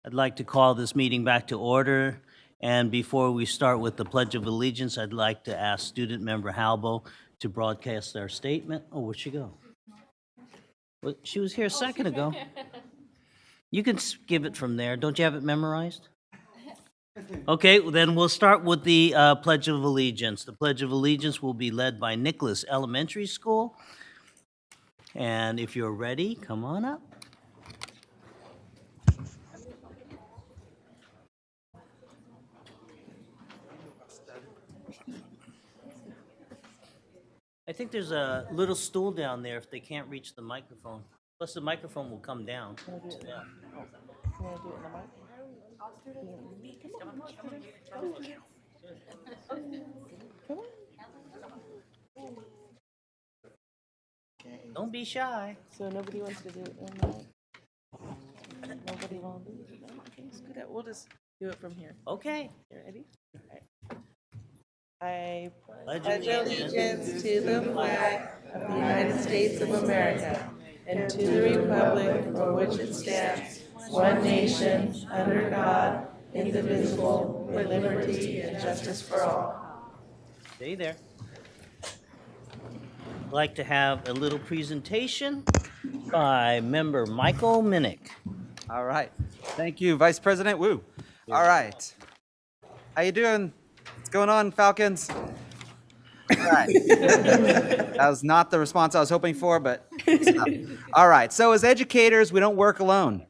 I'd like to call this meeting back to order. And before we start with the Pledge of Allegiance, I'd like to ask Student Member Halbo to broadcast our statement. Oh, where'd she go? Well, she was here a second ago. You can give it from there. Don't you have it memorized? Okay, well, then we'll start with the Pledge of Allegiance. The Pledge of Allegiance will be led by Nicholas Elementary School. And if you're ready, come on up. I think there's a little stool down there if they can't reach the microphone. Plus, the microphone will come down. Yeah. Don't be shy. So nobody wants to do it in that? Nobody wants to do it. Okay, screw that. We'll just do it from here. Okay. You ready? All right. I Pledge allegiance to the flag of the United States of America and to the republic for which it stands, one nation, under God, indivisible, with liberty and justice for all. Stay there. I'd like to have a little presentation by member Michael Minnick. All right. Thank you, Vice President Wu. All right. How you doing? What's going on, Falcons? All right. That was not the response I was hoping for, but all right. So as educators, we don't work alone.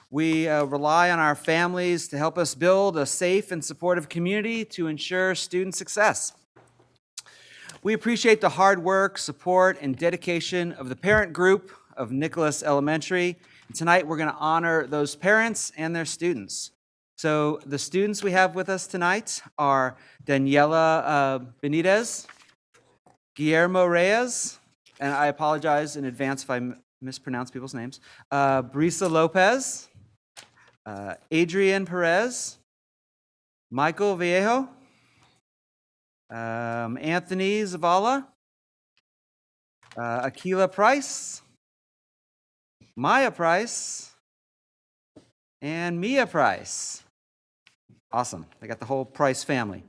We rely on our families to help us build a safe and supportive community to ensure student success. We appreciate the hard work, support, and dedication of the parent group of Nicholas Elementary. And tonight, we're going to honor those parents and their students. So the students we have with us tonight are Daniela Benitez, Guillermo Reyes, and I apologize in advance if I mispronounce people's names, Brisa Lopez, Adrian Perez, Michael Viejo, Anthony Zavala, Akila Price, Maya Price, and Mia Price. Awesome. I got the whole Price family.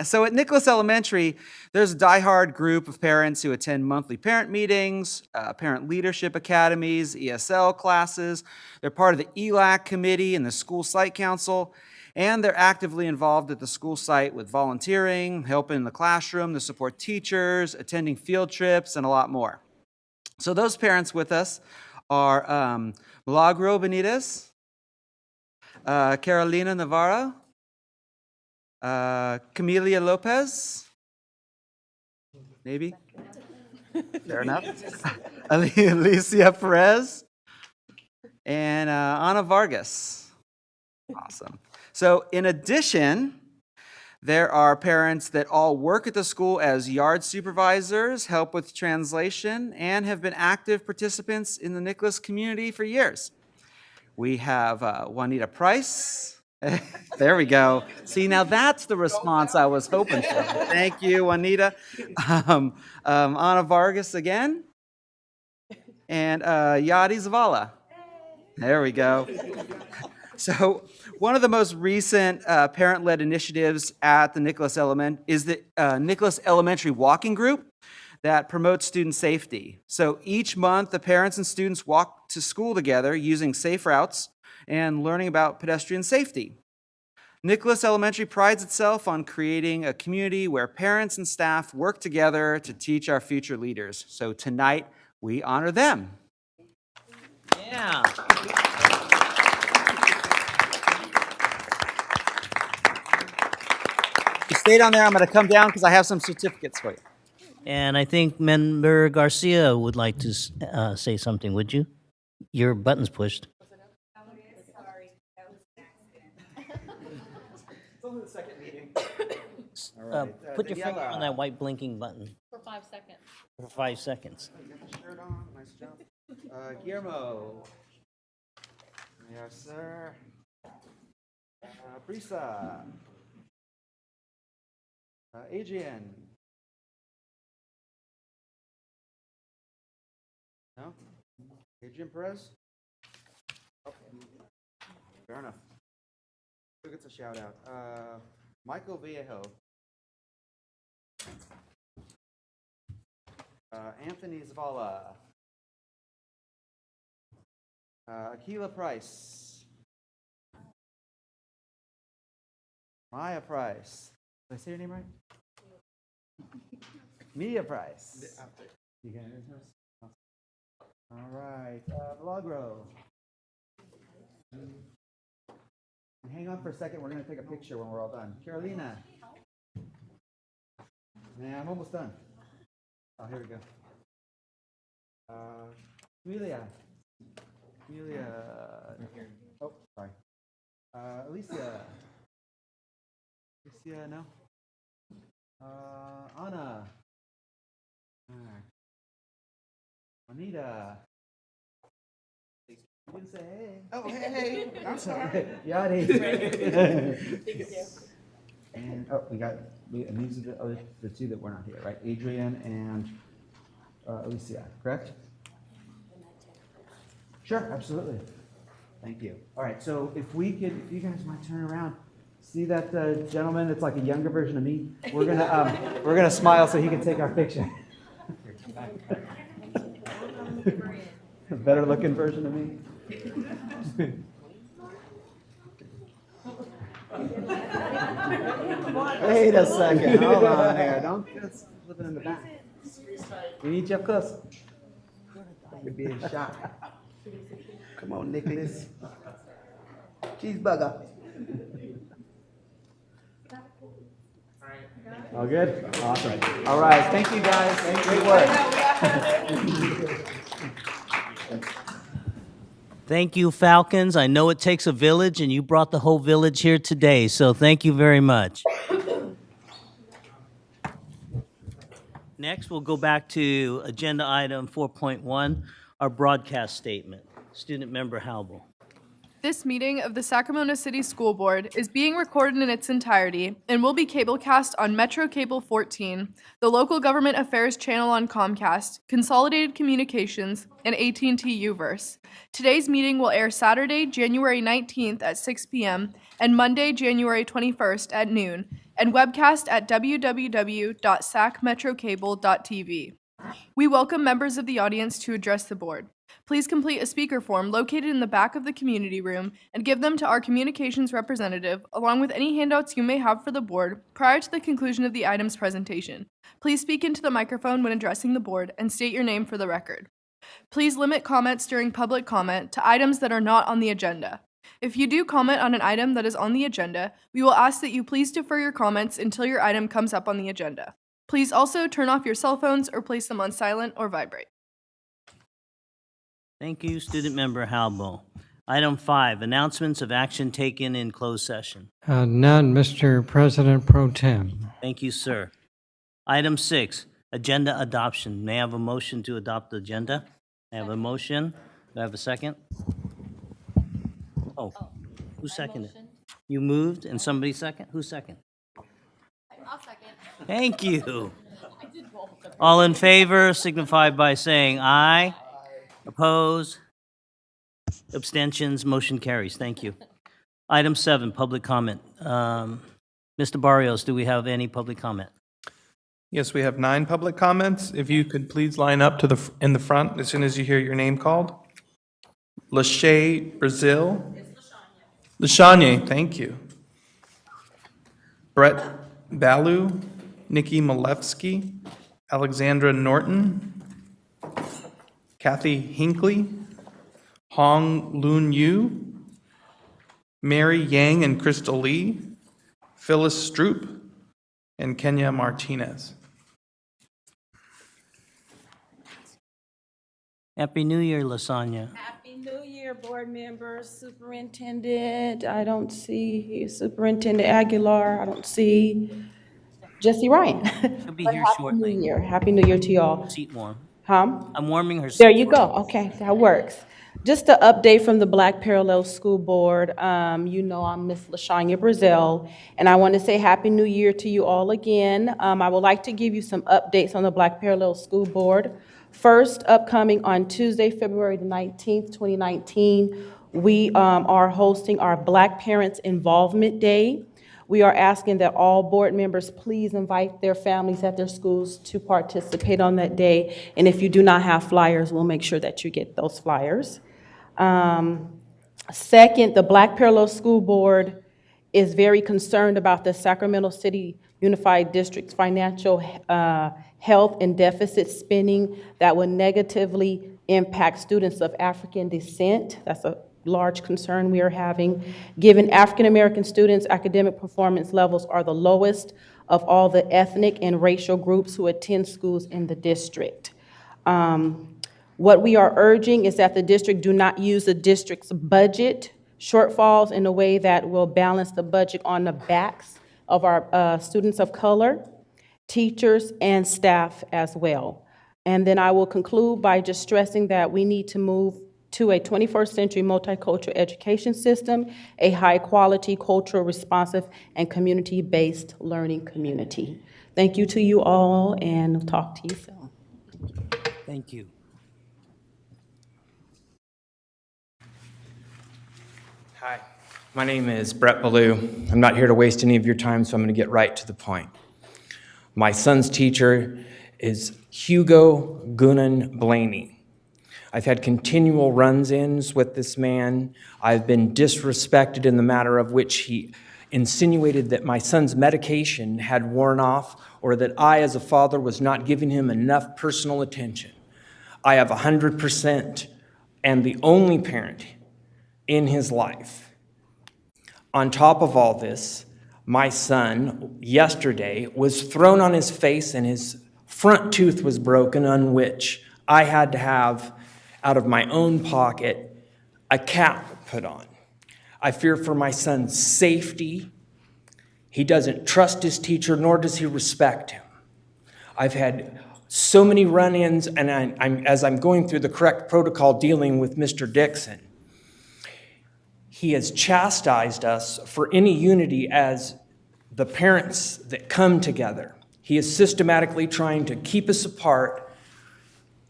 So at Nicholas Elementary, there's a diehard group of parents who attend monthly parent meetings, parent leadership academies, ESL classes. They're part of the ELAC committee and the school site council, and they're actively involved at the school site with volunteering, helping in the classroom to support teachers, attending field trips, and a lot more. So those parents with us are Milagro Benitez, Carolina Navarro, Camelia Lopez, maybe? Fair enough. Alicia Perez, and Ana Vargas. Awesome. So in addition, there are parents that all work at the school as yard supervisors, help with translation, and have been active participants in the Nicholas community for years. We have Juanita Price. There we go. See, now that's the response I was hoping for. Thank you, Juanita. Ana Vargas again. And Yadi Zavala. There we go. So one of the most recent parent-led initiatives at the Nicholas is the Nicholas Elementary Walking Group that promotes student safety. So each month, the parents and students walk to school together using safe routes and learning about pedestrian safety. Nicholas Elementary prides itself on creating a community where parents and staff work together to teach our future leaders. So tonight, we honor them. Yeah. You stay down there. I'm going to come down because I have some certificates for you. And I think member Garcia would like to say something, would you? Your button's pushed. Put your finger on that white blinking button. For 5 seconds. For 5 seconds. Get the shirt on. Nice job. Guillermo. Yes, sir. Brisa. Adrian. No? Adrian Perez? Okay. Fair enough. Who gets a shout out? Michael Viejo. Anthony Zavala. Akila Price. Maya Price. Did I say your name right? Mia Price. You got it? All right. Milagro. Hang on for a second. We're going to take a picture when we're all done. Carolina. Yeah, I'm almost done. Oh, here we go. Amelia. Oh, sorry. Alicia. Alicia, no. Anna. Anita. You didn't say hey. Oh, hey, I'm sorry. Yadi. And we got, and these are the two that were not here, right? Adrian and Alicia, correct? Sure, absolutely. Thank you. All right, so if you guys might turn around, see that gentleman that's like a younger version of me? We're gonna smile so he can take our picture. A better looking version of me. Wait a second. Hold on here. Don't just flip it in the back. We need you up close. You're being shot. Come on, Nicholas. Cheeseburger. All good? Awesome. All right. Thank you, guys. Great work. Thank you, Falcons. I know it takes a village, and you brought the whole village here today, so thank you very much. Next, we'll go back to agenda item 4.1, our broadcast statement. Student member Halbel. This meeting of the Sacramento City School Board is being recorded in its entirety and will be cablecast on Metro Cable 14, the local government affairs channel on Comcast, Consolidated Communications, and AT&T Uverse. Today's meeting will air Saturday, January 19th at 6 p.m. and Monday, January 21st at noon, and webcast at www.sacmetrocable.tv. We welcome members of the audience to address the board. Please complete a speaker form located in the back of the community room and give them to our communications representative, along with any handouts you may have for the board prior to the conclusion of the item's presentation. Please speak into the microphone when addressing the board and state your name for the record. Please limit comments during public comment to items that are not on the agenda. If you do comment on an item that is on the agenda, we will ask that you please defer your comments until your item comes up on the agenda. Please also turn off your cell phones or place them on silent or vibrate. Thank you, student member Halbel. Item 5, announcements of action taken in closed session. None, Mr. President Pro Tem. Thank you, sir. Item 6, agenda adoption. May I have a motion to adopt the agenda? May I have a motion? Do I have a second? Oh, who seconded? You moved and somebody second? Who second? I'll second. Thank you. All in favor signify by saying aye. Oppose? Abstentions? Motion carries. Thank you. Item 7, public comment. Mr. Barrios, do we have any public comment? Yes, we have 9 public comments. If you could please line up to in the front as soon as you hear your name called. Lachey Brazil. Lashanya, thank you. Brett Balu, Nikki Malevsky, Alexandria Norton, Kathy Hinckley, Hong Loon Yu, Mary Yang and Crystal Lee, Phyllis Stroup, and Kenya Martinez. Happy New Year, Lasagna. Happy New Year, board members, superintendent. I don't see Superintendent Aguilar. I don't see Jesse Ryan. She'll be But here shortly. Happy New Year. Happy New Year to y'all. Seat warm. Huh? I'm warming her seat. There you go. Okay, that works. Just an update from the Black Parallel School Board. You know I'm Miss LaShanya Brazil, and I want to say Happy New Year to you all again. I would like to give you some updates on the Black Parallel School Board. First, upcoming on Tuesday, February the 19th, 2019, We are hosting our Black Parents Involvement Day. We are asking that all board members please invite their families at their schools to participate on that day. And if you do not have flyers, we'll make sure that you get those flyers. Second, the Black Parallel School Board is very concerned about the Sacramento City Unified District's financial health and deficit spending that will negatively impact students of African descent. That's a large concern we are having, given African American students' academic performance levels are the lowest of all the ethnic and racial groups who attend schools in the district. What we are urging is that the district do not use the district's budget shortfalls in a way that will balance the budget on the backs of our students of color, teachers, and staff as well. And then I will conclude by just stressing that we need to move to a 21st century multicultural education system, a high-quality, cultural, responsive, and community-based learning community. Thank you to you all, and I'll talk to you soon. Thank you. Hi, my name is Brett Ballou. I'm not here to waste any of your time, so I'm going to get right to the point. My son's teacher is Hugo Gunan Blaney. I've had continual run-ins with this man. I've been disrespected in the matter of which he insinuated that my son's medication had worn off or that I, as a father, was not giving him enough personal attention. I have 100% and the only parent in his life. On top of all this, my son yesterday was thrown on his face and his front tooth was broken, on which I had to have, out of my own pocket, a cap put on. I fear for my son's safety. He doesn't trust his teacher, nor does he respect him. I've had so many run-ins, and as I'm going through the correct protocol dealing with Mr. Dixon, he has chastised us for any unity as the parents that come together. He is systematically trying to keep us apart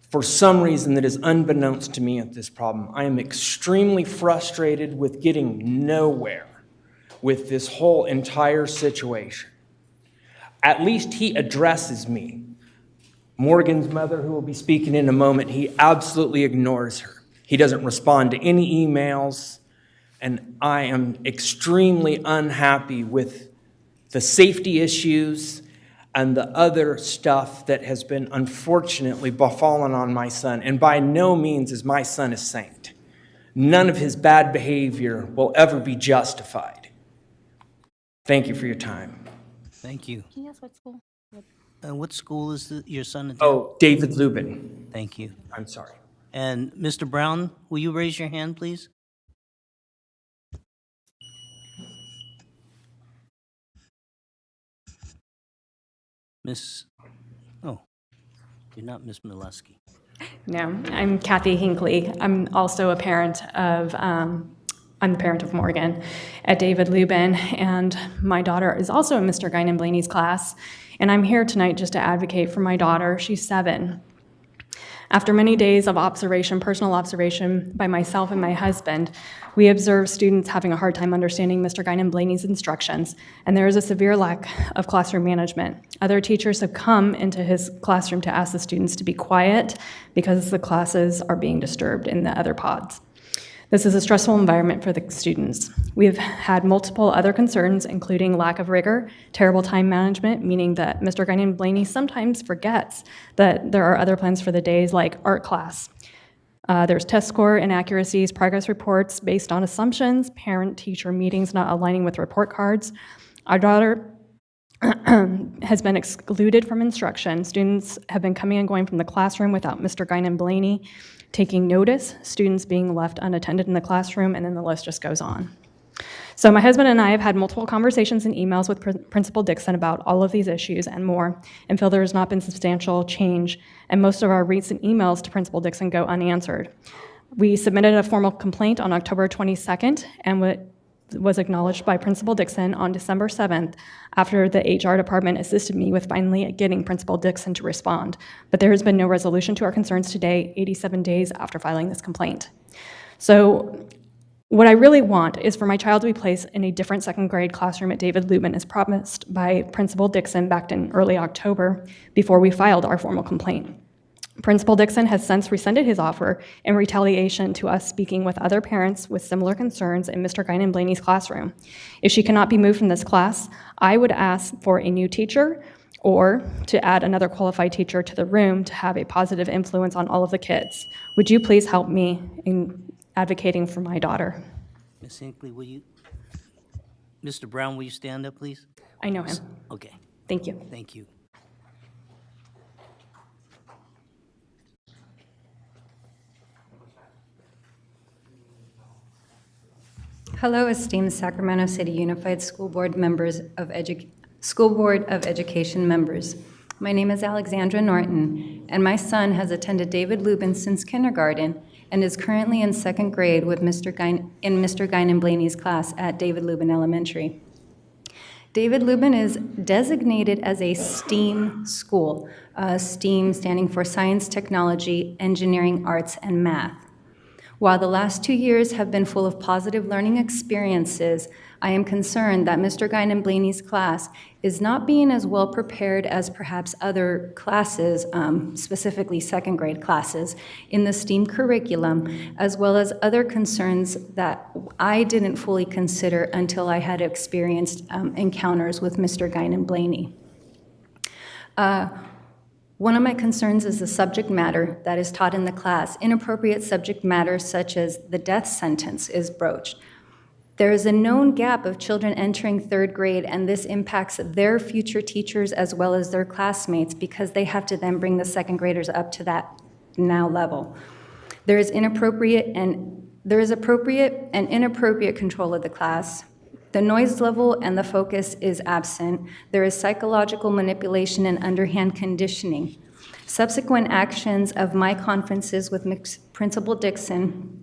for some reason that is unbeknownst to me at this problem. I am extremely frustrated with getting nowhere with this whole entire situation. At least he addresses me. Morgan's mother, who will be speaking in a moment, he absolutely ignores her. He doesn't respond to any emails, and I am extremely unhappy with the safety issues and the other stuff that has been unfortunately befallen on my son. And by no means is my son a saint. None of his bad behavior will ever be justified. Thank you for your time. Thank you. Can you ask what school? What school is your son attending? Oh, David Lubin. Thank you. I'm sorry. And Mr. Brown, will you raise your hand, please? You're not Miss Malevsky. No, I'm Kathy Hinckley. I'm also a parent of, I'm the parent of Morgan at David Lubin, and my daughter is also in Mr. Guinan Blaney's class, and I'm here tonight just to advocate for my daughter. She's 7. After many days of observation, personal observation by myself and my husband, we observed students having a hard time understanding Mr. Guinan Blaney's instructions, and there is a severe lack of classroom management. Other teachers have come into his classroom to ask the students to be quiet because the classes are being disturbed in the other pods. This is a stressful environment for the students. We've had multiple other concerns, including lack of rigor, terrible time management, meaning that Mr. Guinan Blaney sometimes forgets that there are other plans for the days like art class. There's test score inaccuracies, progress reports based on assumptions, parent-teacher meetings not aligning with report cards. Our daughter has been excluded from instruction. Students have been coming and going from the classroom without Mr. Guinan Blaney taking notice, students being left unattended in the classroom, and then the list just goes on. So my husband and I have had multiple conversations and emails with Principal Dixon about all of these issues and more, and feel there has not been substantial change, and most of our recent emails to Principal Dixon go unanswered. We submitted a formal complaint on October 22nd, and was acknowledged by Principal Dixon on December 7th after the HR department assisted me with finally getting Principal Dixon to respond. But there has been no resolution to our concerns today, 87 days after filing this complaint. So What I really want is for my child to be placed in a different second grade classroom at David Lubin as promised by Principal Dixon back in early October before we filed our formal complaint. Principal Dixon has since rescinded his offer in retaliation to us speaking with other parents with similar concerns in Mr. Guinan Blaney's classroom. If she cannot be moved from this class, I would ask for a new teacher or to add another qualified teacher to the room to have a positive influence on all of the kids. Would you please help me in advocating for my daughter? Ms. Hinckley, will you? Mr. Brown, will you stand up, please? I know him. Okay, Thank you. thank you. Hello, esteemed Sacramento City Unified School Board members of School Board of Education members. My name is Alexandria Norton, and my son has attended David Lubin since kindergarten and is currently in second grade with Mr. Guinan Blaney's class at David Lubin Elementary. David Lubin is designated as a STEAM school, STEAM standing for Science, Technology, Engineering, Arts, and Math. While the last 2 years have been full of positive learning experiences, I am concerned that Mr. Guinan Blaney's class is not being as well prepared as perhaps other classes, specifically second grade classes, in the STEAM curriculum, as well as other concerns that I didn't fully consider until I had experienced encounters with Mr. Guinan Blaney. One of my concerns is the subject matter that is taught in the class. Inappropriate subject matter such as the death sentence is broached. There is a known gap of children entering third grade, and this impacts their future teachers as well as their classmates because they have to then bring the second graders up to that now level. There is appropriate and inappropriate control of the class. The noise level and the focus is absent. There is psychological manipulation and underhand conditioning. Subsequent actions of my conferences with Principal Dixon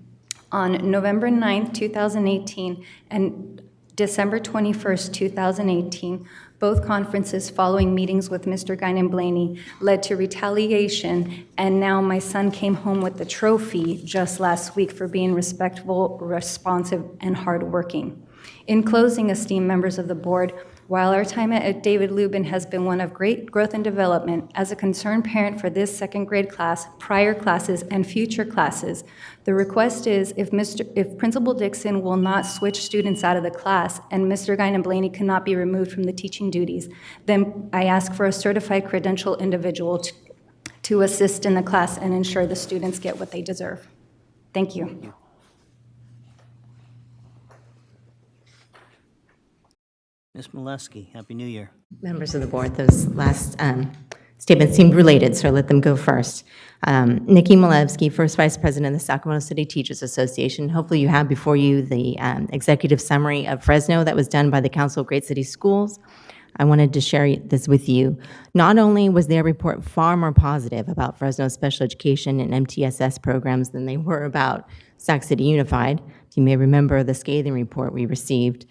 on November 9th, 2018 and December 21st, 2018, both conferences following meetings with Mr. Guinan Blaney led to retaliation, and now my son came home with the trophy just last week for being respectful, responsive, and hardworking. In closing, esteemed members of the board, while our time at David Lubin has been one of great growth and development, as a concerned parent for this second grade class, prior classes, and future classes, the request is if Principal Dixon will not switch students out of the class and Mr. Guinan Blaney cannot be removed from the teaching duties, then I ask for a certified credential individual to assist in the class and ensure the students get what they deserve. Thank you. Ms. Malevsky, Happy New Year. Members of the board, those last statements seemed related, so I let them go first. Nikki Malevsky, First Vice President of the Sacramento City Teachers Association. Hopefully you have before you the executive summary of Fresno that was done by the Council of Great City Schools. I wanted to share this with you. Not only was their report far more positive about Fresno's special education and MTSS programs than they were about Sac City Unified. You may remember the scathing report we received.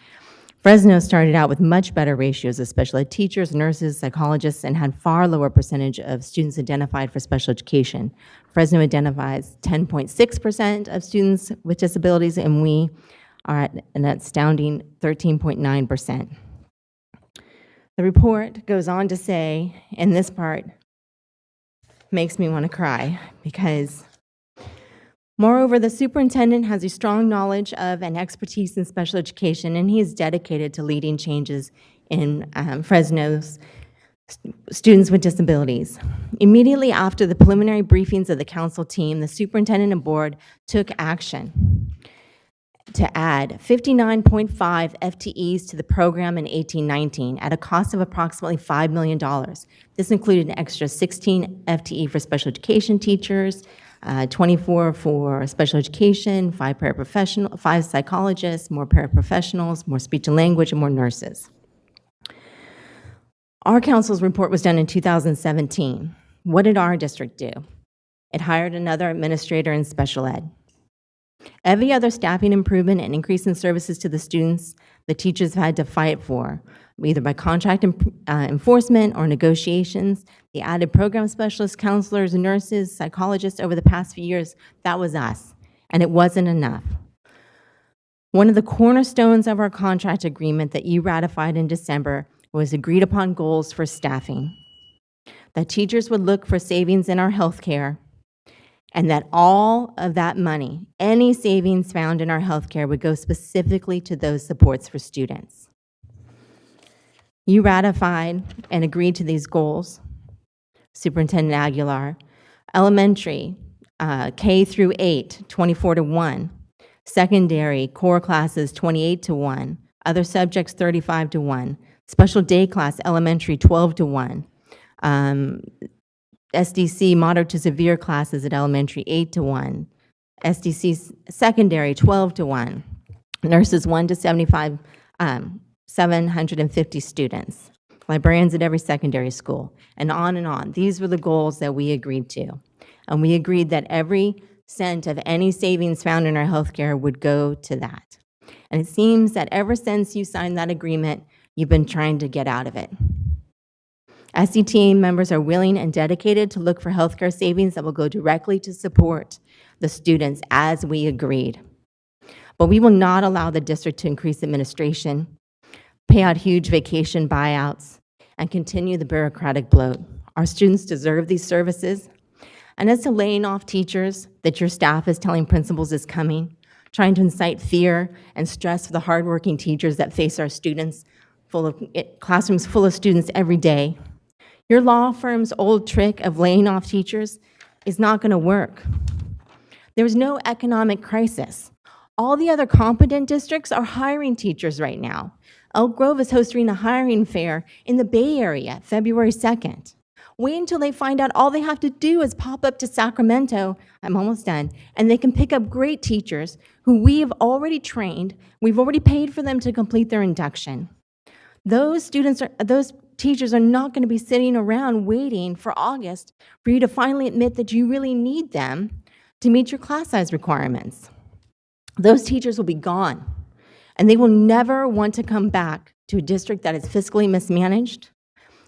Fresno started out with much better ratios of special ed teachers, nurses, psychologists, and had far lower percentage of students identified for special education. Fresno identifies 10.6% of students with disabilities, and we are at an astounding 13.9%. The report goes on to say, and this part makes me want to cry, because moreover, the superintendent has a strong knowledge of and expertise in special education, and he is dedicated to leading changes in Fresno's students with disabilities. Immediately after the preliminary briefings of the council team, the superintendent and board took action to add 59.5 FTEs to the program in 18-19 at a cost of approximately $5 million. This included an extra 16 FTE for special education teachers, 24 for special education, 5 psychologists, more paraprofessionals, more speech and language, and more nurses. Our council's report was done in 2017. What did our district do? It hired another administrator in special ed. Every other staffing improvement and increase in services to the students, the teachers have had to fight for, either by contract enforcement or negotiations. The added program specialists, counselors, nurses, psychologists over the past few years, that was us, and it wasn't enough. One of the cornerstones of our contract agreement that you ratified in December was agreed upon goals for staffing, that teachers would look for savings in our healthcare, and that all of that money, any savings found in our healthcare, would go specifically to those supports for students. You ratified and agreed to these goals, Superintendent Aguilar. Elementary, K through 8, 24-1. Secondary, core classes, 28-1. Other subjects, 35-1. Special day class, elementary, 12-1. SDC, moderate to severe classes at elementary, 8-1. SDC secondary, 12-1. Nurses, 1 to 75, 750 students. Librarians at every secondary school, and on and on. These were the goals that we agreed to. And we agreed that every cent of any savings found in our healthcare would go to that. And it seems that ever since you signed that agreement, you've been trying to get out of it. SCTA members are willing and dedicated to look for healthcare savings that will go directly to support the students as we agreed. But we will not allow the district to increase administration, pay out huge vacation buyouts, and continue the bureaucratic bloat. Our students deserve these services. And as to laying off teachers that your staff is telling principals is coming, trying to incite fear and stress for the hardworking teachers that face our students, classrooms full of students every day, your law firm's old trick of laying off teachers is not going to work. There's no economic crisis. All the other competent districts are hiring teachers right now. Elk Grove is hosting a hiring fair in the Bay Area, February 2nd. Wait until they find out all they have to do is pop up to Sacramento, I'm almost done, and they can pick up great teachers who we have already trained. We've already paid for them to complete their induction. Those teachers are not going to be sitting around waiting for August for you to finally admit that you really need them to meet your class size requirements. Those teachers will be gone, and they will never want to come back to a district that is fiscally mismanaged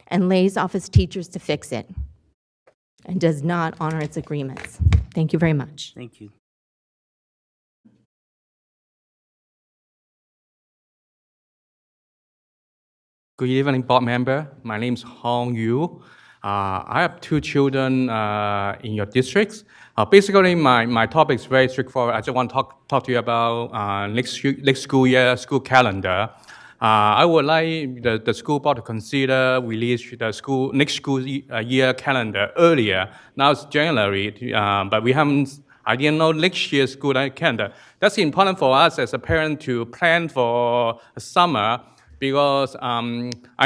and lays off its teachers to fix it and does not honor its agreements. Thank you very much. Thank you. Good evening, board member. My name is Hong Yu. I have 2 children in your districts. Basically, my topic is very straightforward. I just want to talk to you about next school year school calendar. I would like the school board to consider release the next school year calendar earlier. Now it's January, but I didn't know next year's school calendar. That's important for us as a parent to plan for summer, because I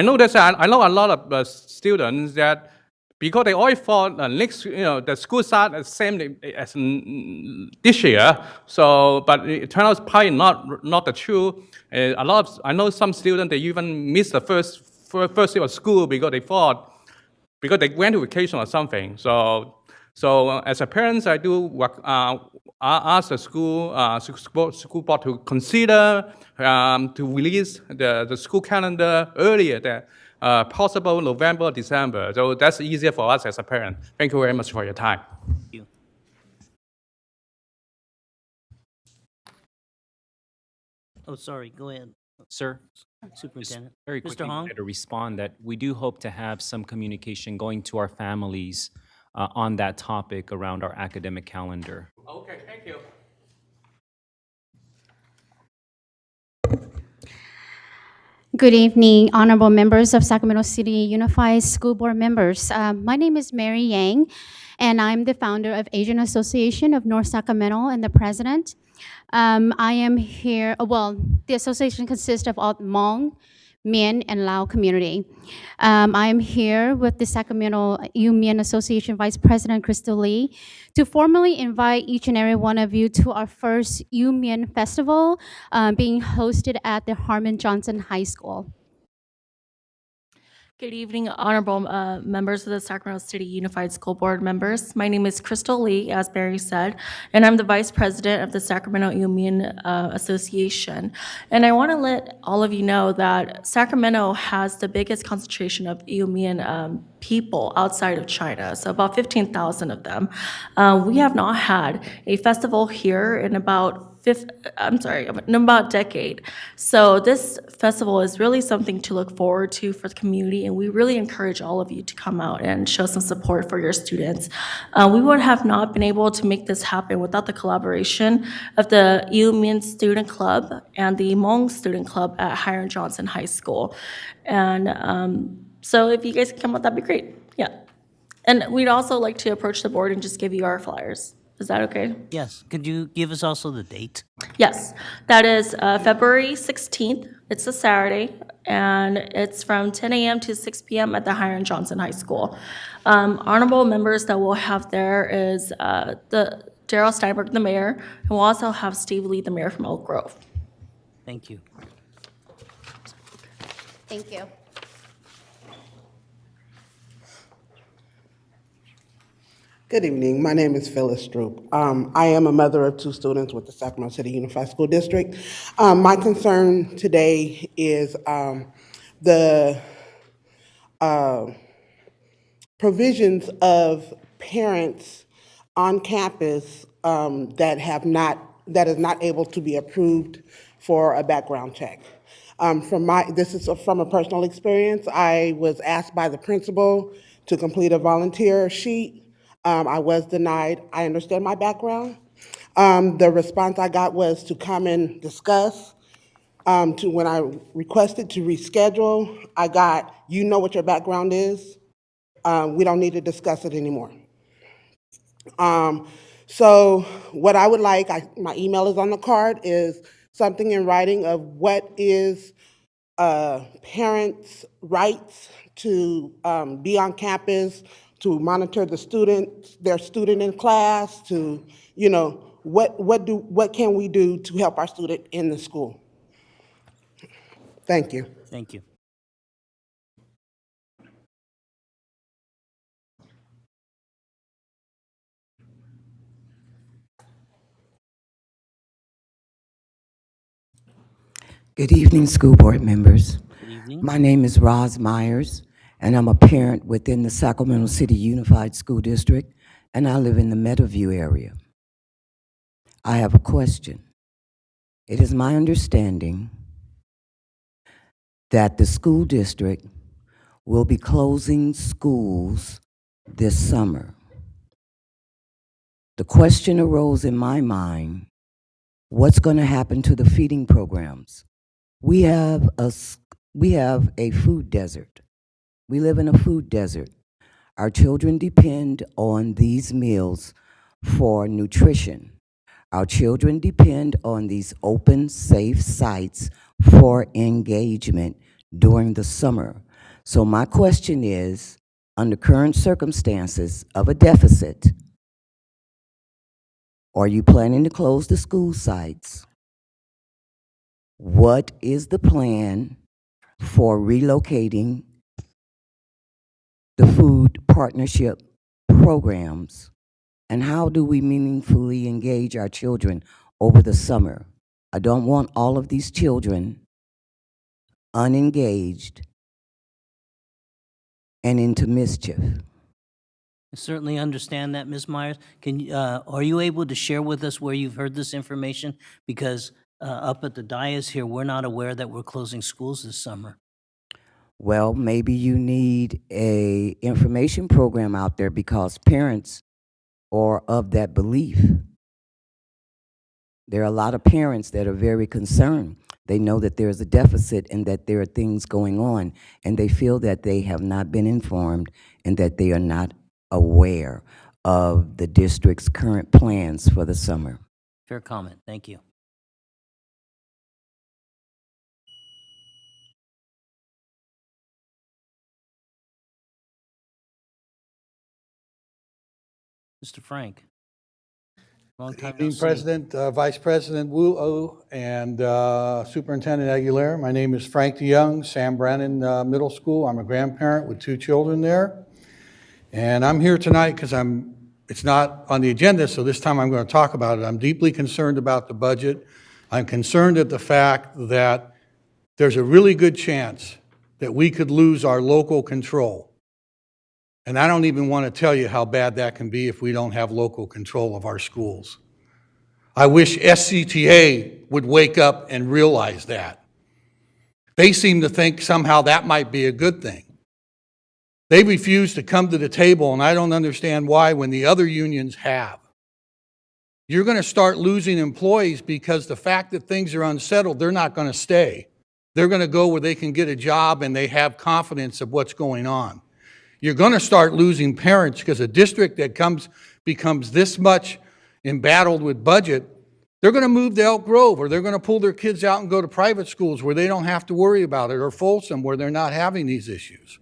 know a lot of students that, because they always thought the school start the same as this year. So, but it turns out it's probably not the truth. I know some students, they even missed the first day of school because they went to vacation or something. So as a parent, I do ask the school board to consider to release the school calendar earlier than possible November, December. So that's easier for us as a parent. Thank you very much for your time. Thank you. Oh, sorry, go ahead. Sir, Superintendent. very Mr. quickly, Hong? to respond that we do hope to have some communication going to our families on that topic around our academic calendar. Okay, thank you. Good evening, honorable members of Sacramento City Unified School Board members. My name is Mary Yang, and I'm the founder of Asian Association of North Sacramento and the president. I am here, the association consists of all Hmong, Mien, and Lao community. I am here with the Sacramento U-Mien Association Vice President Crystal Lee to formally invite each and every one of you to our first U-Mien Festival being hosted at the Harmon Johnson High School. Good evening, honorable members of the Sacramento City Unified School Board members. My name is Crystal Lee, as Barry said, and I'm the vice president of the Sacramento U-Mien Association. And I want to let all of you know that Sacramento has the biggest concentration of U-Mien people outside of China, so about 15,000 of them. We have not had a festival here in about about a decade. So this festival is really something to look forward to for the community, and we really encourage all of you to come out and show some support for your students. We would have not been able to make this happen without the collaboration of the Union Student Club and the Hmong Student Club at Hiram Johnson High School. And so if you guys can come out, that'd be great. Yeah. And we'd also like to approach the board and just give you our flyers. Is that okay? Yes. Could you give us also the date? Yes, that is February 16th. It's a Saturday, and it's from 10 a.m. to 6 p.m. at the Hiram Johnson High School. Honorable members that we'll have there is the Daryl Steinberg, the mayor, and we'll also have Steve Lee, the mayor from Oak Grove. Thank you. Thank you. Good evening. My name is Phyllis Stroup. I am a mother of 2 students with the Sacramento City Unified School District. My concern today is the provisions of parents on campus that is not able to be approved for a background check. This is from a personal experience. I was asked by the principal to complete a volunteer sheet. I was denied. I understand my background. The response I got was to come and discuss. When I requested to reschedule, I got, you know what your background is. We don't need to discuss it anymore. So what I would like, my email is on the card, is something in writing of what is parents' rights to be on campus, to monitor their student in class, to, what can we do to help our student in the school? Thank you. Thank you. Good evening, school board members. Good evening. My name is Roz Myers, and I'm a parent within the Sacramento City Unified School District, and I live in the Meadowview area. I have a question. It is my understanding that the school district will be closing schools this summer. The question arose in my mind, what's going to happen to the feeding programs? We have a food desert. We live in a food desert. Our children depend on these meals for nutrition. Our children depend on these open, safe sites for engagement during the summer. So my question is, under current circumstances of a deficit, are you planning to close the school sites? What is the plan for relocating the food partnership programs? And how do we meaningfully engage our children over the summer? I don't want all of these children unengaged and into mischief. I certainly understand that, Ms. Myers. Are you able to share with us where you've heard this information? Because up at the dais here, we're not aware that we're closing schools this summer. Well, maybe you need a information program out there because parents are of that belief. There are a lot of parents that are very concerned. They know that there's a deficit and that there are things going on, and they feel that they have not been informed and that they are not aware of the district's current plans for the summer. Fair comment. Thank you. Mr. Frank. Long time no Evening, see. President, Vice President Wu O, and Superintendent Aguilera. My name is Frank DeYoung, Sam Brannan Middle School. I'm a grandparent with 2 children there. And I'm here tonight because it's not on the agenda, so this time I'm going to talk about it. I'm deeply concerned about the budget. I'm concerned at the fact that there's a really good chance that we could lose our local control. And I don't even want to tell you how bad that can be if we don't have local control of our schools. I wish SCTA would wake up and realize that. They seem to think somehow that might be a good thing. They refuse to come to the table, and I don't understand why when the other unions have. You're going to start losing employees because the fact that things are unsettled, they're not going to stay. They're going to go where they can get a job and they have confidence of what's going on. You're going to start losing parents because a district that becomes this much embattled with budget, they're going to move to Elk Grove, or they're going to pull their kids out and go to private schools where they don't have to worry about it, or Folsom where they're not having these issues.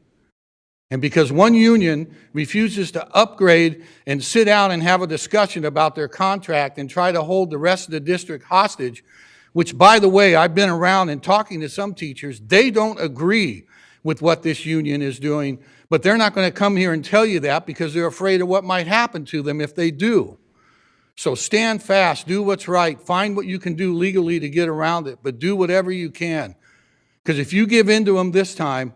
And because one union refuses to upgrade and sit down and have a discussion about their contract and try to hold the rest of the district hostage, which, by the way, I've been around and talking to some teachers, they don't agree with what this union is doing, but they're not going to come here and tell you that because they're afraid of what might happen to them if they do. So stand fast, do what's right, find what you can do legally to get around it, but do whatever you can. Because if you give in to them this time,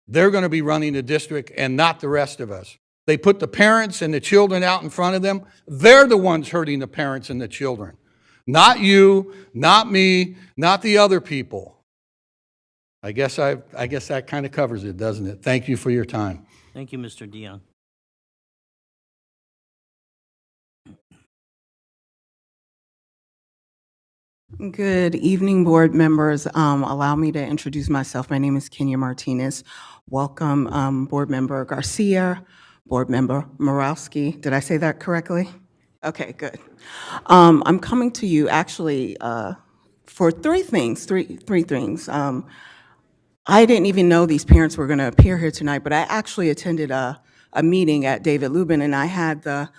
they're going to be running the district and not the rest of us. They put the parents and the children out in front of them. They're the ones hurting the parents and the children. Not you, not me, not the other people. I guess that kind of covers it, doesn't it? Thank you for your time. Thank you, Mr. Dion. Good evening, board members. Allow me to introduce myself. My name is Kenya Martinez. Welcome, board member Garcia, board member Malevsky. Did I say that correctly? Okay, good. I'm coming to you actually for three things. I didn't even know these parents were going to appear here tonight, but I actually attended a meeting at David Lubin, and I had the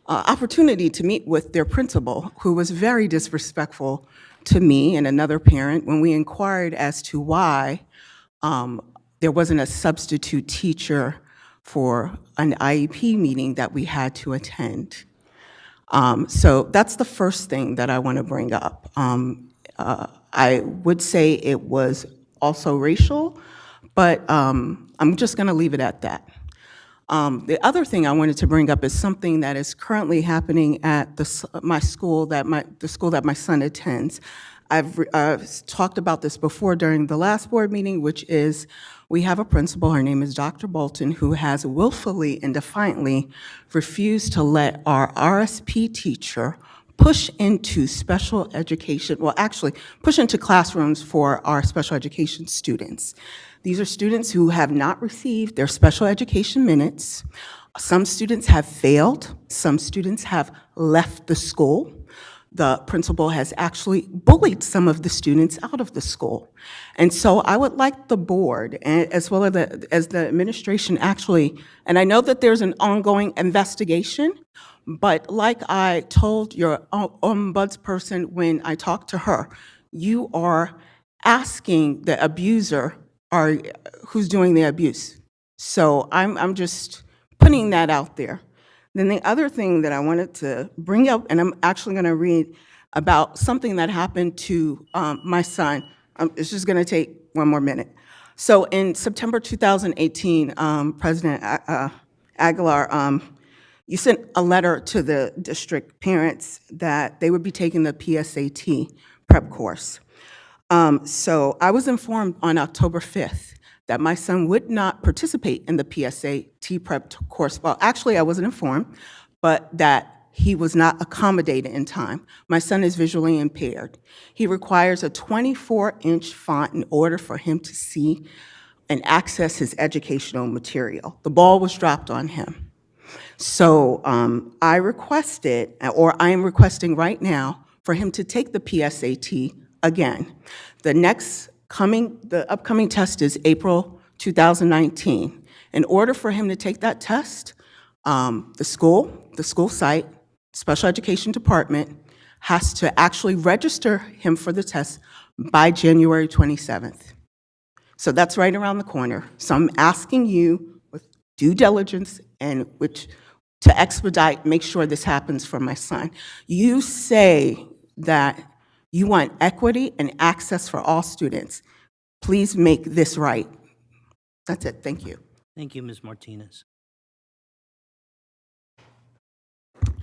opportunity to meet with their principal, who was very disrespectful to me and another parent when we inquired as to why there wasn't a substitute teacher for an IEP meeting that we had to attend. So that's the first thing that I want to bring up. I would say it was also racial, but I'm just going to leave it at that. The other thing I wanted to bring up is something that is currently happening at the school that my son attends. I've talked about this before during the last board meeting, which is we have a principal, her name is Dr. Bolton, who has willfully and defiantly refused to let our RSP teacher push into special education, well, actually, push into classrooms for our special education students. These are students who have not received their special education minutes. Some students have failed. Some students have left the school. The principal has actually bullied some of the students out of the school. And so I would like the board, as well as the administration actually, and I know that there's an ongoing investigation, but like I told your ombudsperson when I talked to her, you are asking the abuser who's doing the abuse. So I'm just putting that out there. Then the other thing that I wanted to bring up, and I'm actually going to read about something that happened to my son. It's just going to take one more minute. So in September 2018, President Aguilar, you sent a letter to the district parents that they would be taking the PSAT prep course. So I was informed on October 5th that my son would not participate in the PSAT prep course. Well, actually, I wasn't informed, but that he was not accommodated in time. My son is visually impaired. He requires a 24-inch font in order for him to see and access his educational material. The ball was dropped on him. So I requested, or I am requesting right now, for him to take the PSAT again. The upcoming test is April 2019. In order for him to take that test, the school site, special education department, has to actually register him for the test by January 27th. So that's right around the corner. So I'm asking you with due diligence and to expedite, make sure this happens for my son. You say that you want equity and access for all students. Please make this right. That's it. Thank you. Thank you, Ms. Martinez.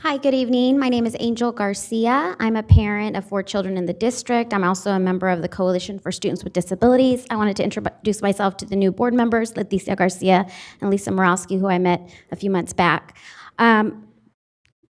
Hi, good evening. My name is Angel Garcia. I'm a parent of 4 children in the district. I'm also a member of the Coalition for Students with Disabilities. I wanted to introduce myself to the new board members, Leticia Garcia and Lisa Morowski, who I met a few months back.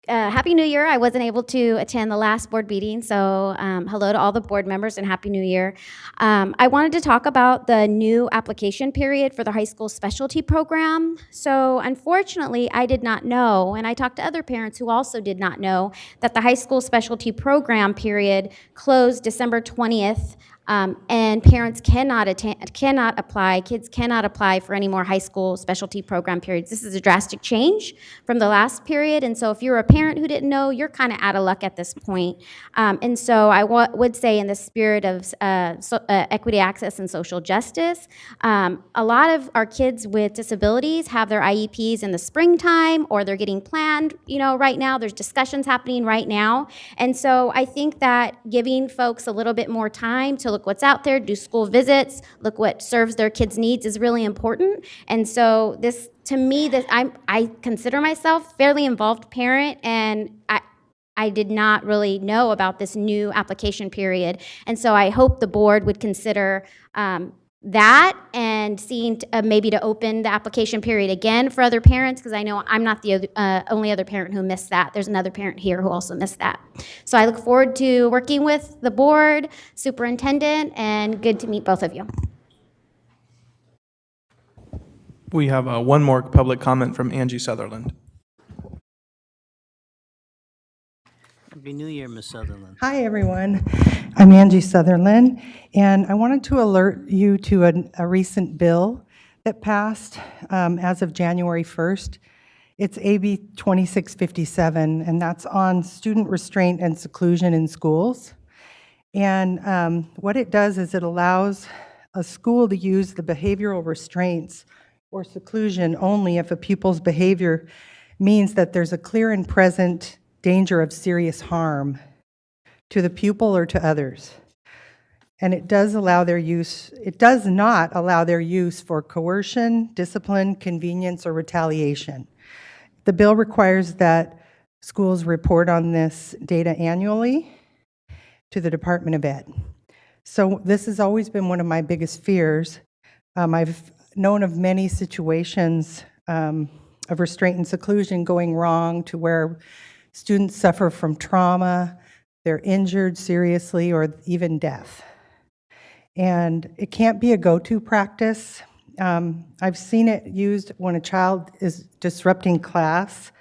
Happy New Year. I wasn't able to attend the last board meeting, so hello to all the board members and Happy New Year. I wanted to talk about the new application period for the high school specialty program. So unfortunately, I did not know, and I talked to other parents who also did not know, that the high school specialty program period closed December 20th. And parents cannot apply, kids cannot apply for any more high school specialty program periods. This is a drastic change from the last period, and so if you're a parent who didn't know, you're kind of out of luck at this point. And so I would say, in the spirit of equity, access, and social justice, a lot of our kids with disabilities have their IEPs in the springtime, or they're getting planned, right now. There's discussions happening right now. And so I think that giving folks a little bit more time to look what's out there, do school visits, look what serves their kids' needs is really important. And so this, to me, I consider myself fairly involved parent, and I did not really know about this new application period. And so I hope the board would consider that and seeing maybe to open the application period again for other parents, because I know I'm not the only other parent who missed that. There's another parent here who also missed that. So I look forward to working with the board, superintendent, and good to meet both of you. We have one more public comment from Angie Sutherland. Happy New Year, Ms. Sutherland. Hi, everyone. I'm Angie Sutherland, and I wanted to alert you to a recent bill that passed as of January 1st. It's AB 2657, and that's on student restraint and seclusion in schools. And what it does is it allows a school to use the behavioral restraints or seclusion only if a pupil's behavior means that there's a clear and present danger of serious harm to the pupil or to others. And it does allow their use, it does not allow their use for coercion, discipline, convenience, or retaliation. The bill requires that schools report on this data annually to the Department of Ed. So this has always been one of my biggest fears. I've known of many situations of restraint and seclusion going wrong to where students suffer from trauma, they're injured seriously, or even death. And it can't be a go-to practice. I've seen it used when a child is disrupting class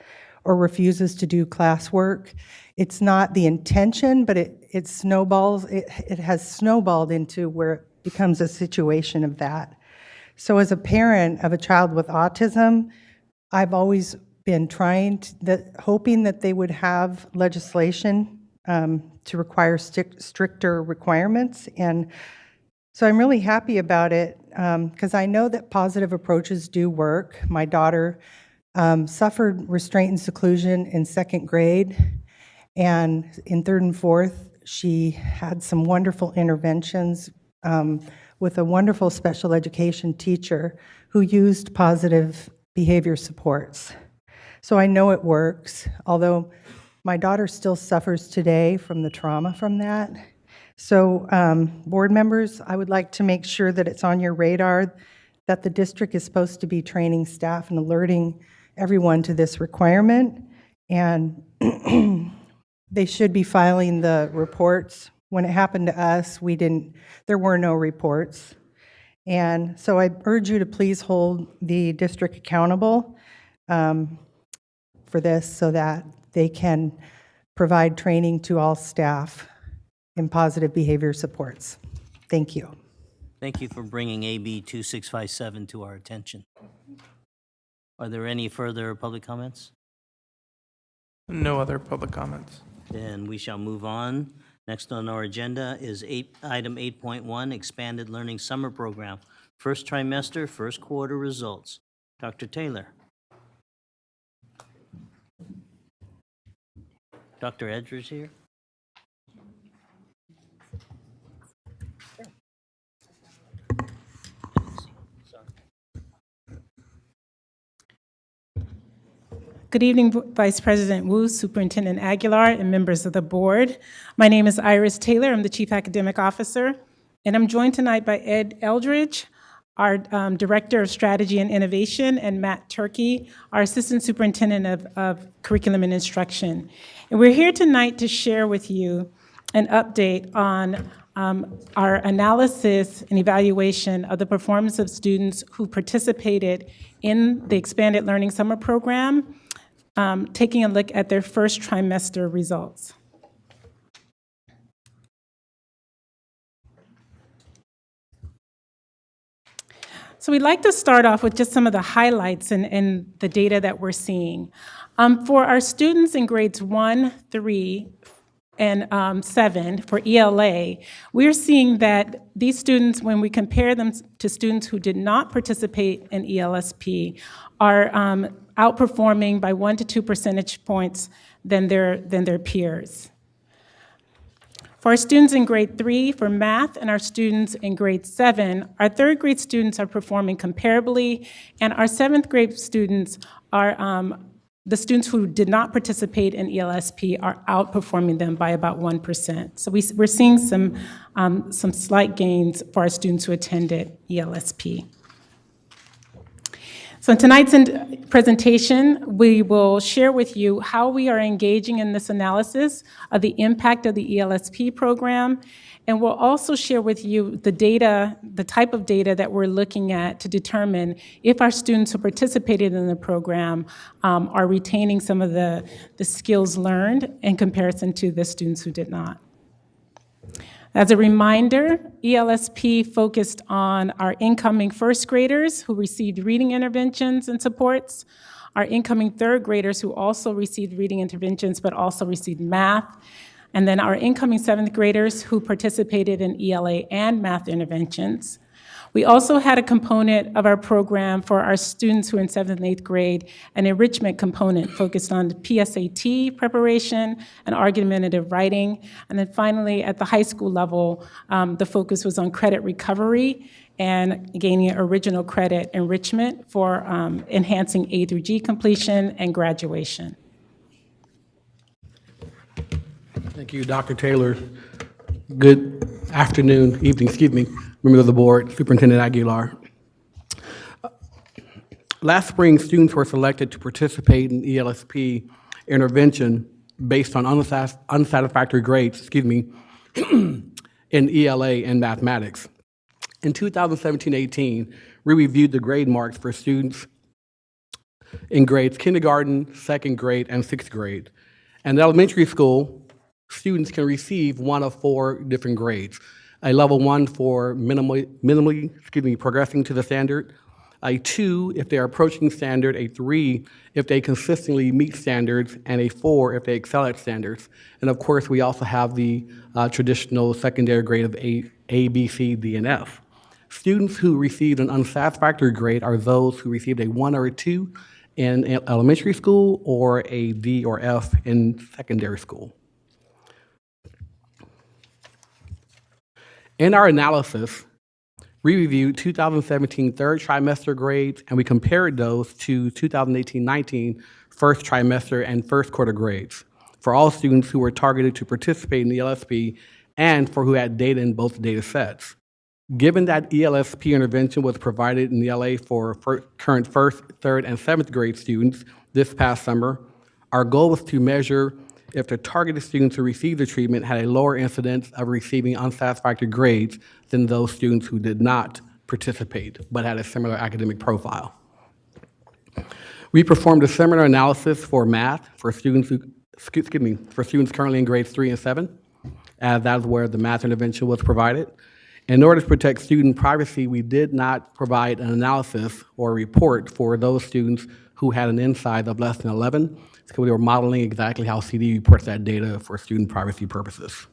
or refuses to do classwork. It's not the intention, but it snowballs. It has snowballed into where it becomes a situation of that. So as a parent of a child with autism, I've always been hoping that they would have legislation to require stricter requirements. And so I'm really happy about it because I know that positive approaches do work. My daughter suffered restraint and seclusion in 2nd grade, and in 3rd and 4th, she had some wonderful interventions with a wonderful special education teacher who used positive behavior supports. So I know it works, although my daughter still suffers today from the trauma from that. So board members, I would like to make sure that it's on your radar that the district is supposed to be training staff and alerting everyone to this requirement, and they should be filing the reports. When it happened to us, there were no reports. And so I urge you to please hold the district accountable for this so that they can provide training to all staff in positive behavior supports. Thank you. Thank you for bringing AB 2657 to our attention. Are there any further public comments? No other public comments. Then we shall move on. Next on our agenda is item 8.1, Expanded Learning Summer Program, first trimester, first quarter results. Dr. Taylor. Dr. Edwards here. Good evening, Vice President Wu, Superintendent Aguilar, and members of the board. My name is Iris Taylor. I'm the Chief Academic Officer, and I'm joined tonight by Ed Eldridge, our Director of Strategy and Innovation, and Matt Turkey, our Assistant Superintendent of Curriculum and Instruction. And we're here tonight to share with you an update on our analysis and evaluation of the performance of students who participated in the Expanded Learning Summer Program, taking a look at their first trimester results. So we'd like to start off with just some of the highlights and the data that we're seeing. For our students in grades 1, 3, and 7 for ELA, we're seeing that these students, when we compare them to students who did not participate in ELSP, are outperforming by 1 to 2 percentage points than their peers. For our students in grade 3 for math and our students in grade 7, our third grade students are performing comparably, and our seventh grade students are the students who did not participate in ELSP are outperforming them by about 1%. So we're seeing some slight gains for our students who attended ELSP. So in tonight's presentation, we will share with you how we are engaging in this analysis of the impact of the ELSP program, and we'll also share with you the data, the type of data that we're looking at to determine if our students who participated in the program are retaining some of the skills learned in comparison to the students who did not. As a reminder, ELSP focused on our incoming first graders who received reading interventions and supports, our incoming third graders who also received reading interventions but also received math, and then our incoming seventh graders who participated in ELA and math interventions. We also had a component of our program for our students who are in 7th and 8th grade, an enrichment component focused on PSAT preparation and argumentative writing. And then finally, at the high school level, the focus was on credit recovery and gaining original credit enrichment for enhancing A through G completion and graduation. Thank you, Dr. Taylor. Good afternoon, evening, members of the board, Superintendent Aguilar. Last spring, students were selected to participate in ELSP intervention based on unsatisfactory grades, in ELA and mathematics. In 2017-18, we reviewed the grade marks for students in grades kindergarten, 2nd grade, and 6th grade. And in elementary school, students can receive one of 4 different grades. A level 1 for minimally progressing to the standard, a 2 if they're approaching standard, a 3 if they consistently meet standards, and a 4 if they excel at standards. And of course, we also have the traditional secondary grade of A, B, C, D, and F. Students who received an unsatisfactory grade are those who received a 1 or a 2 in elementary school or a D or F in secondary school. In our analysis, we reviewed 2017 third trimester grades, and we compared those to 2018-19 first trimester and first quarter grades for all students who were targeted to participate in the ELSP and for who had data in both data sets. Given that ELSP intervention was provided in the LA for current first, third, and 7th grade students this past summer, our goal was to measure if the targeted students who received the treatment had a lower incidence of receiving unsatisfactory grades than those students who did not participate but had a similar academic profile. We performed a similar analysis for math for students for students currently in grades 3 and 7, as that's where the math intervention was provided. In order to protect student privacy, we did not provide an analysis or report for those students who had an NSIDE of less than 11, so we were modeling exactly how CD reports that data for student privacy purposes.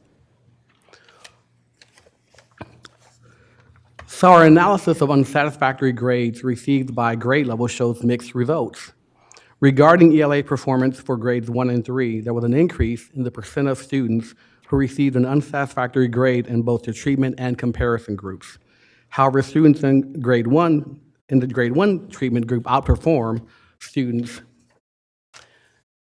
So our analysis of unsatisfactory grades received by grade level shows mixed results. Regarding ELA performance for grades 1 and 3, there was an increase in the percent of students who received an unsatisfactory grade in both the treatment and comparison groups. However, students in the grade 1 treatment group outperformed students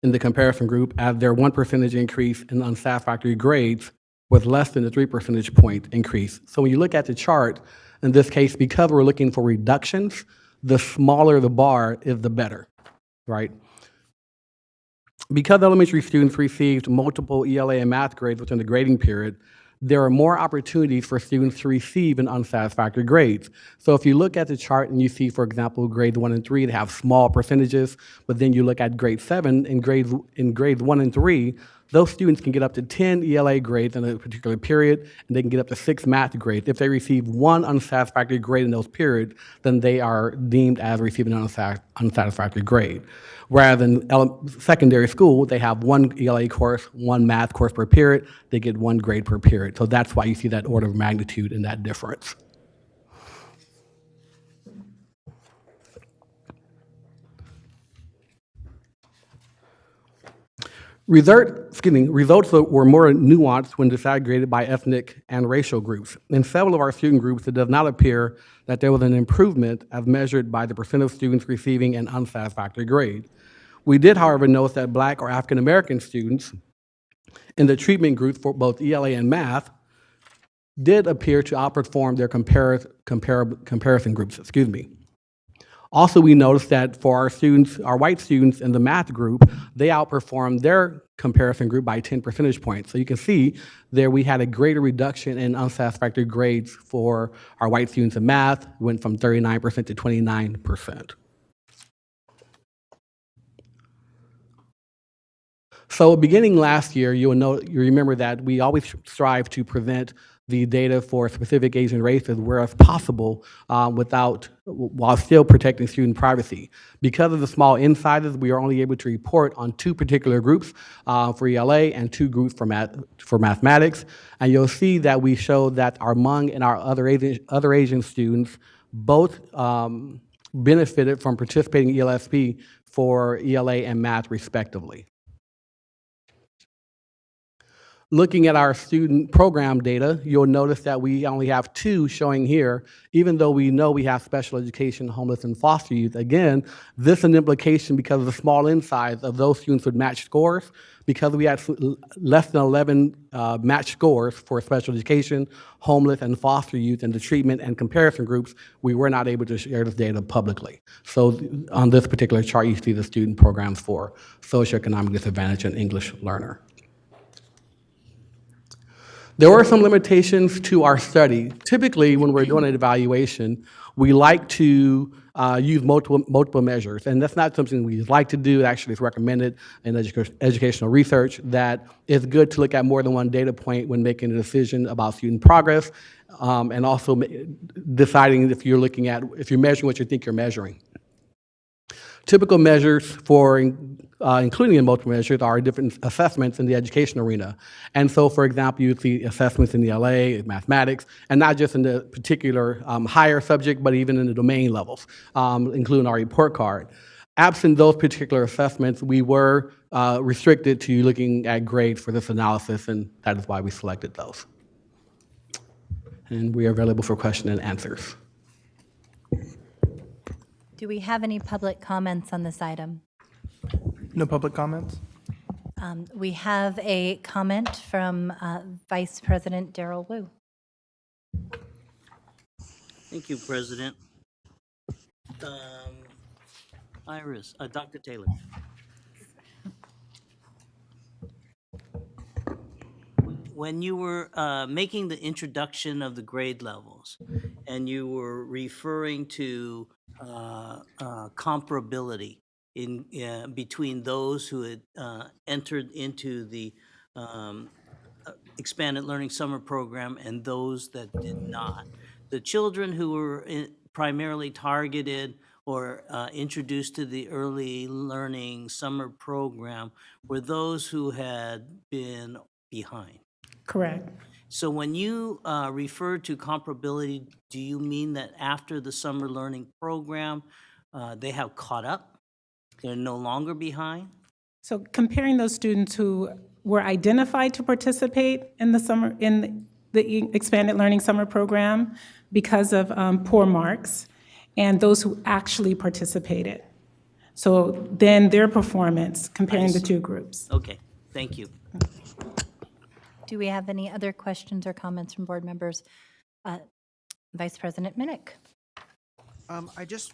in the comparison group, as their 1% increase in unsatisfactory grades was less than a 3 percentage point increase. So when you look at the chart, in this case, because we're looking for reductions, the smaller the bar is the better, right? Because elementary students received multiple ELA and math grades within the grading period, there are more opportunities for students to receive an unsatisfactory grades. So if you look at the chart and you see, for example, grades 1 and 3, they have small percentages, but then you look at grade 7, in grades 1 and 3, those students can get up to 10 ELA grades in a particular period, and they can get up to 6 math grades. If they receive one unsatisfactory grade in those periods, then they are deemed as receiving an unsatisfactory grade. Whereas in secondary school, they have 1 ELA course, 1 math course per period, they get 1 grade per period. So that's why you see that order of magnitude in that difference. Results were more nuanced when disaggregated by ethnic and racial groups. In several of our student groups, it does not appear that there was an improvement as measured by the percent of students receiving an unsatisfactory grade. We did, however, note that Black or African American students in the treatment group for both ELA and math did appear to outperform their comparison groups. Also, we noticed that for our white students in the math group, they outperformed their comparison group by 10 percentage points. So you can see there we had a greater reduction in unsatisfactory grades for our white students in math. It went from 39% to 29%. So beginning last year, you remember that we always strive to present the data for specific Asian races whereas possible while still protecting student privacy. Because of the small n sizes, we are only able to report on 2 particular groups for ELA and 2 groups for mathematics. And you'll see that we show that our Hmong and our other Asian students both benefited from participating in ELSP for ELA and math respectively. Looking at our student program data, you'll notice that we only have 2 showing here, even though we know we have special education, homeless, and foster youth. Again, this is an implication because of the small n size of those students with matched scores. Because we had less than 11 matched scores for special education, homeless, and foster youth in the treatment and comparison groups, we were not able to share this data publicly. So on this particular chart, you see the student programs for socioeconomic disadvantage and English learner. There were some limitations to our study. Typically, when we're doing an evaluation, we like to use multiple measures, and that's not something we like to do. Actually, it's recommended in educational research that it's good to look at more than one data point when making a decision about student progress, and also deciding if you're measuring what you think you're measuring. Typical measures for including in multiple measures are different assessments in the education arena. And so, for example, you see assessments in the LA, mathematics, and not just in the particular higher subject, but even in the domain levels, including our report card. Absent those particular assessments, we were restricted to looking at grades for this analysis, and that is why we selected those. And we are available for question and answers. Do we have any public comments on this item? No public comments? We have a comment from Vice President Darrell Wu. Thank you, President. Dr. Taylor. When you were making the introduction of the grade levels and you were referring to comparability between those who had entered into the expanded learning summer program and those that did not, the children who were primarily targeted or introduced to the early learning summer program were those who had been behind. Correct. So when you refer to comparability, do you mean that after the summer learning program, they have caught up? They're no longer behind? So comparing those students who were identified to participate in the expanded learning summer program because of poor marks, and those who actually participated. So then their performance, comparing the two groups. Okay, thank you. Do we have any other questions or comments from board members? Vice President Minnick. I just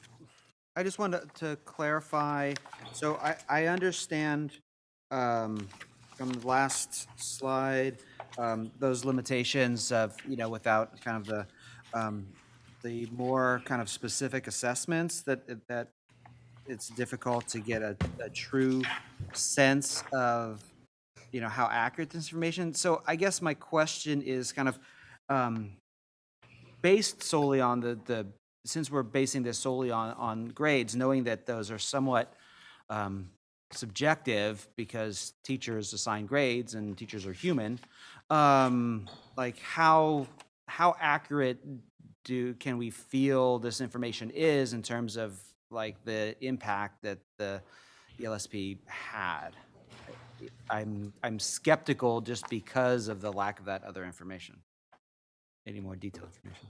wanted to clarify, so I understand from the last slide, those limitations of, without kind of the more kind of specific assessments that it's difficult to get a true sense of, how accurate this information. So I guess my question is kind of based solely on since we're basing this solely on grades, knowing that those are somewhat subjective because teachers assign grades and teachers are human, like how accurate can we feel this information is in terms of like the impact that the ELSP had? I'm skeptical just because of the lack of that other information. Any more detailed information?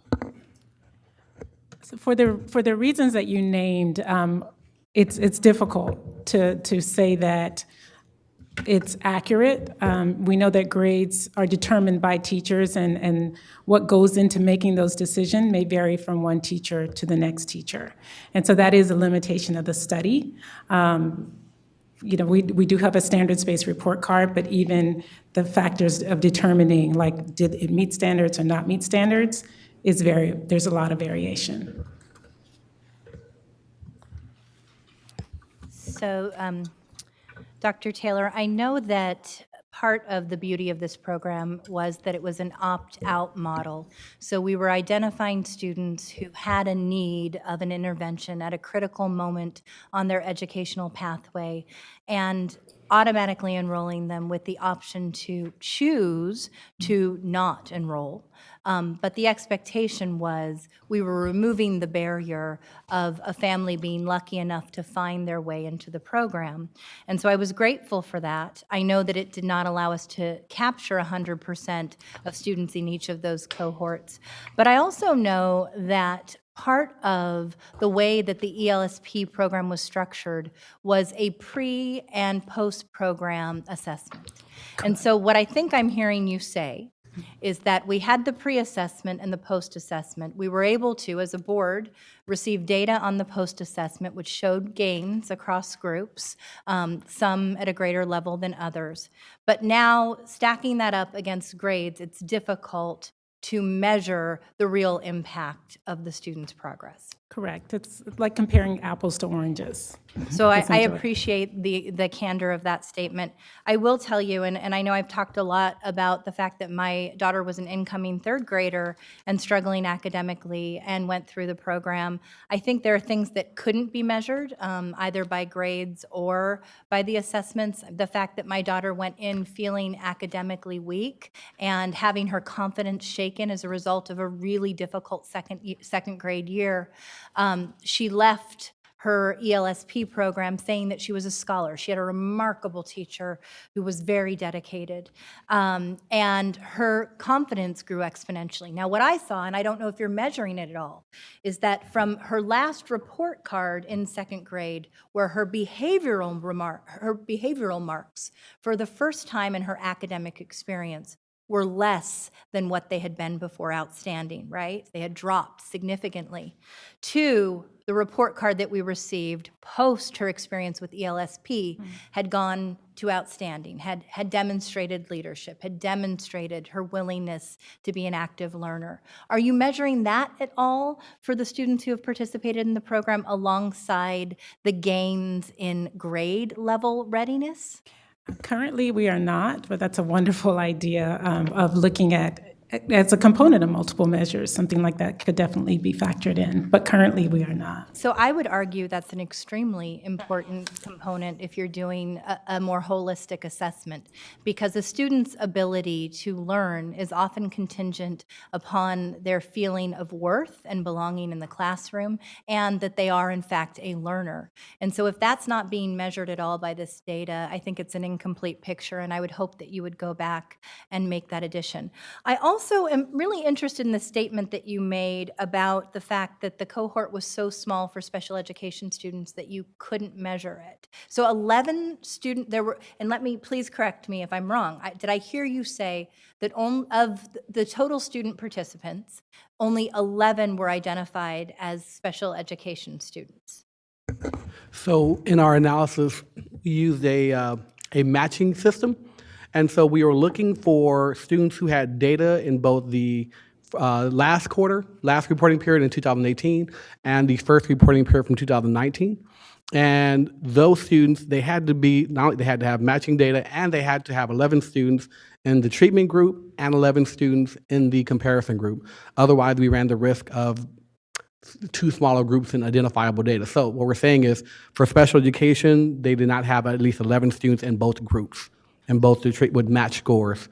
So for the reasons that you named, it's difficult to say that it's accurate. We know that grades are determined by teachers, and what goes into making those decisions may vary from one teacher to the next teacher. And so that is a limitation of the study. We do have a standards-based report card, but even the factors of determining, like, did it meet standards or not meet standards, there's a lot of variation. So, Dr. Taylor, I know that part of the beauty of this program was that it was an opt-out model. So we were identifying students who had a need of an intervention at a critical moment on their educational pathway and automatically enrolling them with the option to choose to not enroll. But the expectation was we were removing the barrier of a family being lucky enough to find their way into the program. And so I was grateful for that. I know that it did not allow us to capture 100% of students in each of those cohorts. But I also know that part of the way that the ELSP program was structured was a pre- and post-program assessment. And so what I think I'm hearing you say is that we had the pre-assessment and the post-assessment. We were able to, as a board, receive data on the post-assessment, which showed gains across groups, some at a greater level than others. But now, stacking that up against grades, it's difficult to measure the real impact of the student's progress. Correct. It's like comparing apples to oranges. So I appreciate the candor of that statement. I will tell you, and I know I've talked a lot about the fact that my daughter was an incoming third grader and struggling academically and went through the program. I think there are things that couldn't be measured, either by grades or by the assessments. The fact that my daughter went in feeling academically weak and having her confidence shaken as a result of a really difficult second grade year. She left her ELSP program saying that she was a scholar. She had a remarkable teacher who was very dedicated, and her confidence grew exponentially. Now, what I saw, and I don't know if you're measuring it at all, is that from her last report card in second grade, where her behavioral marks for the first time in her academic experience were less than what they had been before outstanding, right? They had dropped significantly. To the report card that we received post her experience with ELSP had gone to outstanding, had demonstrated leadership, had demonstrated her willingness to be an active learner. Are you measuring that at all for the students who have participated in the program alongside the gains in grade level readiness? Currently, we are not, but that's a wonderful idea of looking at as a component of multiple measures. Something like that could definitely be factored in, but currently we are not. So I would argue that's an extremely important component if you're doing a more holistic assessment, because a student's ability to learn is often contingent upon their feeling of worth and belonging in the classroom, and that they are in fact a learner. And so if that's not being measured at all by this data, I think it's an incomplete picture, and I would hope that you would go back and make that addition. I also also am really interested in the statement that you made about the fact that the cohort was so small for special education students that you couldn't measure it. So 11 there were, and let me, please correct me if I'm wrong. Did I hear you say that of the total student participants, only 11 were identified as special education students? So in our analysis, we used a matching system. And so we were looking for students who had data in both the last reporting period in 2018, and the first reporting period from 2019. And those students, they had to be, not only they had to have matching data, and they had to have 11 students in the treatment group and 11 students in the comparison group. Otherwise, we ran the risk of two smaller groups in identifiable data. So what we're saying is, for special education, they did not have at least 11 students in both groups, and both would match scores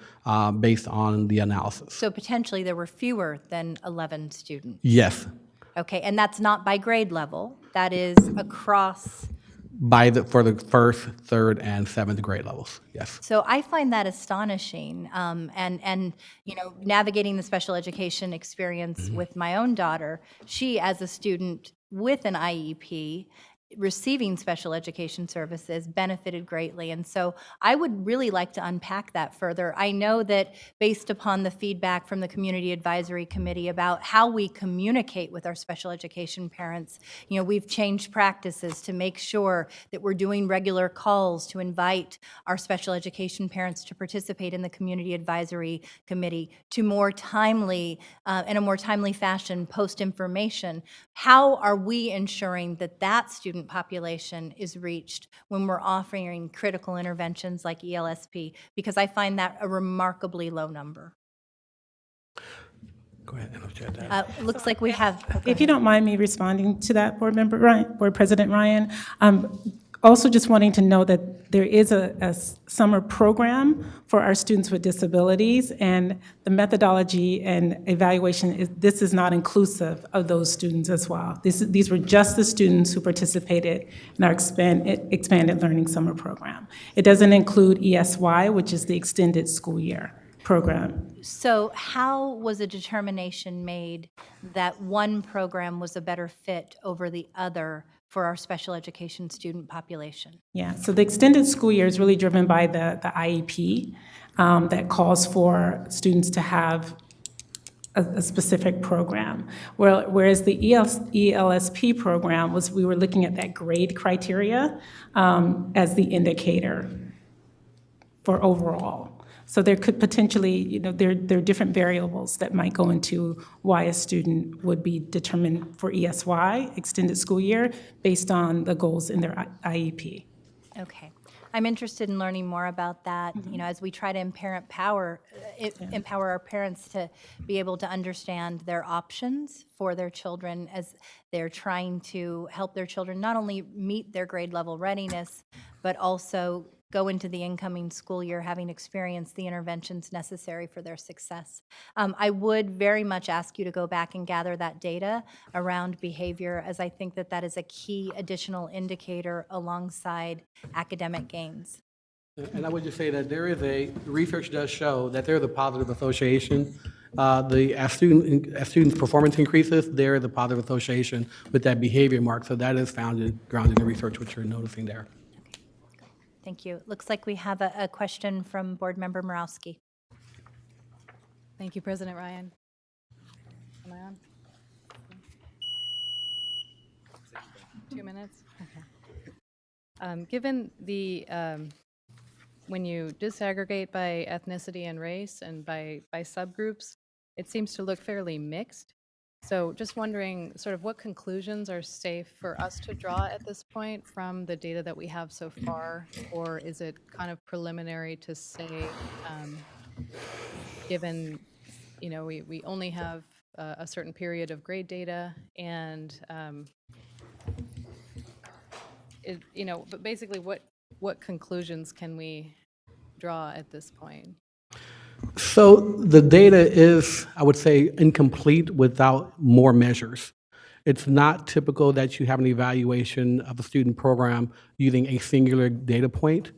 based on the analysis. So potentially there were fewer than 11 students? Yes. Okay, and that's not by grade level, that is across? For the first, third, and seventh grade levels, yes. So I find that astonishing, and you know, navigating the special education experience with my own daughter, she as a student with an IEP, receiving special education services, benefited greatly. And so I would really like to unpack that further. I know that based upon the feedback from the Community Advisory Committee about how we communicate with our special education parents, you know, we've changed practices to make sure that we're doing regular calls to invite our special education parents to participate in the Community Advisory Committee to more timely, in a more timely fashion, post information. How are we ensuring that that student population is reached when we're offering critical interventions like ELSP? Because I find that a remarkably low number. Go ahead, and I'll share that. Looks like we have. If you don't mind me responding to that, Board President Ryan, also just wanting to know that there is a summer program for our students with disabilities, and the methodology and evaluation this is not inclusive of those students as well. These were just the students who participated in our expanded learning summer program. It doesn't include ESY, which is the extended school year program. So how was a determination made that one program was a better fit over the other for our special education student population? Yeah, so the extended school year is really driven by the IEP that calls for students to have a specific program. Whereas the ELSP program we were looking at that grade criteria as the indicator for overall. So there could potentially, you know, there are different variables that might go into why a student would be determined for ESY, extended school year, based on the goals in their IEP. Okay. I'm interested in learning more about that, you know, as we try to empower our parents to be able to understand their options for their children as they're trying to help their children not only meet their grade level readiness, but also go into the incoming school year having experienced the interventions necessary for their success. I would very much ask you to go back and gather that data around behavior, as I think that that is a key additional indicator alongside academic gains. And I would just say that research does show that there is a positive association. As students' performance increases, there is a positive association with that behavior mark. So that is grounded in the research, which you're noticing there. Thank you. Looks like we have a question from Board Member Morawski. Thank you, President Ryan. Am I on? 2 minutes? Okay. Given the, when you disaggregate by ethnicity and race and by subgroups, it seems to look fairly mixed. So just wondering sort of what conclusions are safe for us to draw at this point from the data that we have so far, or is it kind of preliminary to say, given, you know, we only have a certain period of grade data and, you know, but basically what conclusions can we draw at this point? So the data is, I would say, incomplete without more measures. It's not typical that you have an evaluation of a student program using a singular data point.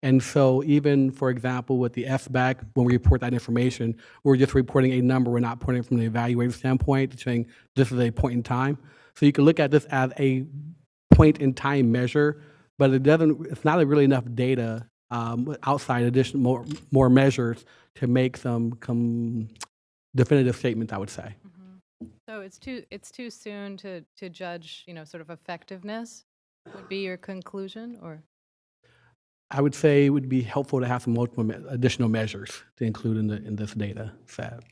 And so even, for example, with the SBAC, when we report that information, we're just reporting a number. We're not putting it from the evaluator standpoint, saying this is a point in time. So you can look at this as a point in time measure, but it's not really enough data outside additional more measures to make some definitive statements, I would say. So it's too soon to judge, sort of effectiveness would be your conclusion, or? I would say it would be helpful to have some multiple additional measures to include in this data set.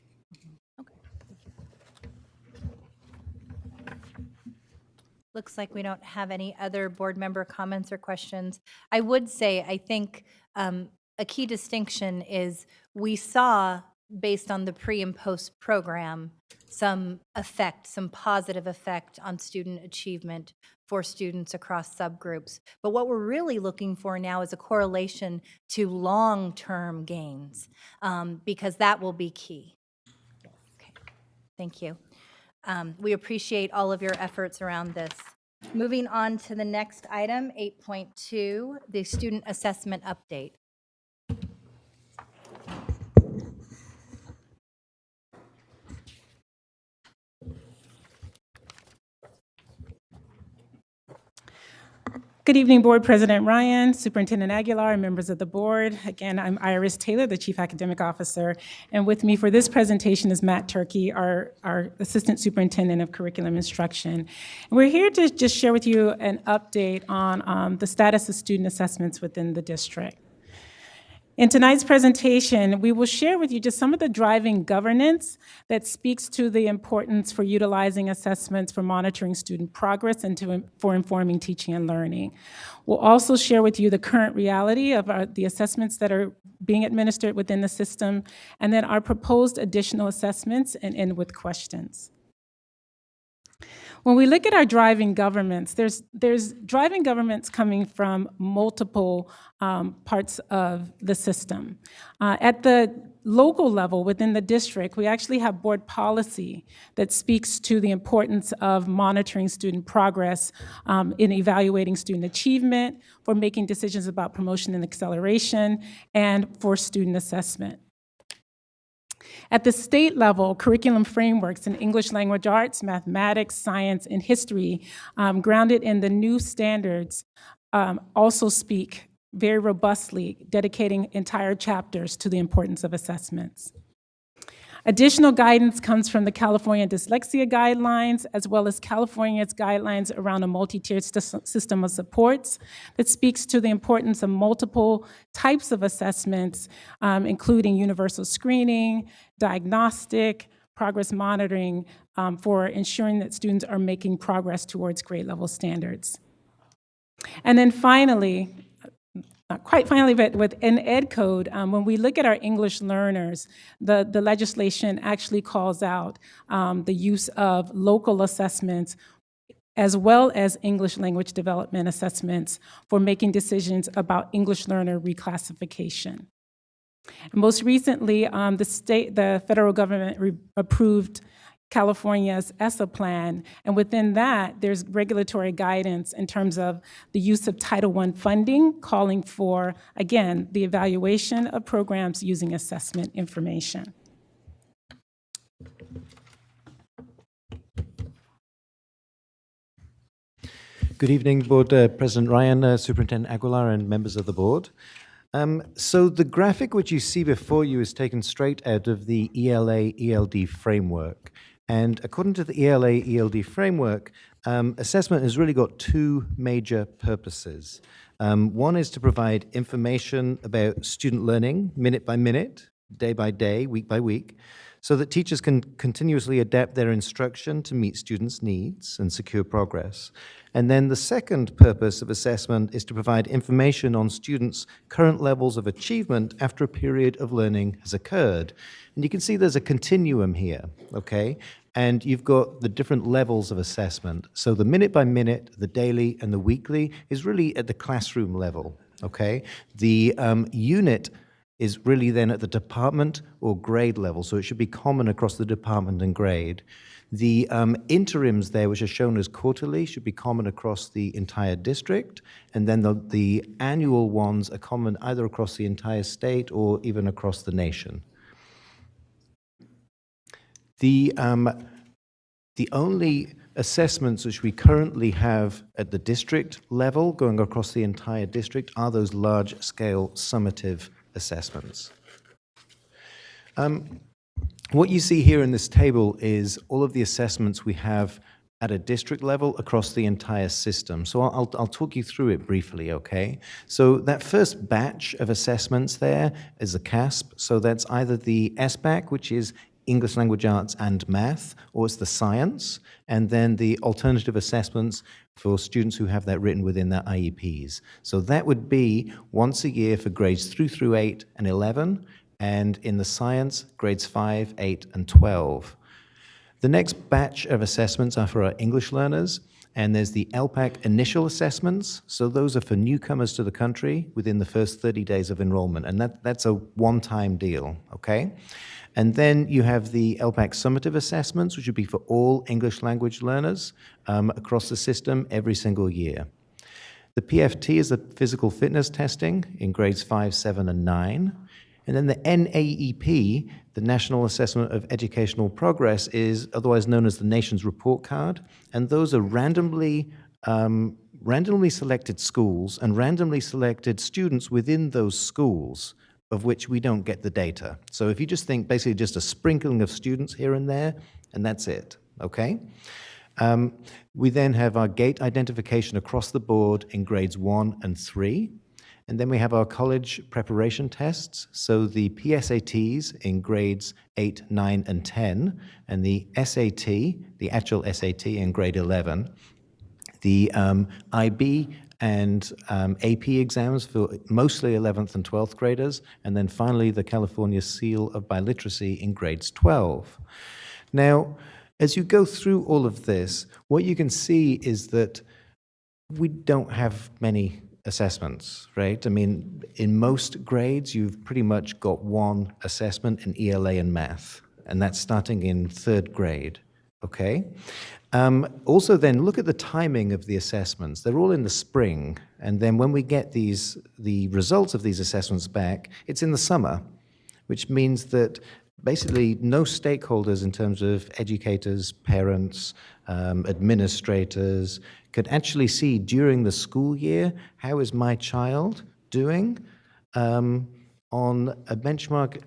Looks like we don't have any other board member comments or questions. I would say, I think a key distinction is we saw, based on the pre and post program, some positive effect on student achievement for students across subgroups. But what we're really looking for now is a correlation to long-term gains, because that will be key. Okay, thank you. We appreciate all of your efforts around this. Moving on to the next item, 8.2, the student assessment update. Good evening, Board President Ryan, Superintendent Aguilar, and members of the board. Again, I'm Iris Taylor, the Chief Academic Officer, and with me for this presentation is Matt Turkey, our Assistant Superintendent of Curriculum Instruction. And we're here to just share with you an update on the status of student assessments within the district. In tonight's presentation, we will share with you just some of the driving governance that speaks to the importance for utilizing assessments for monitoring student progress and for informing teaching and learning. We'll also share with you the current reality of the assessments that are being administered within the system, and then our proposed additional assessments, and end with questions. When we look at our driving governments, there's driving governments coming from multiple parts of the system. At the local level within the district, we actually have board policy that speaks to the importance of monitoring student progress in evaluating student achievement, for making decisions about promotion and acceleration, and for student assessment. At the state level, curriculum frameworks in English language arts, mathematics, science, and history, grounded in the new standards, also speak very robustly, dedicating entire chapters to the importance of assessments. Additional guidance comes from the California Dyslexia Guidelines, as well as California's guidelines around a multi-tiered system of supports that speaks to the importance of multiple types of assessments, including universal screening, diagnostic, progress monitoring, for ensuring that students are making progress towards grade level standards. And then finally, not quite finally, but within Ed Code, when we look at our English learners, the legislation actually calls out the use of local assessments as well as English language development assessments for making decisions about English learner reclassification. And most recently, the federal government approved California's ESSA plan, and within that, there's regulatory guidance in terms of the use of Title I funding, calling for, again, the evaluation of programs using assessment information. Good evening, Board President Ryan, Superintendent Aguilar, and members of the board. So the graphic which you see before you is taken straight out of the ELA-ELD framework. And according to the ELA-ELD framework, assessment has really got two major purposes. One is to provide information about student learning, minute by minute, day by day, week by week, so that teachers can continuously adapt their instruction to meet students' needs and secure progress. And then the second purpose of assessment is to provide information on students' current levels of achievement after a period of learning has occurred. And you can see there's a continuum here, okay? And you've got the different levels of assessment. So the minute by minute, the daily, and the weekly is really at the classroom level, okay? The unit is really then at the department or grade level, so it should be common across the department and grade. The interims there, which are shown as quarterly, should be common across the entire district, and then the annual ones are common either across the entire state or even across the nation. The only assessments which we currently have at the district level, going across the entire district, are those large-scale summative assessments. What you see here in this table is all of the assessments we have at a district level across the entire system. So I'll talk you through it briefly, okay? So that first batch of assessments there is a CASP. So that's either the SBAC, which is English Language Arts and Math, or it's the Science, and then the alternative assessments for students who have that written within their IEPs. So that would be once a year for grades through 8 and 11, and in the Science, grades 5, 8, and 12. The next batch of assessments are for our English learners, and there's the LPAC initial assessments. So those are for newcomers to the country within the first 30 days of enrollment, and that's a one-time deal, okay? And then you have the LPAC summative assessments, which would be for all English language learners across the system every single year. The PFT is the physical fitness testing in grades 5, 7, and 9. And then the NAEP, the National Assessment of Educational Progress, is otherwise known as the nation's report card. And those are randomly selected schools and randomly selected students within those schools, of which we don't get the data. So if you just think basically just a sprinkling of students here and there, and that's it, okay? We then have our gate identification across the board in grades 1 and 3. And then we have our college preparation tests, so the PSATs in grades 8, 9, and 10, and the SAT, the actual SAT in grade 11, the IB and AP exams for mostly 11th and 12th graders, and then finally the California Seal of Biliteracy in grades 12. Now, as you go through all of this, what you can see is that we don't have many assessments, right? I mean, in most grades, you've pretty much got one assessment in ELA and math, and that's starting in 3rd grade, okay? Also then, look at the timing of the assessments. They're all in the spring, and then when we get the results of these assessments back, it's in the summer, which means that basically no stakeholders in terms of educators, parents, administrators, could actually see during the school year, how is my child doing on a benchmark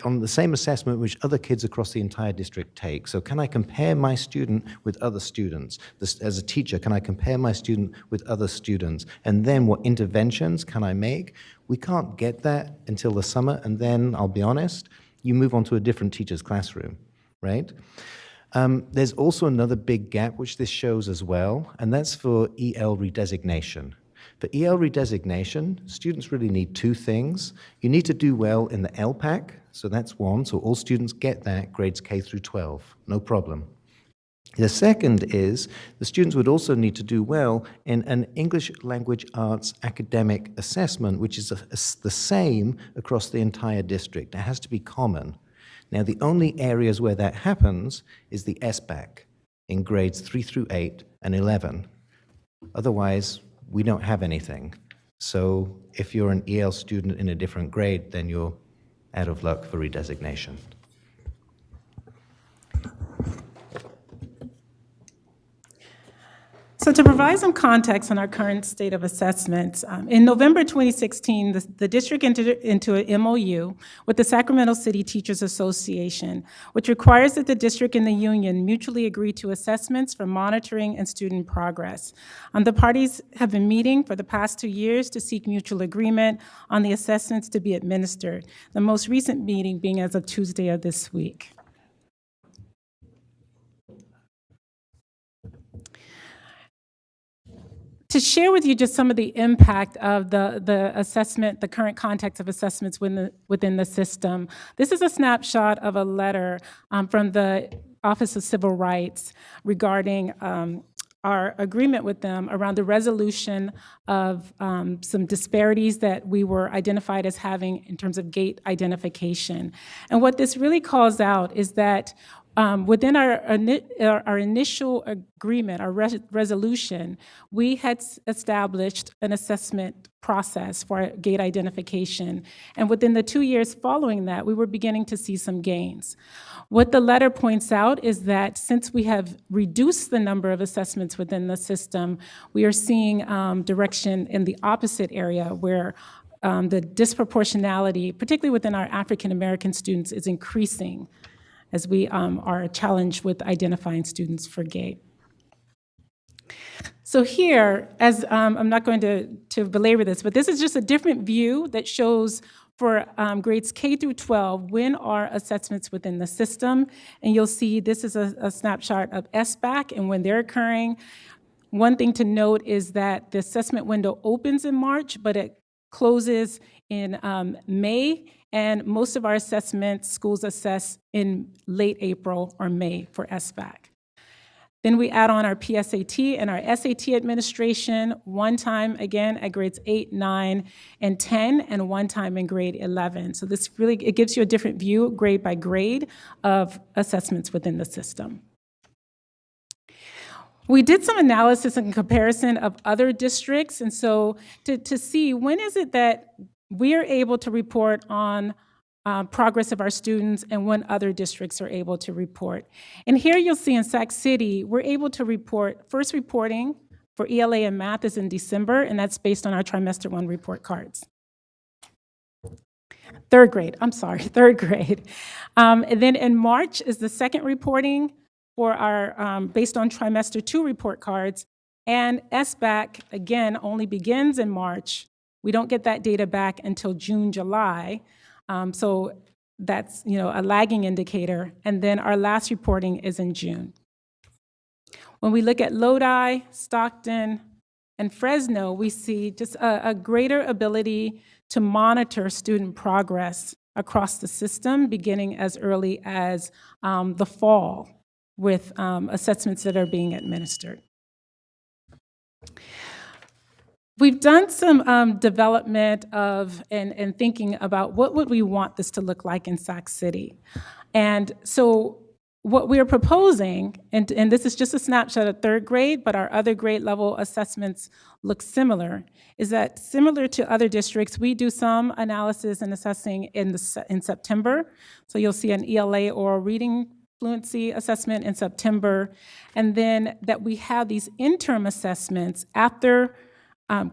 on the same assessment which other kids across the entire district take. So can I compare my student with other students? As a teacher, can I compare my student with other students? And then what interventions can I make? We can't get that until the summer, and then, I'll be honest, you move on to a different teacher's classroom, right? There's also another big gap, which this shows as well, and that's for EL redesignation. For EL redesignation, students really need 2 things. You need to do well in the LPAC, so that's one, so all students get that, grades K through 12, no problem. The second is the students would also need to do well in an English Language Arts academic assessment, which is the same across the entire district. It has to be common. Now, the only areas where that happens is the SBAC in grades 3 through 8 and 11. Otherwise, we don't have anything. So if you're an EL student in a different grade, then you're out of luck for redesignation. So to provide some context on our current state of assessments, in November 2016, the district entered into an MOU with the Sacramento City Teachers Association, which requires that the district and the union mutually agree to assessments for monitoring and student progress. The parties have been meeting for the past 2 years to seek mutual agreement on the assessments to be administered, the most recent meeting being as of Tuesday of this week. To share with you just some of the impact of the assessment, the current context of assessments within the system, this is a snapshot of a letter from the Office of Civil Rights regarding our agreement with them around the resolution of some disparities that we were identified as having in terms of gate identification. And what this really calls out is that within our initial agreement, our resolution, we had established an assessment process for gate identification. And within the 2 years following that, we were beginning to see some gains. What the letter points out is that since we have reduced the number of assessments within the system, we are seeing direction in the opposite area where the disproportionality, particularly within our African American students, is increasing as we are challenged with identifying students for gate. So here, as I'm not going to belabor this, but this is just a different view that shows for grades K through 12, when are assessments within the system? And you'll see this is a snapshot of SBAC and when they're occurring. One thing to note is that the assessment window opens in March, but it closes in May, and most of our assessments, schools assess in late April or May for SBAC. Then we add on our PSAT and our SAT administration, one time again at grades 8, 9, and 10, and one time in grade 11. So this really, it gives you a different view, grade by grade, of assessments within the system. We did some analysis and comparison of other districts, and so to see when is it that we are able to report on progress of our students and when other districts are able to report. And here you'll see in Sac City, we're able to report, first reporting for ELA and math is in December, and that's based on our trimester 1 report cards. Third grade. And then in March is the second reporting for our, based on trimester 2 report cards, and SBAC, again, only begins in March. We don't get that data back until June, July. So that's, a lagging indicator. And then our last reporting is in June. When we look at Lodi, Stockton, and Fresno, we see just a greater ability to monitor student progress across the system, beginning as early as the fall with assessments that are being administered. We've done some development of and thinking about what would we want this to look like in Sac City. And so what we're proposing, and this is just a snapshot of third grade, but our other grade level assessments look similar, is that similar to other districts, we do some analysis and assessing in September. So you'll see an ELA oral reading fluency assessment in September, and then that we have these interim assessments after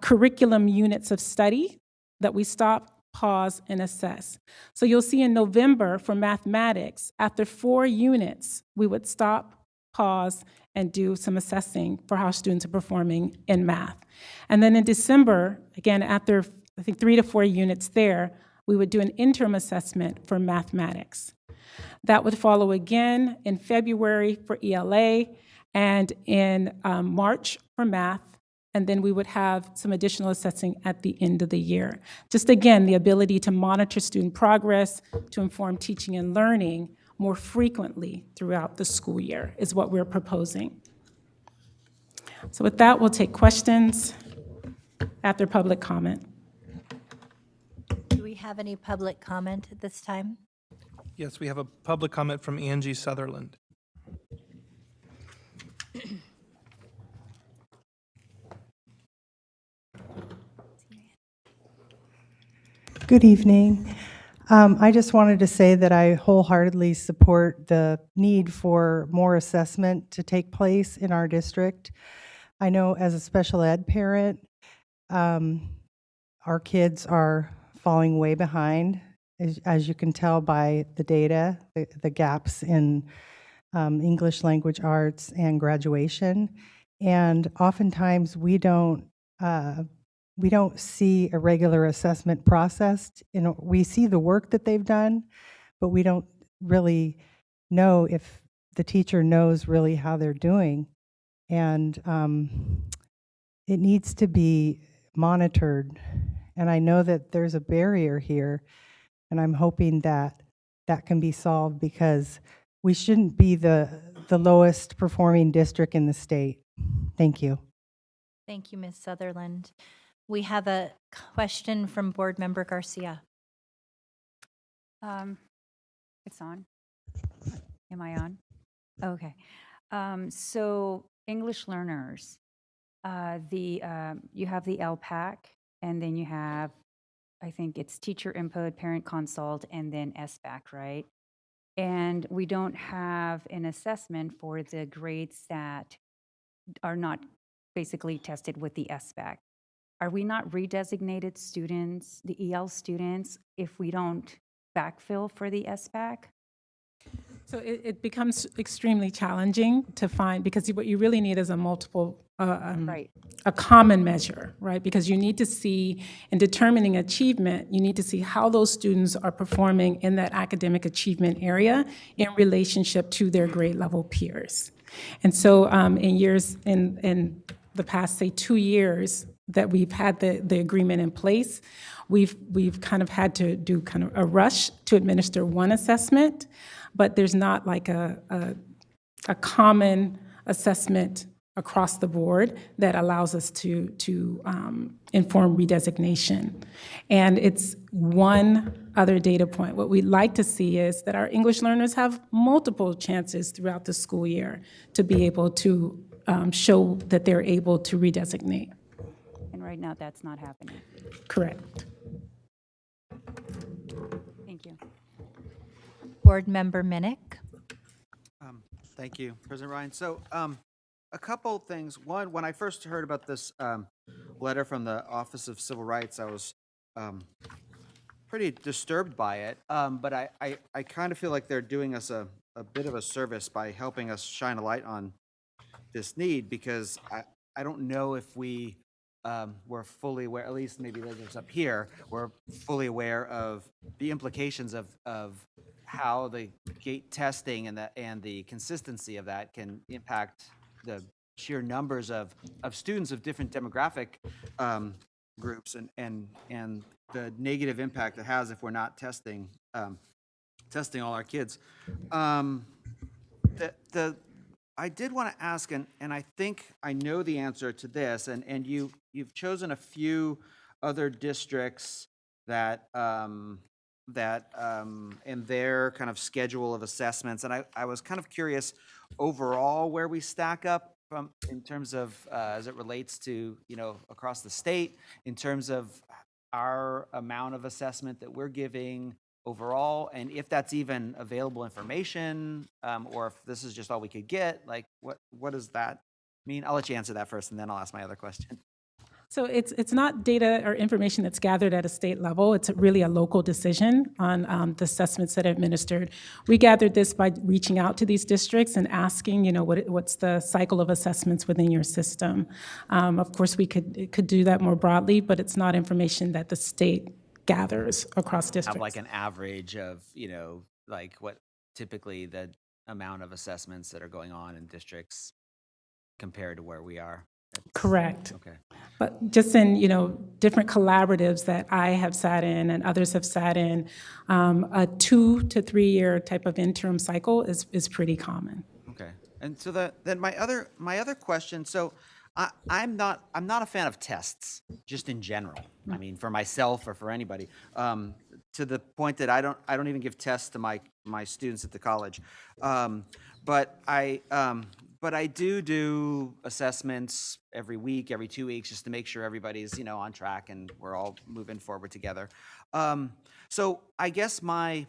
curriculum units of study that we stop, pause, and assess. So you'll see in November for mathematics, after 4 units, we would stop, pause, and do some assessing for how students are performing in math. And then in December, again, after I think 3 to 4 units there, we would do an interim assessment for mathematics. That would follow again in February for ELA and in March for math. And then we would have some additional assessing at the end of the year. Just again, the ability to monitor student progress, to inform teaching and learning more frequently throughout the school year is what we're proposing. So with that, we'll take questions after public comment. Do we have any public comment at this time? Yes, we have a public comment from Angie Sutherland. Good evening. I just wanted to say that I wholeheartedly support the need for more assessment to take place in our district. I know as a special ed parent, our kids are falling way behind, as you can tell by the data, the gaps in English language arts and graduation. And oftentimes we don't see a regular assessment process. We see the work that they've done, but we don't really know if the teacher knows really how they're doing. And it needs to be monitored. And I know that there's a barrier here, and I'm hoping that that can be solved, because we shouldn't be the the lowest performing district in the state. Thank you. Thank you, Ms. Sutherland. We have a question from Board Member Garcia. It's on. Am I on? Okay. So English learners, you have the LPAC, and then you have, I think it's teacher input, parent consult, and then SBAC, right? And we don't have an assessment for the grades that are not basically tested with the SBAC. Are we not redesignated students, the EL students, if we don't backfill for the SBAC? So it becomes extremely challenging to find, because what you really need is a multiple, Right. a common measure, right? Because you need to see, in determining achievement, you need to see how those students are performing in that academic achievement area in relationship to their grade level peers. And so in the past, say, 2 years that we've had the agreement in place, we've kind of had to do kind of a rush to administer one assessment, but there's not like a common assessment across the board that allows us to inform redesignation. And it's one other data point. What we'd like to see is that our English learners have multiple chances throughout the school year to be able to show that they're able to redesignate. And right now, that's not happening. Correct. Thank you. Board Member Minnick. Thank you, President Ryan. So a couple things. One, when I first heard about this letter from the Office of Civil Rights, I was pretty disturbed by it. But I kind of feel like they're doing us a bit of a service by helping us shine a light on this need, because I don't know if we're fully aware, at least maybe those up here, we're fully aware of the implications of how the gate testing and the consistency of that can impact the sheer numbers of students of different demographic groups and the negative impact it has if we're not testing all our kids. I did want to ask, and I think I know the answer to this, and you've chosen a few other districts that in their kind of schedule of assessments, and I was kind of curious overall where we stack up in terms of as it relates to across the state, in terms of our amount of assessment that we're giving overall, and if that's even available information, or if this is just all we could get. Like, what does that mean? I'll let you answer that first, and then I'll ask my other question. So it's not data or information that's gathered at a state level. It's really a local decision on the assessments that are administered. We gathered this by reaching out to these districts and asking, what's the cycle of assessments within your system. Of course, we could do that more broadly, but it's not information that the state gathers across districts. Have like an average of, like what typically the amount of assessments that are going on in districts compared to where we are. Correct. Okay. But just in, different collaboratives that I have sat in and others have sat in, a 2 to 3 year type of interim cycle is pretty common. Okay. And so then my other question, so I'm not a fan of tests, just in general. I mean, for myself or for anybody, to the point that I don't even give tests to my students at the college. But I do assessments every week, every 2 weeks, just to make sure everybody's on track and we're all moving forward together. So I guess my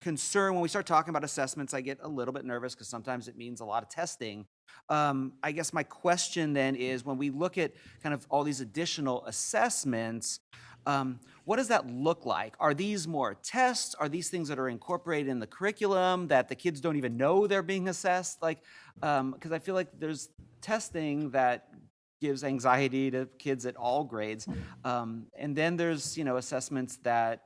concern when we start talking about assessments, I get a little bit nervous because sometimes it means a lot of testing. I guess my question then is, when we look at kind of all these additional assessments, what does that look like? Are these more tests? Are these things that are incorporated in the curriculum that the kids don't even know they're being assessed? Like, because I feel like there's testing that gives anxiety to kids at all grades. And then there's, assessments that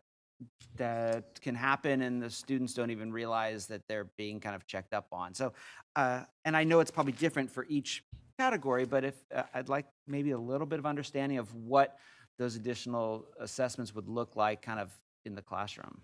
can happen and the students don't even realize that they're being kind of checked up on. So, and I know it's probably different for each category, but if I'd like maybe a little bit of understanding of what those additional assessments would look like kind of in the classroom?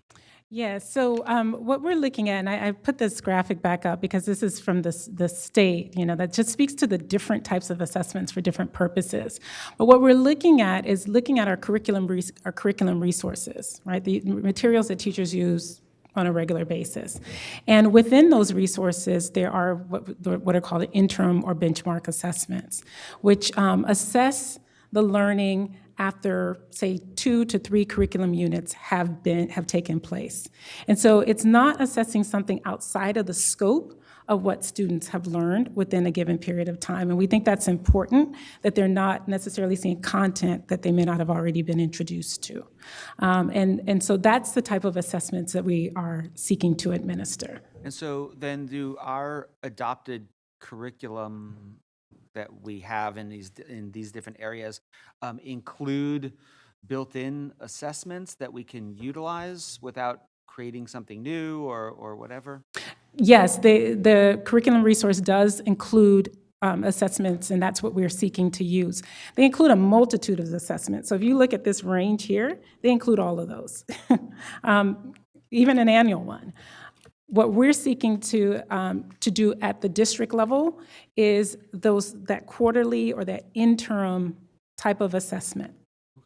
Yeah, so what we're looking at, and I put this graphic back up because this is from the state, that just speaks to the different types of assessments for different purposes. But what we're looking at is looking at our curriculum resources, right? The materials that teachers use on a regular basis. And within those resources, there are what are called interim or benchmark assessments, which assess the learning after, say, 2 to 3 curriculum units have taken place. And so it's not assessing something outside of the scope of what students have learned within a given period of time. And we think that's important, that they're not necessarily seeing content that they may not have already been introduced to. And so that's the type of assessments that we are seeking to administer. And so then do our adopted curriculum that we have in these different areas include built-in assessments that we can utilize without creating something new or whatever? Yes, the curriculum resource does include assessments, and that's what we're seeking to use. They include a multitude of assessments. So if you look at this range here, they include all of those, even an annual one. What we're seeking to do at the district level is that quarterly or that interim type of assessment.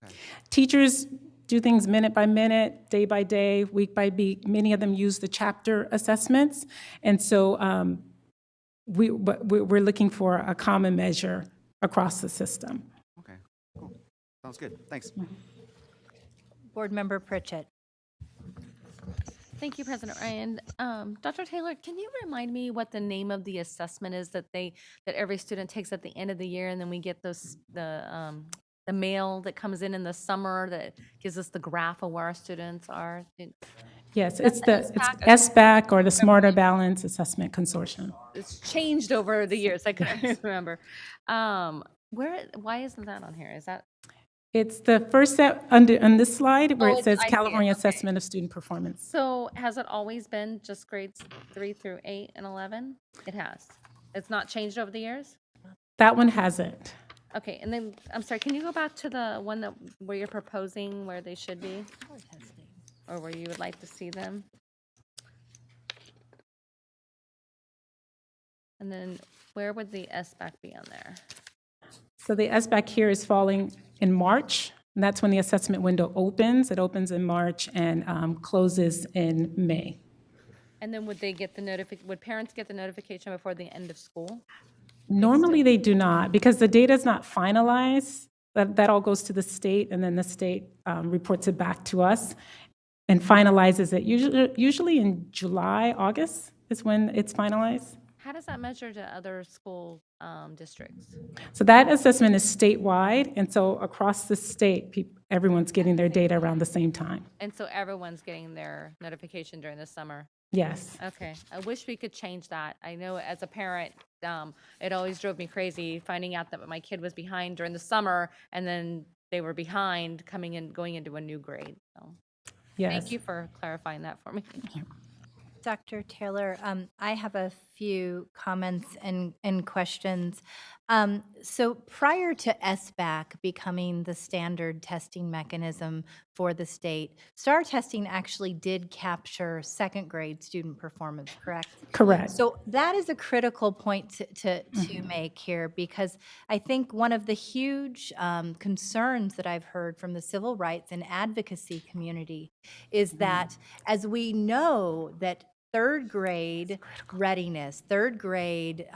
Okay. Teachers do things minute by minute, day by day, week by week. Many of them use the chapter assessments. And so we're looking for a common measure across the system. Okay, cool. Sounds good. Thanks. Board Member Pritchett. Thank you, President Ryan. Dr. Taylor, can you remind me what the name of the assessment is that every student takes at the end of the year, and then we get the mail that comes in the summer that gives us the graph of where our students are? Yes, it's SBAC or the Smarter Balance Assessment Consortium. It's changed over the years. I couldn't remember. Why isn't that on here? Is that? It's the first set on this slide where Oh, it says I see it, California okay. Assessment of Student Performance. So has it always been just grades 3 through 8 and 11? It has. It's not changed over the years? That one hasn't. Okay, and then, I'm sorry, can you go back to the one where you're proposing where they should be? Or where you would like to see them? And then where would the SBAC be on there? So the SBAC here is falling in March, and that's when the assessment window opens. It opens in March and closes in May. And then would they get would parents get the notification before the end of school? Normally they do not, because the data is not finalized. That all goes to the state, and then the state reports it back to us and finalizes it. Usually in July, August is when it's finalized. How does that measure to other school districts? So that assessment is statewide, and so across the state, everyone's getting their data around the same time. And so everyone's getting their notification during the summer? Yes. Okay. I wish we could change that. I know as a parent, it always drove me crazy finding out that my kid was behind during the summer, and then they were behind going into a new grade. So Yes. thank you for clarifying that for me. Dr. Taylor, I have a few comments and questions. So prior to SBAC becoming the standard testing mechanism for the state, STAR testing actually did capture second grade student performance, correct? Correct. So that is a critical point to make here, because I think one of the huge concerns that I've heard from the civil rights and advocacy community is that, as we know that third grade readiness, third grade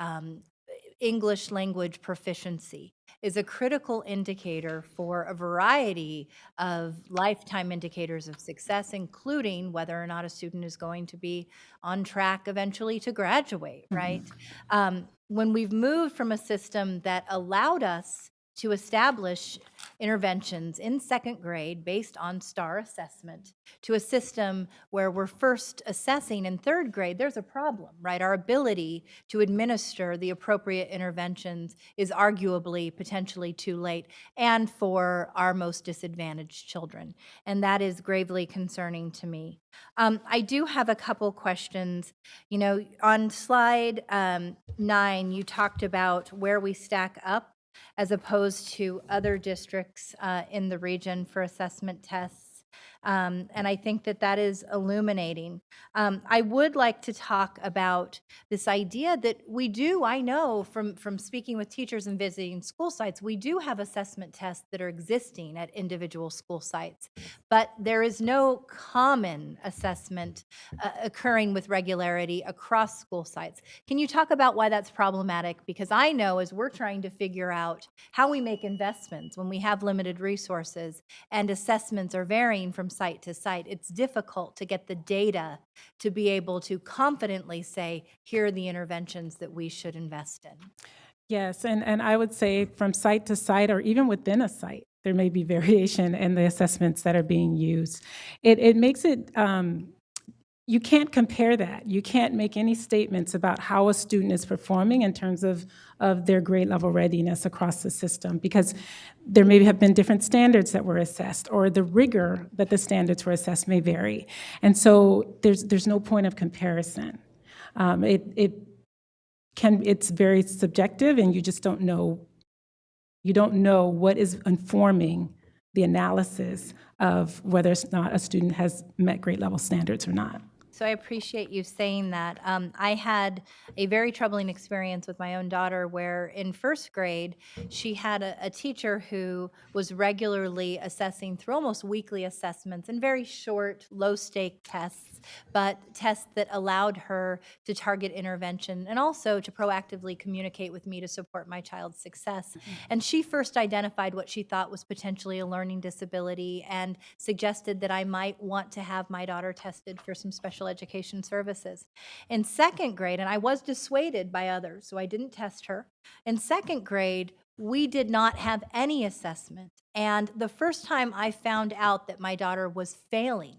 English language proficiency is a critical indicator for a variety of lifetime indicators of success, including whether or not a student is going to be on track eventually to graduate, right? When we've moved from a system that allowed us to establish interventions in second grade based on STAR assessment to a system where we're first assessing in third grade, there's a problem, right? Our ability to administer the appropriate interventions is arguably potentially too late, and for our most disadvantaged children. And that is gravely concerning to me. I do have a couple questions. You know, on slide 9, you talked about where we stack up as opposed to other districts in the region for assessment tests. And I think that that is illuminating. I would like to talk about this idea that we do, I know from speaking with teachers and visiting school sites, we do have assessment tests that are existing at individual school sites, but there is no common assessment occurring with regularity across school sites. Can you talk about why that's problematic? Because I know as we're trying to figure out how we make investments when we have limited resources and assessments are varying from site to site, it's difficult to get the data to be able to confidently say, here are the interventions that we should invest in. Yes, and I would say from site to site, or even within a site, there may be variation in the assessments that are being used. It makes it, you can't compare that. You can't make any statements about how a student is performing in terms of their grade level readiness across the system, because there may have been different standards that were assessed, or the rigor that the standards were assessed may vary. And so there's no point of comparison. It's very subjective, and you just don't know. You don't know what is informing the analysis of whether or not a student has met grade level standards or not. So I appreciate you saying that. I had a very troubling experience with my own daughter where in first grade, she had a teacher who was regularly assessing through almost weekly assessments and very short, low-stake tests, but tests that allowed her to target intervention and also to proactively communicate with me to support my child's success. And she first identified what she thought was potentially a learning disability and suggested that I might want to have my daughter tested for some special education services. In second grade, and I was dissuaded by others, so I didn't test her. In second grade, we did not have any assessment. And the first time I found out that my daughter was failing,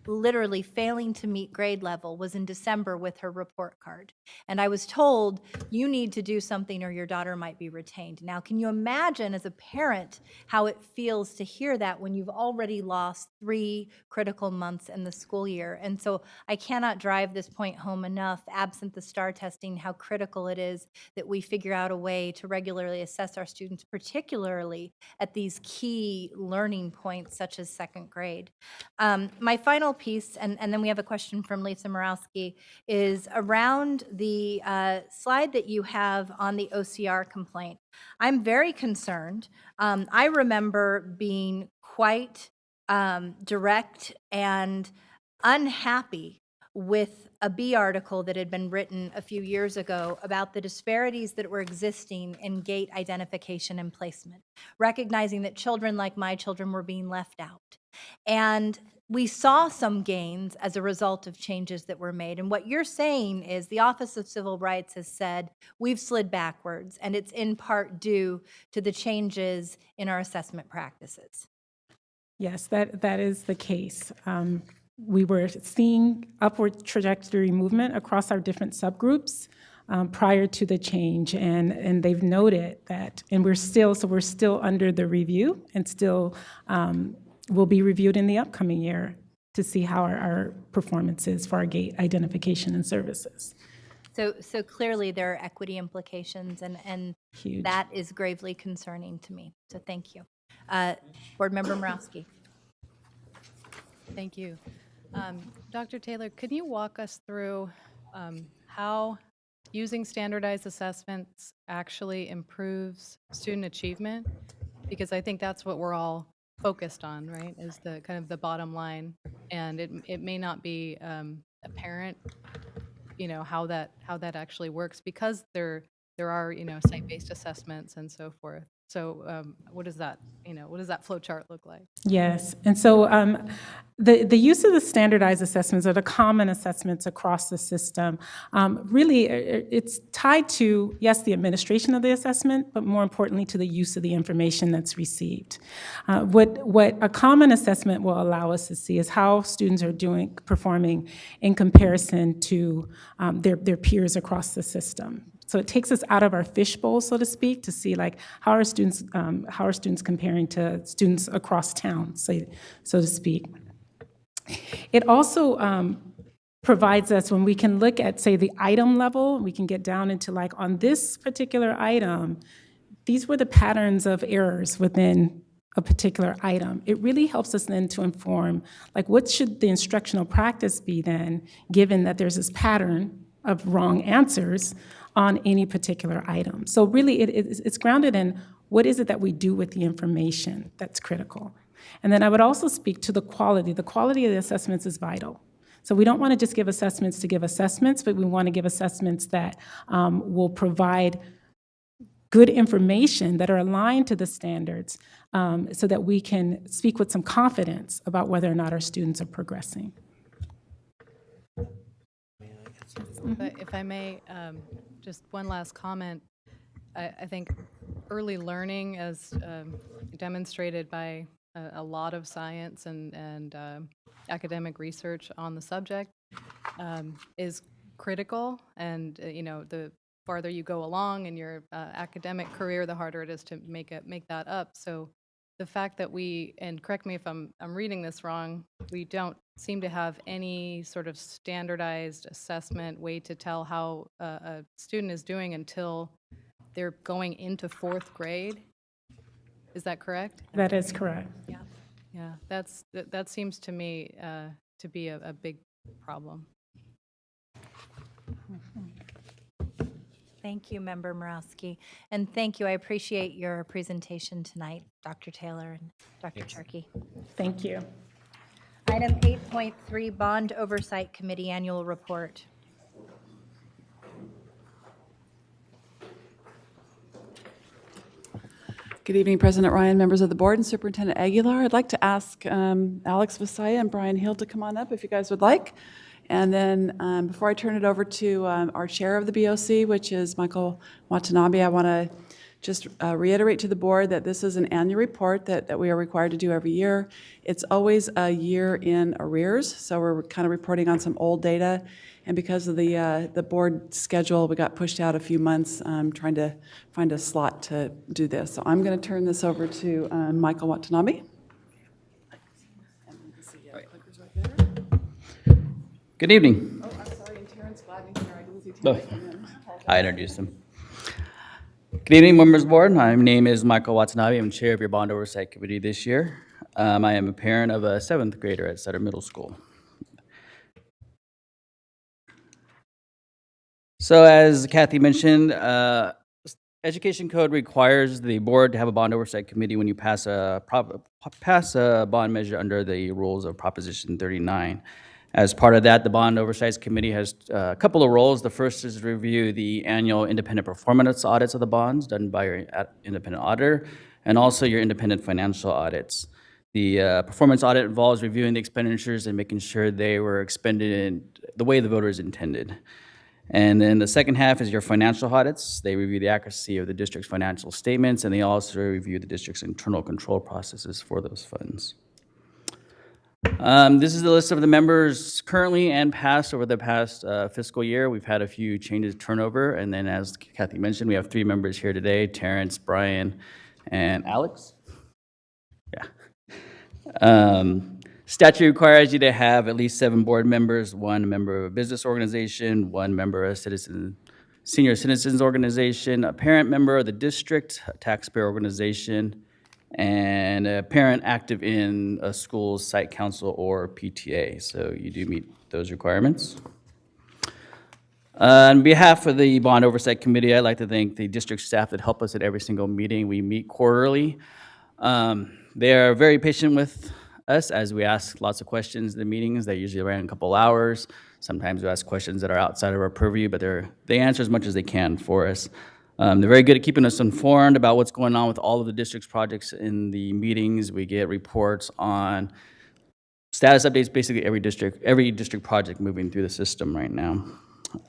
literally failing to meet grade level, was in December with her report card. And I was told, you need to do something or your daughter might be retained. Now, can you imagine as a parent how it feels to hear that when you've already lost 3 critical months in the school year? And so I cannot drive this point home enough, absent the STAR testing, how critical it is that we figure out a way to regularly assess our students, particularly at these key learning points such as second grade. My final piece, and then we have a question from Lisa Morawski, is around the slide that you have on the OCR complaint. I'm very concerned. I remember being quite direct and unhappy with a B article that had been written a few years ago about the disparities that were existing in gate identification and placement, recognizing that children like my children were being left out. And we saw some gains as a result of changes that were made. And what you're saying is the Office of Civil Rights has said we've slid backwards, and it's in part due to the changes in our assessment practices. Yes, that is the case. We were seeing upward trajectory movement across our different subgroups prior to the change, and they've noted that, and we're still under the review, and still will be reviewed in the upcoming year to see how our performance is for our gate identification and services. So clearly there are equity implications, and Huge. That is gravely concerning to me. So thank you. Board Member Morawski. Thank you. Dr. Taylor, could you walk us through how using standardized assessments actually improves student achievement? Because I think that's what we're all focused on, right, is the kind of the bottom line. And it may not be apparent, how that actually works, because there are, site-based assessments and so forth. So what does that flow chart look like? Yes, and so the use of the standardized assessments or the common assessments across the system, really it's tied to, yes, the administration of the assessment, but more importantly to the use of the information that's received. What a common assessment will allow us to see is how students are performing in comparison to their peers across the system. So it takes us out of our fishbowl, so to speak, to see how are students comparing to students across town, so to speak. It also provides us, when we can look at, say, the item level, we can get down into on this particular item, these were the patterns of errors within a particular item. It really helps us then to inform, like, what should the instructional practice be then, given that there's this pattern of wrong answers on any particular item. So really, it's grounded in what is it that we do with the information that's critical. And then I would also speak to the quality. The quality of the assessments is vital. So we don't want to just give assessments to give assessments, but we want to give assessments that will provide good information that are aligned to the standards so that we can speak with some confidence about whether or not our students are progressing. If I may, just one last comment. I think early learning, as demonstrated by a lot of science and academic research on the subject, is critical. And the farther you go along in your academic career, the harder it is to make that up. So the fact that we, and correct me if I'm reading this wrong, we don't seem to have any sort of standardized assessment way to tell how a student is doing until they're going into 4th grade. Is that correct? That is correct. Yeah, that seems to me to be a big problem. Thank you, Member Morawski. And thank you. I appreciate your presentation tonight, Dr. Taylor and Dr. Charkey. Thank you. Item 8.3, Bond Oversight Committee Annual Report. Good evening, President Ryan, members of the board, and Superintendent Aguilar. I'd like to ask Alex Visaya and Brian Hill to come on up if you guys would like. And then before I turn it over to our chair of the BOC, which is Michael Watanabe, I want to just reiterate to the board that this is an annual report that we are required to do every year. It's always a year in arrears, so we're kind of reporting on some old data. And because of the board schedule, we got pushed out a few months trying to find a slot to do this. So I'm going to turn this over to Michael Watanabe. Good evening. Oh, I'm sorry, and Terrence Gladney here. I didn't see Terrence come in. I introduced him. Good evening, members of the board. My name is Michael Watanabe. I'm chair of your Bond Oversight Committee this year. I am a parent of a 7th grader at Sutter Middle School. So as Kathy mentioned, Education Code requires the board to have a Bond Oversight Committee when you pass a bond measure under the rules of Proposition 39. As part of that, the Bond Oversight Committee has a couple of roles. The first is to review the annual independent performance audits of the bonds done by your independent auditor, and also your independent financial audits. The performance audit involves reviewing the expenditures and making sure they were expended in the way the voters intended. And then the second half is your financial audits. They review the accuracy of the district's financial statements, and they also review the district's internal control processes for those funds. This is the list of the members currently and past over the past fiscal year. We've had a few changes turnover, and then as Kathy mentioned, we have 3 members here today, Terrence, Brian, and Alex. Yeah. Statute requires you to have at least 7 board members, 1 member of a business organization, 1 member of a senior citizens organization, a parent member of the district, a taxpayer organization, and a parent active in a school's site council or PTA. So you do meet those requirements. On behalf of the Bond Oversight Committee, I'd like to thank the district staff that help us at every single meeting. We meet quarterly. They are very patient with us as we ask lots of questions in the meetings. They usually run a couple hours. Sometimes we ask questions that are outside of our purview, but they answer as much as they can for us. They're very good at keeping us informed about what's going on with all of the district's projects in the meetings. We get reports on status updates, basically every district project moving through the system right now.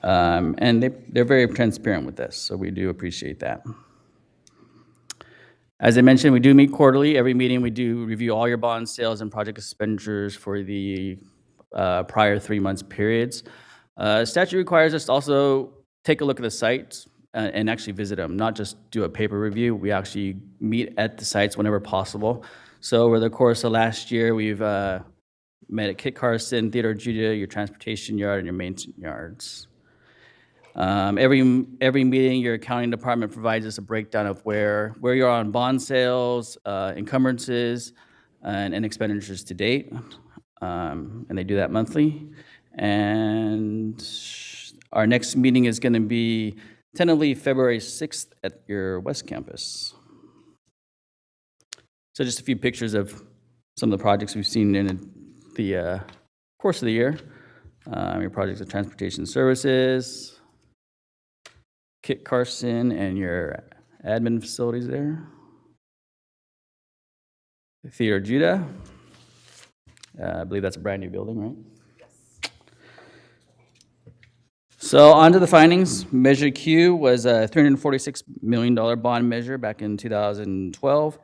And they're very transparent with this, so we do appreciate that. As I mentioned, we do meet quarterly. Every meeting, we do review all your bond sales and project expenditures for the prior 3 months periods. Statute requires us to also take a look at the sites and actually visit them, not just do a paper review. We actually meet at the sites whenever possible. So over the course of last year, we've met at Kit Carson, Theodore Judah, your transportation yard, and your maintenance yards. Every meeting, your accounting department provides us a breakdown of where you're on bond sales, encumbrances, and expenditures to date. And they do that monthly. And our next meeting is going to be tentatively February 6th at your West Campus. So just a few pictures of some of the projects we've seen in the course of the year. Your projects of transportation services, Kit Carson, and your admin facilities there. The Theater Judah. I believe that's a brand new building, right? Yes. So on to the findings. Measure Q was a $346 million bond measure back in 2012.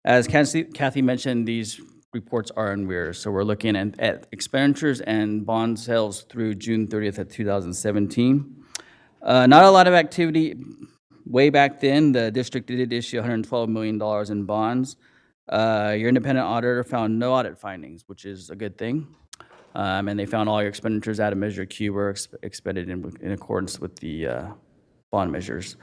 As Kathy mentioned, these reports are in arrears. So we're looking at expenditures and bond sales through June 30th of 2017. Not a lot of activity. Way back then, the district did issue $112 million in bonds. Your independent auditor found no audit findings, which is a good thing. And they found all your expenditures out of Measure Q were expended in accordance with the bond measures.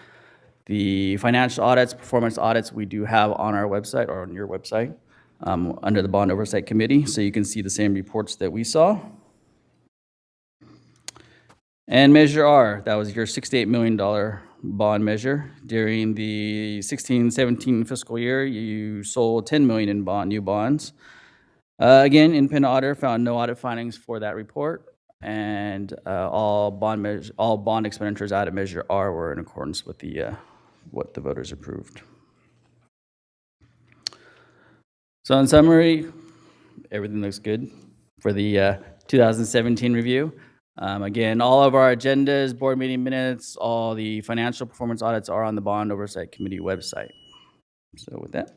The financial audits, performance audits, we do have on our website or on your website under the Bond Oversight Committee, so you can see the same reports that we saw. And Measure R, that was your $68 million bond measure. During the 16-17 fiscal year, you sold $10 million in new bonds. Again, independent auditor found no audit findings for that report, and all bond expenditures out of Measure R were in accordance with what the voters approved. So in summary, everything looks good for the 2017 review. Again, all of our agendas, board meeting minutes, all the financial performance audits are on the Bond Oversight Committee website. So with that,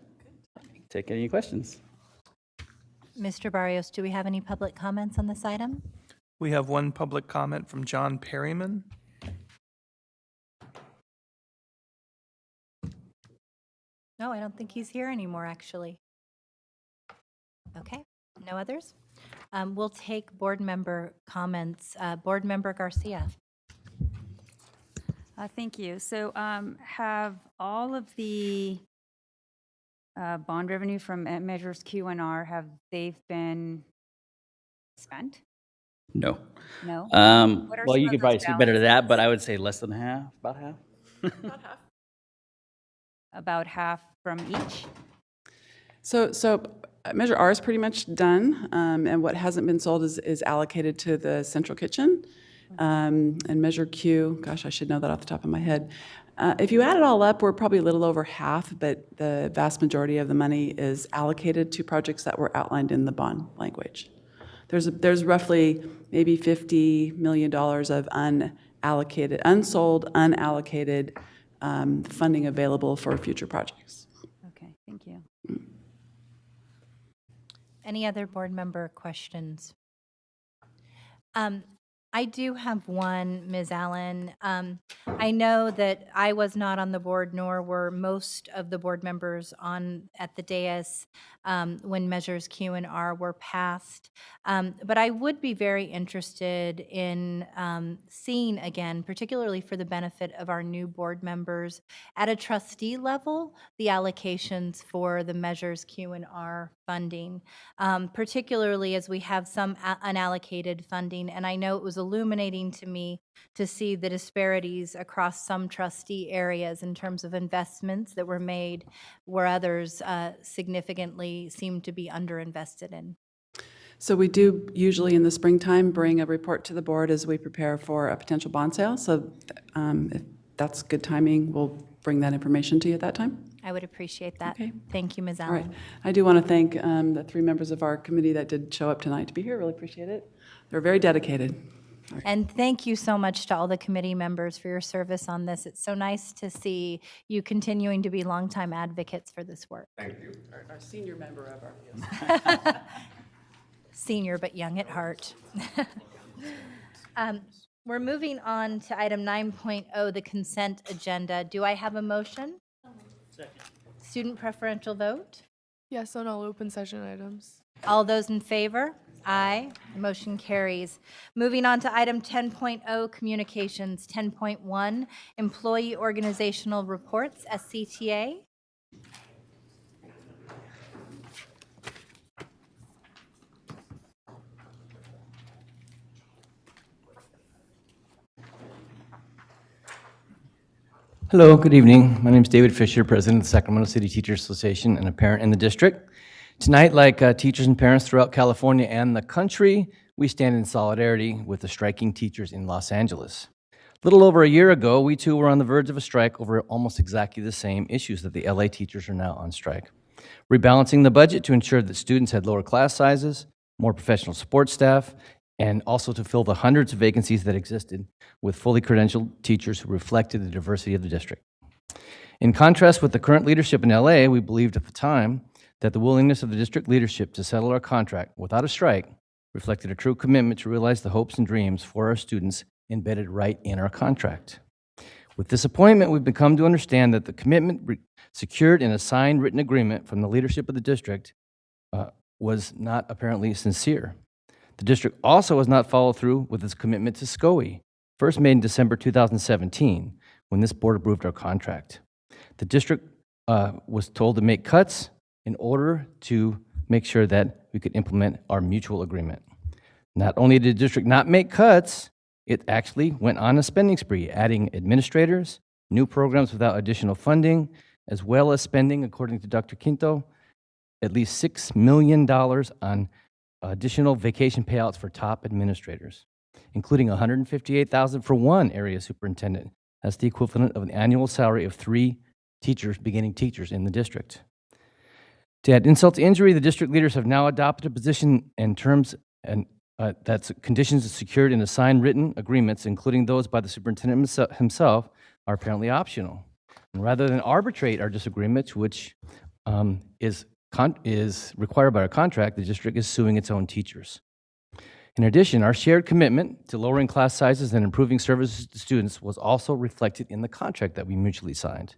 take any questions. Mr. Barrios, do we have any public comments on this item? We have one public comment from John Perryman. No, I don't think he's here anymore, actually. Okay, no others? We'll take board member comments. Board Member Garcia. Thank you. So have all of the bond revenue from measures Q and R, have they been spent? No. No? What are Well, some you of could those probably speak better to that, balances? but I would say less than half, about half. About half from each? So Measure R is pretty much done, and what hasn't been sold is allocated to the central kitchen. And Measure Q, gosh, I should know that off the top of my head. If you add it all up, we're probably a little over half, but the vast majority of the money is allocated to projects that were outlined in the bond language. There's roughly maybe $50 million of unallocated, unsold, unallocated funding available for future projects. Okay, thank you. Any other board member questions? I do have one, Ms. Allen. I know that I was not on the board, nor were most of the board members at the dais when measures Q and R were passed. But I would be very interested in seeing again, particularly for the benefit of our new board members, at a trustee level, the allocations for the measures Q and R funding, particularly as we have some unallocated funding. And I know it was illuminating to me to see the disparities across some trustee areas in terms of investments that were made where others significantly seem to be underinvested in. So we do usually in the springtime bring a report to the board as we prepare for a potential bond sale. So if that's good timing, we'll bring that information to you at that time. I would appreciate that. Okay. Thank you, Ms. All Allen. right. I do want to thank the 3 members of our committee that did show up tonight to be here. Really appreciate it. They're very dedicated. And thank you so much to all the committee members for your service on this. It's so nice to see you continuing to be longtime advocates for this work. Thank you. Our senior member of our Senior but young at heart. We're moving on to item 9.0, the consent agenda. Do I have a motion? Second. Student preferential vote? Yes on all open session items. All those in favor? Aye. The motion carries. Moving on to item 10.0, communications. 10.1, employee organizational reports, SCTA. Hello, good evening. My name is David Fisher, President of the Sacramento City Teachers Association and a parent in the district. Tonight, like teachers and parents throughout California and the country, we stand in solidarity with the striking teachers in Los Angeles. A little over a year ago, we too were on the verge of a strike over almost exactly the same issues that the LA teachers are now on strike. Rebalancing the budget to ensure that students had lower class sizes, more professional support staff, and also to fill the hundreds of vacancies that existed with fully credentialed teachers who reflected the diversity of the district. In contrast with the current leadership in LA, we believed at the time that the willingness of the district leadership to settle our contract without a strike reflected a true commitment to realize the hopes and dreams for our students embedded right in our contract. With this appointment, we've become to understand that the commitment secured in a signed written agreement from the leadership of the district was not apparently sincere. The district also has not followed through with its commitment to SCOE, first made in December 2017, when this board approved our contract. The district was told to make cuts in order to make sure that we could implement our mutual agreement. Not only did the district not make cuts, it actually went on a spending spree, adding administrators, new programs without additional funding, as well as spending, according to Dr. Quinto, at least $6 million on additional vacation payouts for top administrators, including $158,000 for one area superintendent. That's the equivalent of an annual salary of 3 beginning teachers in the district. To add insult to injury, the district leaders have now adopted a position in terms and that conditions secured in assigned written agreements, including those by the superintendent himself, are apparently optional. And rather than arbitrate our disagreements, which is required by our contract, the district is suing its own teachers. In addition, our shared commitment to lowering class sizes and improving services to students was also reflected in the contract that we mutually signed,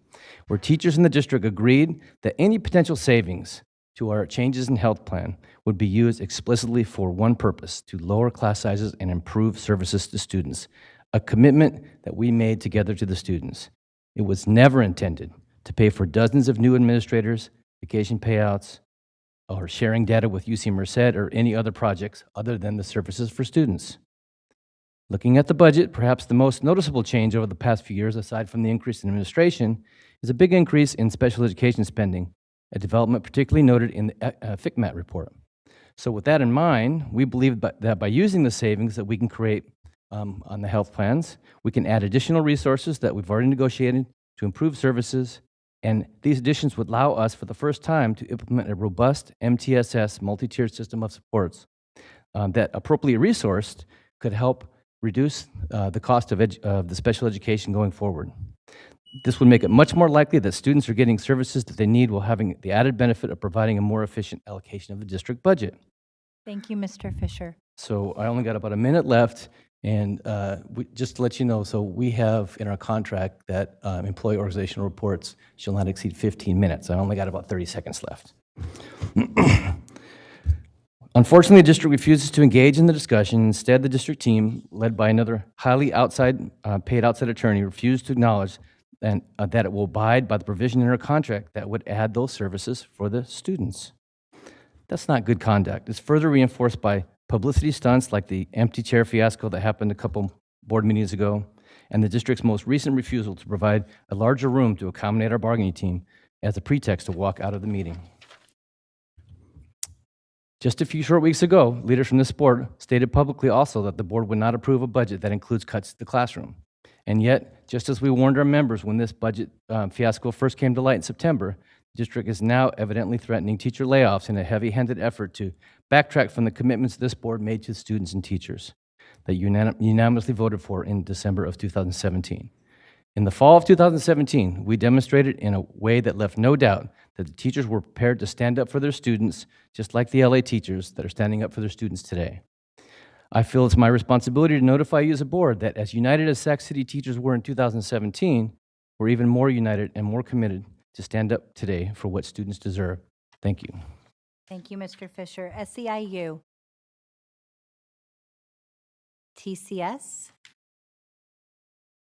where teachers in the district agreed that any potential savings to our changes in health plan would be used explicitly for one purpose: to lower class sizes and improve services to students, a commitment that we made together to the students. It was never intended to pay for dozens of new administrators, vacation payouts, or sharing data with UC Merced or any other projects other than the services for students. Looking at the budget, perhaps the most noticeable change over the past few years, aside from the increase in administration, is a big increase in special education spending, a development particularly noted in the FCMAT report. So with that in mind, we believe that by using the savings that we can create on the health plans, we can add additional resources that we've already negotiated to improve services. And these additions would allow us, for the first time, to implement a robust MTSS, multi-tiered system of supports that, appropriately resourced, could help reduce the cost of the special education going forward. This would make it much more likely that students are getting services that they need while having the added benefit of providing a more efficient allocation of the district budget. Thank you, Mr. Fisher. So I only got about a minute left. And just to let you know, so we have in our contract that employee organizational reports shall not exceed 15 minutes. I only got about 30 seconds left. Unfortunately, the district refuses to engage in the discussion. Instead, the district team, led by another highly paid outside attorney, refused to acknowledge that it will abide by the provision in our contract that would add those services for the students. That's not good conduct. It's further reinforced by publicity stunts like the empty chair fiasco that happened a couple board meetings ago, and the district's most recent refusal to provide a larger room to accommodate our bargaining team as a pretext to walk out of the meeting. Just a few short weeks ago, leaders from this board stated publicly also that the board would not approve a budget that includes cuts to the classroom. And yet, just as we warned our members when this budget fiasco first came to light in September, the district is now evidently threatening teacher layoffs in a heavy-handed effort to backtrack from the commitments this board made to students and teachers that unanimously voted for in December of 2017. In the fall of 2017, we demonstrated in a way that left no doubt that the teachers were prepared to stand up for their students, just like the LA teachers that are standing up for their students today. I feel it's my responsibility to notify you as a board that as united as Sac City teachers were in 2017, we're even more united and more committed to stand up today for what students deserve. Thank you. Thank you, Mr. Fisher. SEIU. TCS,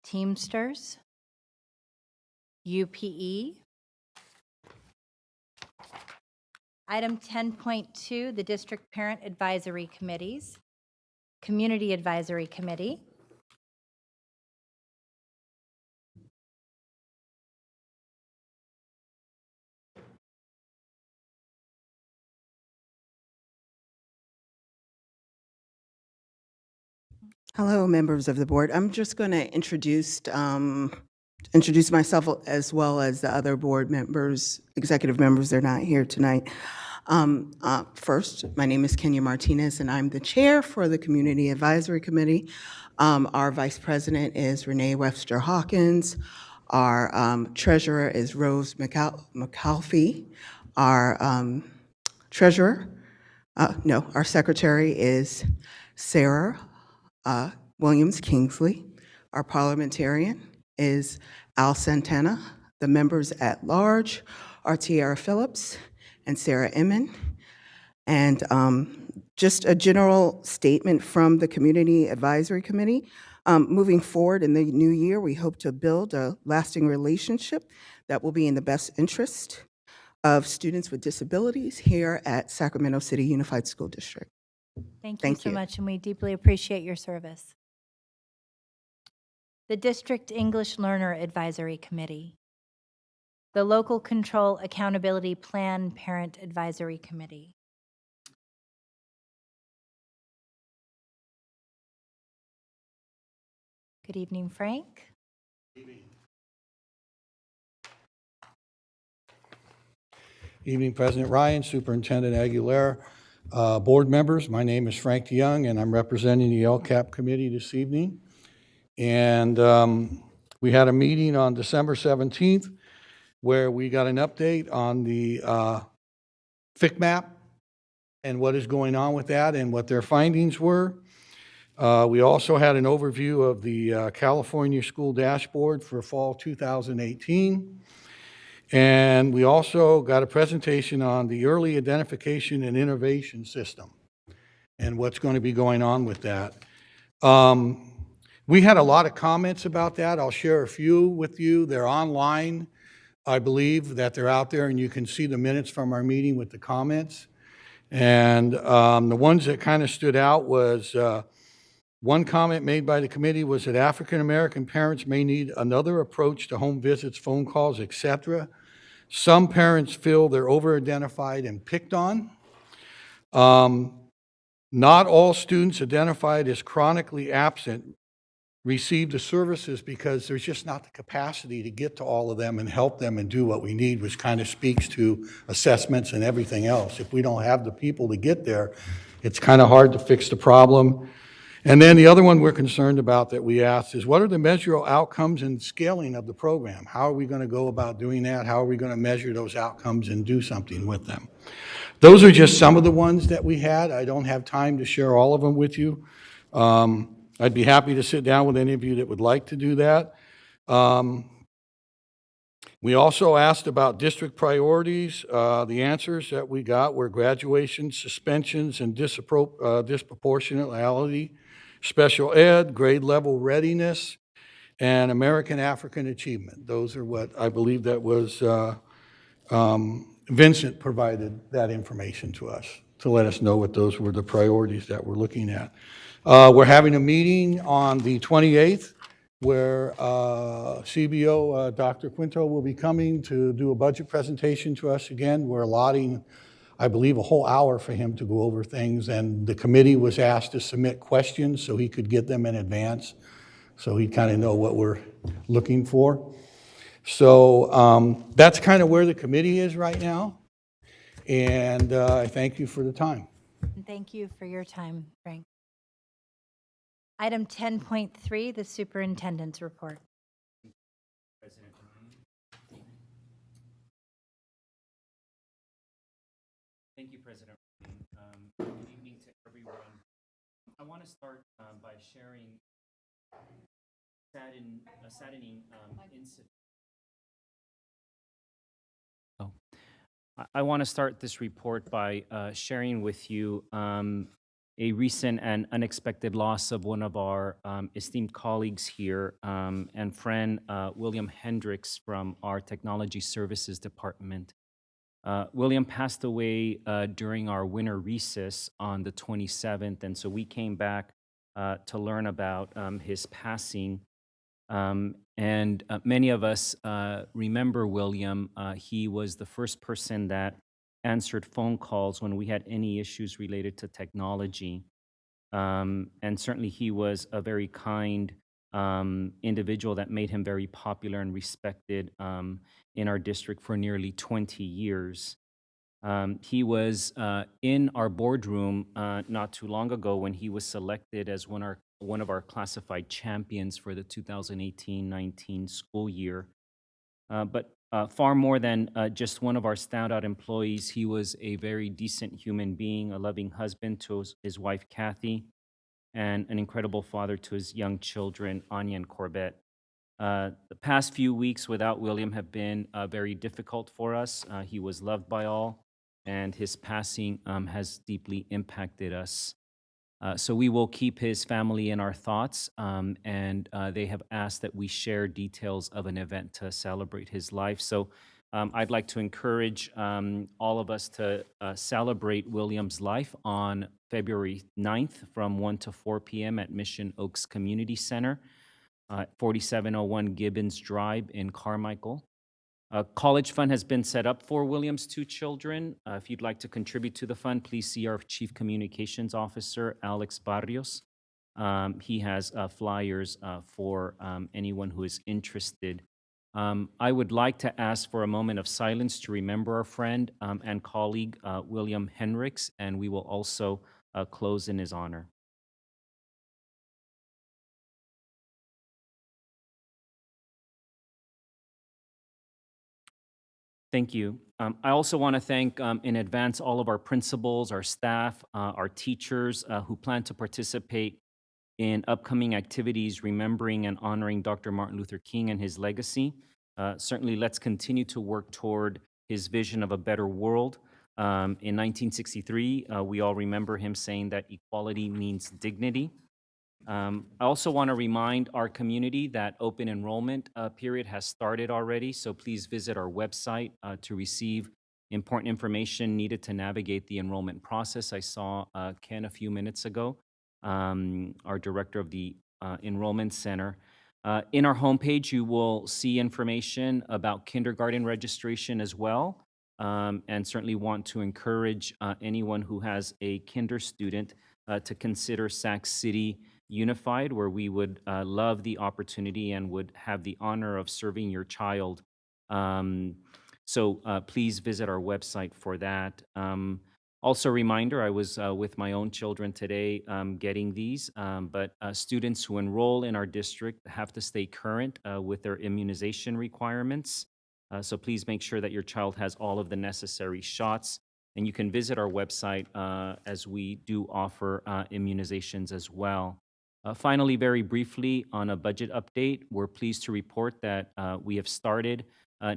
Teamsters, UPE. Item 10.2, the District Parent Advisory Committees, Community Advisory Committee, Hello, members of the board. I'm just going to introduce myself as well as the other board members, executive members. They're not here tonight. First, my name is Kenya Martinez, and I'm the chair for the Community Advisory Committee. Our vice president is Renee Webster Hawkins. Our treasurer is Rose McAlfee. Our our secretary is Sarah Williams Kingsley. Our parliamentarian is Al Santana. The members at large are Tiara Phillips and Sarah Inman. And just a general statement from the Community Advisory Committee. Moving forward in the new year, we hope to build a lasting relationship that will be in the best interest of students with disabilities here at Sacramento City Unified School District. Thank you Thank so you. much, and we deeply appreciate your service. The District English Learner Advisory Committee. The Local Control Accountability Plan Parent Advisory Committee. Good evening, Frank. Evening, President Ryan, Superintendent Aguilera, board members. My name is Frank DeYoung, and I'm representing the LCAP committee this evening. And we had a meeting on December 17th where we got an update on the FIC and what is going on with that and what their findings were. We also had an overview of the California School Dashboard for fall 2018. And we also got a presentation on the Early Identification and Innovation System and what's going to be going on with that. We had a lot of comments about that. I'll share a few with you. They're online. I believe that they're out there, and you can see the minutes from our meeting with the comments. And the ones that kind of stood out was one comment made by the committee was that African American parents may need another approach to home visits, phone calls, etc. Some parents feel they're over-identified and picked on. Not all students identified as chronically absent receive the services because there's just not the capacity to get to all of them and help them and do what we need, which kind of speaks to assessments and everything else. If we don't have the people to get there, it's kind of hard to fix the problem. And then the other one we're concerned about that we asked is, what are the measurable outcomes and scaling of the program? How are we going to go about doing that? How are we going to measure those outcomes and do something with them? Those are just some of the ones that we had. I don't have time to share all of them with you. I'd be happy to sit down with any of you that would like to do that. We also asked about district priorities. The answers that we got were graduation, suspensions, and disproportionality, special ed, grade level readiness, and American African achievement. Those are what I believe that was, Vincent provided that information to us to let us know what those were the priorities that we're looking at. We're having a meeting on the 28th where CBO Dr. Quinto will be coming to do a budget presentation to us again. We're allotting, I believe, a whole hour for him to go over things, and the committee was asked to submit questions so he could get them in advance so he'd kind of know what we're looking for. So that's kind of where the committee is right now, and I thank you for the time. And thank you for your time, Frank. Item 10.3, the superintendent's report. Thank you, President. Good evening to everyone. I want to start by sharing a saddening incident. I want to start this report by sharing with you a recent and unexpected loss of one of our esteemed colleagues here and friend, William Hendricks from our Technology Services Department. William passed away during our winter recess on the 27th, and so we came back to learn about his passing. And many of us remember William. He was the first person that answered phone calls when we had any issues related to technology. And certainly he was a very kind individual that made him very popular and respected in our district for nearly 20 years. He was in our boardroom not too long ago when he was selected as one of our classified champions for the 2018-19 school year. But far more than just one of our standout employees, he was a very decent human being, a loving husband to his wife, Kathy, and an incredible father to his young children, Anya and Corbett. The past few weeks without William have been very difficult for us. He was loved by all, and his passing has deeply impacted us. So we will keep his family in our thoughts, and they have asked that we share details of an event to celebrate his life. So I'd like to encourage all of us to celebrate William's life on February 9th from 1 to 4 p.m. at Mission Oaks Community Center, 4701 Gibbons Drive in Carmichael. A college fund has been set up for William's two children. If you'd like to contribute to the fund, please see our Chief Communications Officer, Alex Barrios. He has flyers for anyone who is interested. I would like to ask for a moment of silence to remember our friend and colleague, William Hendricks, and we will also close in his honor. Thank you. I also want to thank in advance all of our principals, our staff, our teachers who plan to participate in upcoming activities remembering and honoring Dr. Martin Luther King and his legacy. Certainly, let's continue to work toward his vision of a better world. In 1963, we all remember him saying that equality means dignity. I also want to remind our community that open enrollment period has started already, so please visit our website to receive important information needed to navigate the enrollment process. I saw Ken a few minutes ago, our director of the Enrollment Center. In our homepage, you will see information about kindergarten registration as well, and certainly want to encourage anyone who has a kinder student to consider Sac City Unified, where we would love the opportunity and would have the honor of serving your child. So please visit our website for that. Also a reminder, I was with my own children today getting these, but students who enroll in our district have to stay current with their immunization requirements. So please make sure that your child has all of the necessary shots. And you can visit our website as we do offer immunizations as well. Finally, very briefly, on a budget update, we're pleased to report that we have started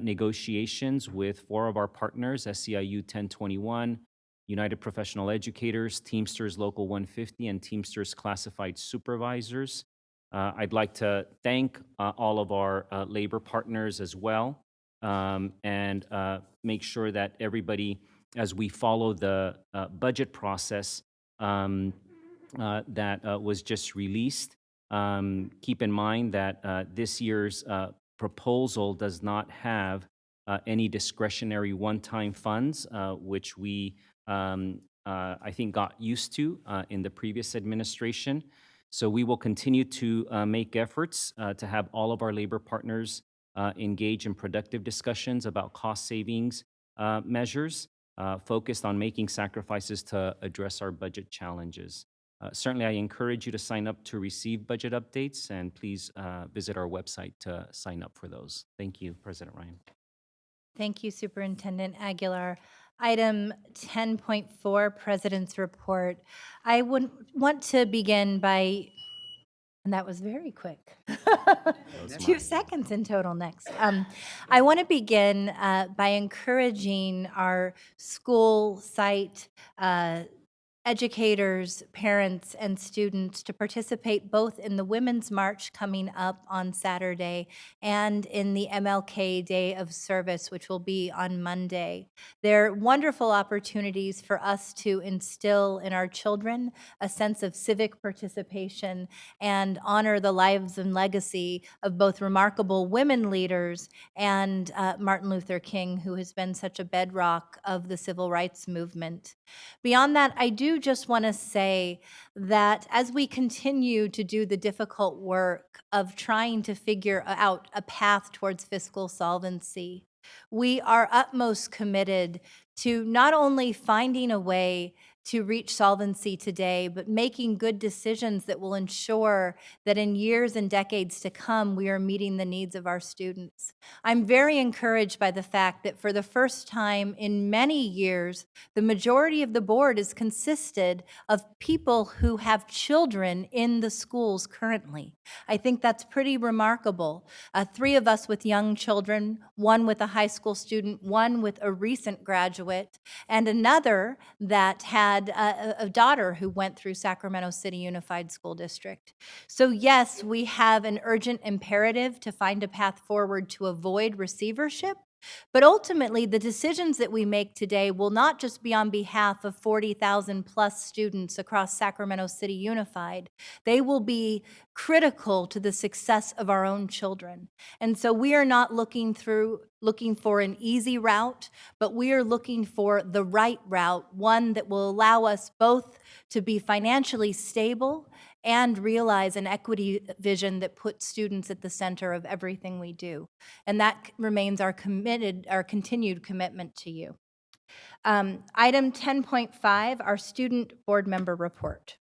negotiations with 4 of our partners, SEIU 1021, United Professional Educators, Teamsters Local 150, and Teamsters Classified Supervisors. I'd like to thank all of our labor partners as well, and make sure that everybody, as we follow the budget process, that was just released. Keep in mind that this year's proposal does not have any discretionary one-time funds, which we, I think, got used to in the previous administration. So we will continue to make efforts to have all of our labor partners engage in productive discussions about cost savings measures, focused on making sacrifices to address our budget challenges. Certainly, I encourage you to sign up to receive budget updates, and please visit our website to sign up for those. Thank you, President Ryan. Thank you, Superintendent Aguilar. Item 10.4, President's Report. I would want to begin by, and that was very quick. 2 seconds in total next. I want to begin by encouraging our school site educators, parents, and students to participate both in the Women's March coming up on Saturday and in the MLK Day of Service, which will be on Monday. They're wonderful opportunities for us to instill in our children a sense of civic participation and honor the lives and legacy of both remarkable women leaders and Martin Luther King, who has been such a bedrock of the civil rights movement. Beyond that, I do just want to say that as we continue to do the difficult work of trying to figure out a path towards fiscal solvency, we are utmost committed to not only finding a way to reach solvency today, but making good decisions that will ensure that in years and decades to come, we are meeting the needs of our students. I'm very encouraged by the fact that for the first time in many years, the majority of the board is consisted of people who have children in the schools currently. I think that's pretty remarkable. 3 of us with young children, 1 with a high school student, 1 with a recent graduate, and another that had a daughter who went through Sacramento City Unified School District. So yes, we have an urgent imperative to find a path forward to avoid receivership. But ultimately, the decisions that we make today will not just be on behalf of 40,000 plus students across Sacramento City Unified. They will be critical to the success of our own children. And so we are not looking for an easy route, but we are looking for the right route, one that will allow us both to be financially stable and realize an equity vision that puts students at the center of everything we do. And that remains our continued commitment to you. Item 10.5, our student board member report.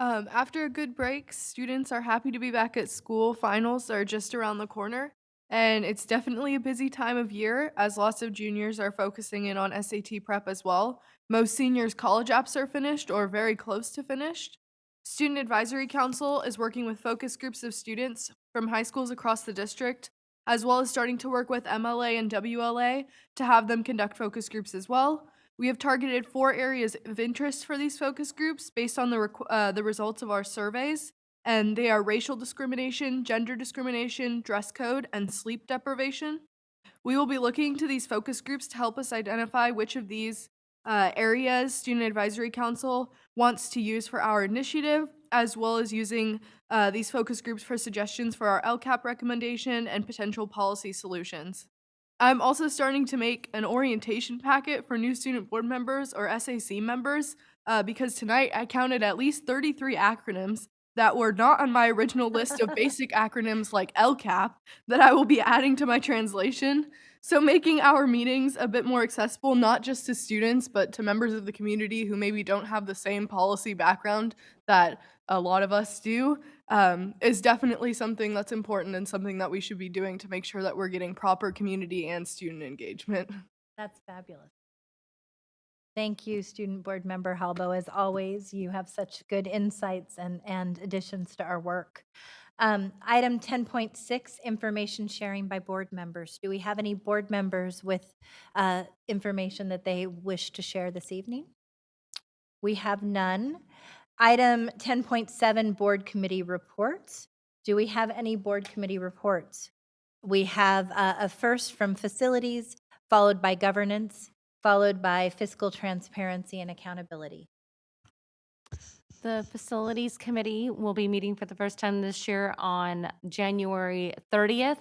After a good break, students are happy to be back at school. Finals are just around the corner, and it's definitely a busy time of year as lots of juniors are focusing in on SAT prep as well. Most seniors' college apps are finished or very close to finished. Student Advisory Council is working with focus groups of students from high schools across the district, as well as starting to work with MLA and WLA to have them conduct focus groups as well. We have targeted 4 areas of interest for these focus groups based on the results of our surveys, and they are racial discrimination, gender discrimination, dress code, and sleep deprivation. We will be looking to these focus groups to help us identify which of these areas Student Advisory Council wants to use for our initiative, as well as using these focus groups for suggestions for our LCAP recommendation and potential policy solutions. I'm also starting to make an orientation packet for new student board members or SAC members because tonight I counted at least 33 acronyms that were not on my original list of basic acronyms like LCAP that I will be adding to my translation. So making our meetings a bit more accessible, not just to students, but to members of the community who maybe don't have the same policy background that a lot of us do, is definitely something that's important and something that we should be doing to make sure that we're getting proper community and student engagement. That's fabulous. Thank you, Student Board Member Halbo. As always, you have such good insights and additions to our work. Item 10.6, information sharing by board members. Do we have any board members with information that they wish to share this evening? We have none. Item 10.7, board committee reports. Do we have any board committee reports? We have a first from facilities, followed by governance, followed by fiscal transparency and accountability. The Facilities Committee will be meeting for the first time this year on January 30th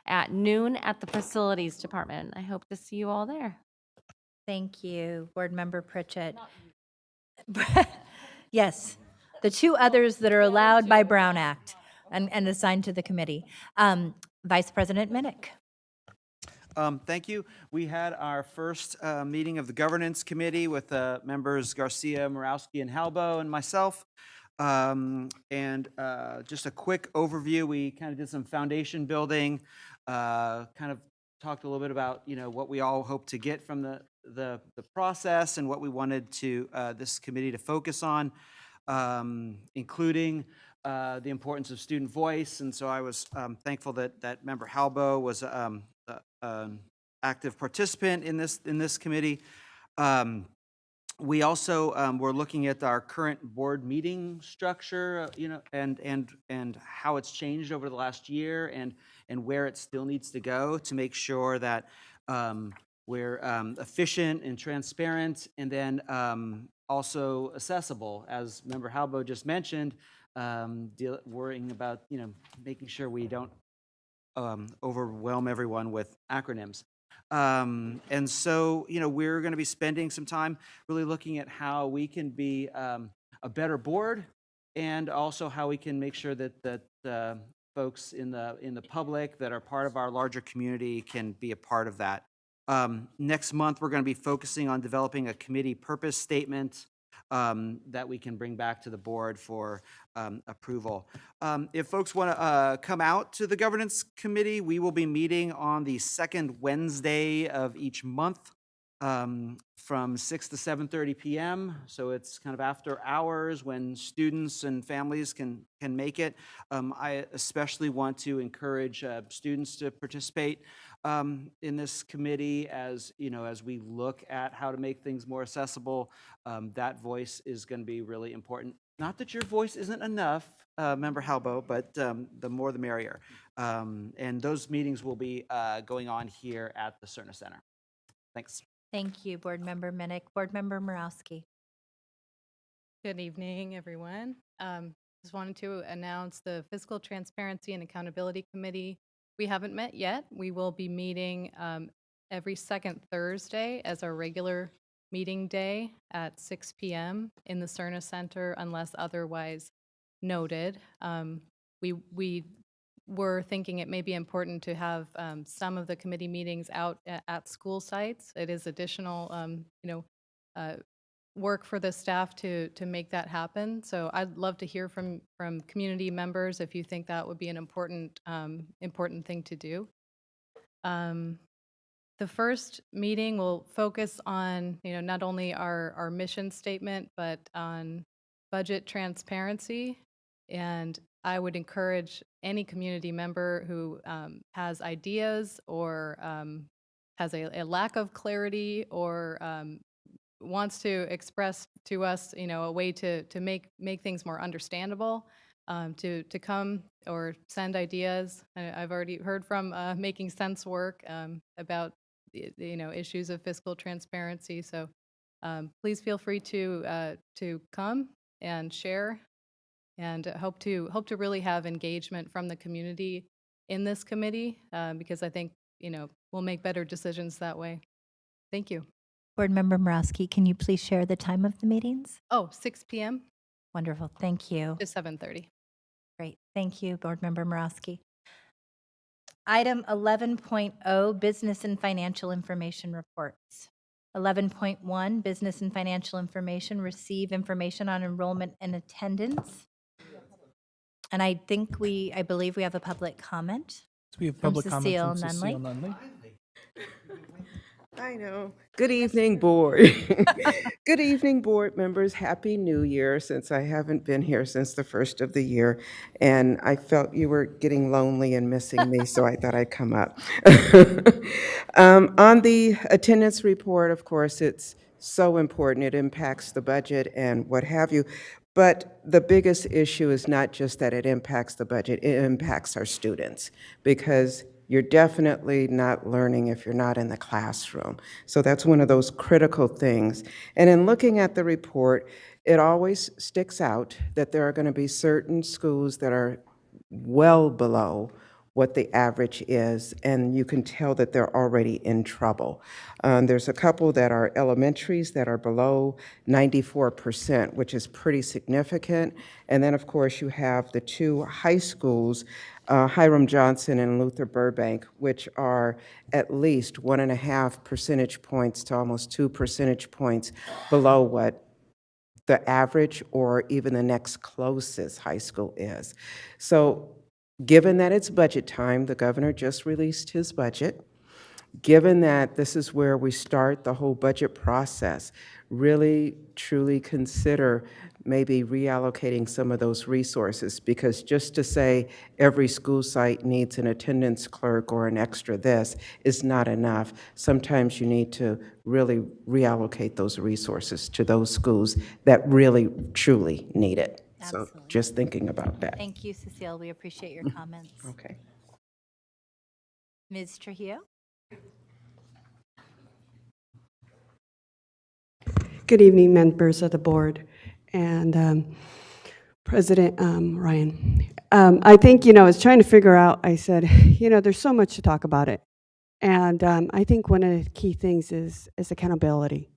at noon at the Facilities Department. I hope to see you all there. Thank you, Board Member Pritchett. Yes, the 2 others that are allowed by Brown Act and assigned to the committee. Vice President Minnick. Thank you. We had our first meeting of the governance committee with members Garcia, Morawski, and Halbo, and myself. Just a quick overview, we kind of did some foundation building, kind of talked a little bit about what we all hope to get from the process and what we wanted to this committee to focus on, including the importance of student voice. And so I was thankful that member Halbo was an active participant in this committee. We also, we're looking at our current board meeting structure, and how it's changed over the last year, and where it still needs to go to make sure that we're efficient and transparent, and then also accessible, as Member Halbo just mentioned, worrying about, making sure we don't overwhelm everyone with acronyms. And so, we're going to be spending some time really looking at how we can be a better board, and also how we can make sure that folks in the public that are part of our larger community can be a part of that. Next month, we're going to be focusing on developing a committee purpose statement that we can bring back to the board for approval. If folks want to come out to the governance committee, we will be meeting on the second Wednesday of each month from 6 to 7:30 p.m. So it's kind of after hours when students and families can make it. I especially want to encourage students to participate in this committee, as as we look at how to make things more accessible. That voice is going to be really important. Not that your voice isn't enough, Member Halbo, but the more the merrier. And those meetings will be going on here at the Cerna Center. Thanks. Thank you, Board Member Minnick. Board Member Morowski. Good evening, everyone. Just wanted to announce the Fiscal Transparency and Accountability Committee. We haven't met yet. We will be meeting every second Thursday as our regular meeting day at 6 p.m. in the Cerna Center, unless otherwise noted. We were thinking it may be important to have some of the committee meetings out at school sites. It is additional, work for the staff to make that happen. So I'd love to hear from community members if you think that would be an important thing to do. The first meeting will focus on not only our mission statement, but on budget transparency. And I would encourage any community member who has ideas or has a lack of clarity, or wants to express to us, a way to make things more understandable, to come or send ideas. I've already heard from Making Sense work about issues of fiscal transparency. So please feel free to come and share, and hope to really have engagement from the community in this committee, because I think we'll make better decisions that way. Thank you. Board Member Morowski, can you please share the time of the meetings? 6 p.m. Wonderful. Thank you. to 7:30. Great. Thank you, Board Member Morowski. Item 11.0, Business and Financial Information Reports. 11.1, Business and Financial Information, receive information on enrollment and attendance. And I believe we have a public comment. We have from public comment Cecile from Cecile Nunley. Nunley. I know. Good evening, board. Good evening, board members. Happy New Year, since I haven't been here since the first of the year. And I felt you were getting lonely and missing me, so I thought I'd come up. On the attendance report, of course, it's so important. It impacts the budget and what have you. But the biggest issue is not just that it impacts the budget, it impacts our students, because you're definitely not learning if you're not in the classroom. So that's one of those critical things. And in looking at the report, it always sticks out that there are going to be certain schools that are well below what the average is, and you can tell that they're already in trouble. There's a couple that are elementaries that are below 94%, which is pretty significant. And then, of course, you have the two high schools, Hiram Johnson and Luther Burbank, which are at least 1.5 percentage points to almost 2 percentage points below what the average or even the next closest high school is. So given that it's budget time, the governor just released his budget. Given that this is where we start the whole budget process, really, truly consider maybe reallocating some of those resources, because just to say every school site needs an attendance clerk or an extra this is not enough. Sometimes you need to really reallocate those resources to those schools that really, truly need it. So just thinking about that. Thank you, Cecile. We appreciate your comments. Okay. Ms. Trujillo? Good evening, members of the board and President Ryan. I think, I was trying to figure out, I said, there's so much to talk about it. And I think one of the key things is accountability.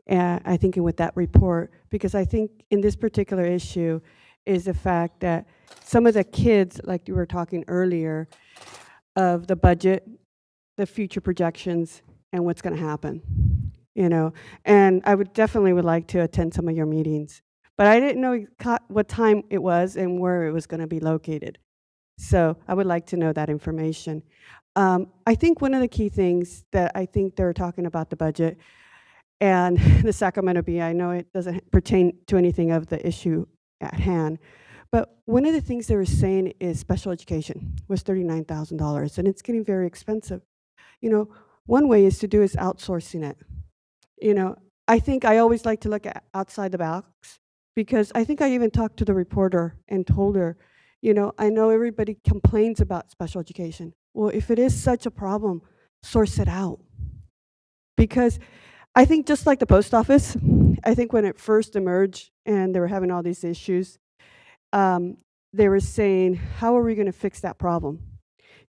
And I think with that report, because I think in this particular issue is the fact that some of the kids, like you were talking earlier, of the budget, the future projections, and what's going to happen. And I would definitely like to attend some of your meetings, but I didn't know what time it was and where it was going to be located. So I would like to know that information. I think one of the key things that I think they're talking about the budget and the Sacramento Bee, I know it doesn't pertain to anything of the issue at hand, but one of the things they were saying is special education was $39,000, and it's getting very expensive. One way is to do is outsourcing it. I think I always like to look at outside the box, because I think I even talked to the reporter and told her, I know everybody complains about special education. Well, if it is such a problem, source it out. Because I think just like the post office, I think when it first emerged and they were having all these issues, they were saying, how are we going to fix that problem?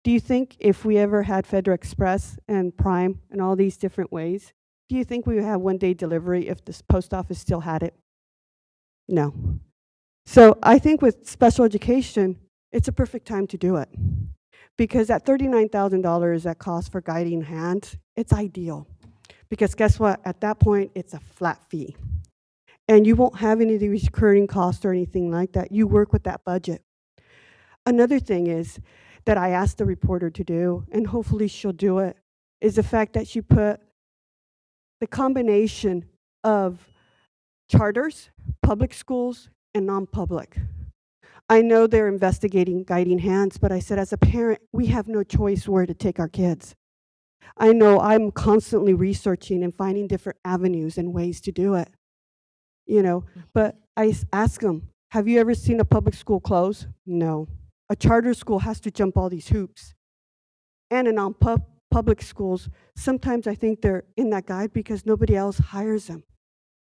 Do you think if we ever had Federal Express and Prime and all these different ways, do you think we would have one-day delivery if the post office still had it? No. So I think with special education, it's a perfect time to do it. Because at $39,000 that cost for guiding hands, it's ideal. Because guess what? At that point, it's a flat fee. And you won't have any of these recurring costs or anything like that. You work with that budget. Another thing is that I asked the reporter to do, and hopefully she'll do it, is the fact that she put the combination of charters, public schools, and non-public. I know they're investigating guiding hands, but I said as a parent, we have no choice where to take our kids. I know I'm constantly researching and finding different avenues and ways to do it, but I ask them, have you ever seen a public school close? No. A charter school has to jump all these hoops. And a non-public schools, sometimes I think they're in that guide because nobody else hires them,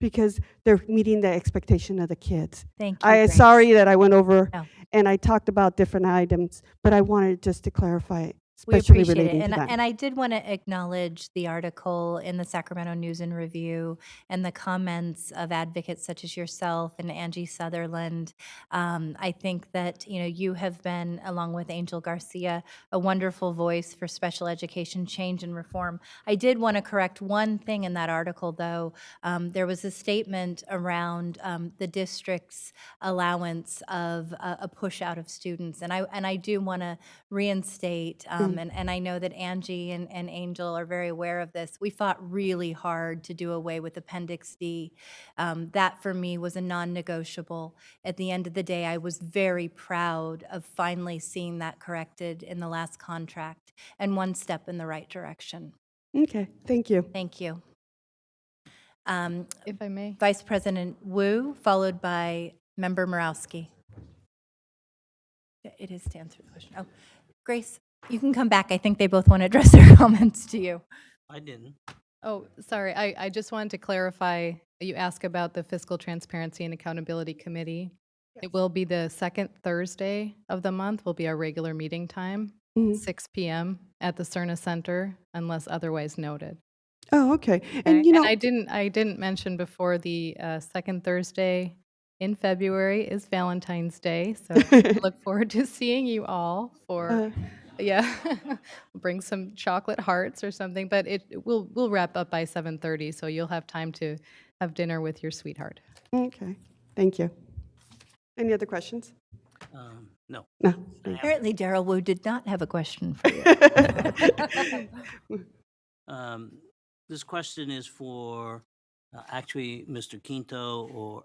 because they're meeting the expectation of the kids. Thank you, I'm Grace. sorry that I went over No. and I talked about different items, but I wanted just to clarify it, We especially appreciate it. relating to And, that. and I did want to acknowledge the article in the Sacramento News and Review and the comments of advocates such as yourself and Angie Sutherland. I think that, you have been, along with Angel Garcia, a wonderful voice for special education change and reform. I did want to correct one thing in that article, though. There was a statement around the district's allowance of a push out of students. And I do want to reinstate, and I know that Angie and Angel are very aware of this. We fought really hard to do away with Appendix D. That for me was a non-negotiable. At the end of the day, I was very proud of finally seeing that corrected in the last contract, and one step in the right direction. Okay, thank you. Thank you. If I may. Vice President Wu, followed by Member Morawski. It is to answer the question. Oh, Grace, you can come back. I think they both want to address their comments to you. I didn't. Oh, sorry. I just wanted to clarify. You asked about the Fiscal Transparency and Accountability Committee. It will be the second Thursday of the month will be our regular meeting time, 6 p.m. at the Cerna Center, unless otherwise noted. Oh, okay. And I didn't mention before the second Thursday in February is Valentine's Day, so I look forward to seeing you all for bring some chocolate hearts or something. But we'll wrap up by 7:30, so you'll have time to have dinner with your sweetheart. Okay, thank you. Any other questions? No. No. Apparently, Daryl Wu did not have a question for you. This question is for actually, Mr. Quinto,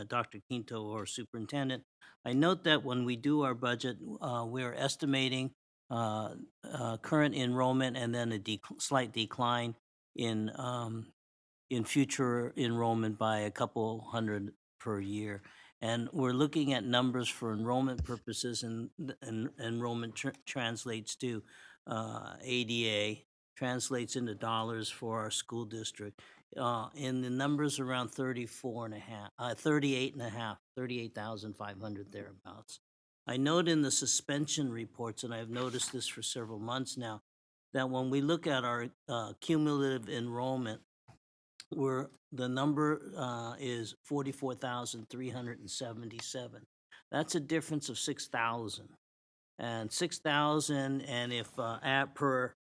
Dr. Quinto or Superintendent, I note that when we do our budget, we're estimating current enrollment and then a slight decline in future enrollment by a couple hundred per year. And we're looking at numbers for enrollment purposes, and enrollment translates to ADA, translates into dollars for our school district. And the numbers around 38,500 thereabouts. I note in the suspension reports, and I've noticed this for several months now, that when we look at our cumulative enrollment, the number is 44,377. That's a difference of 6,000. And 6,000, and if per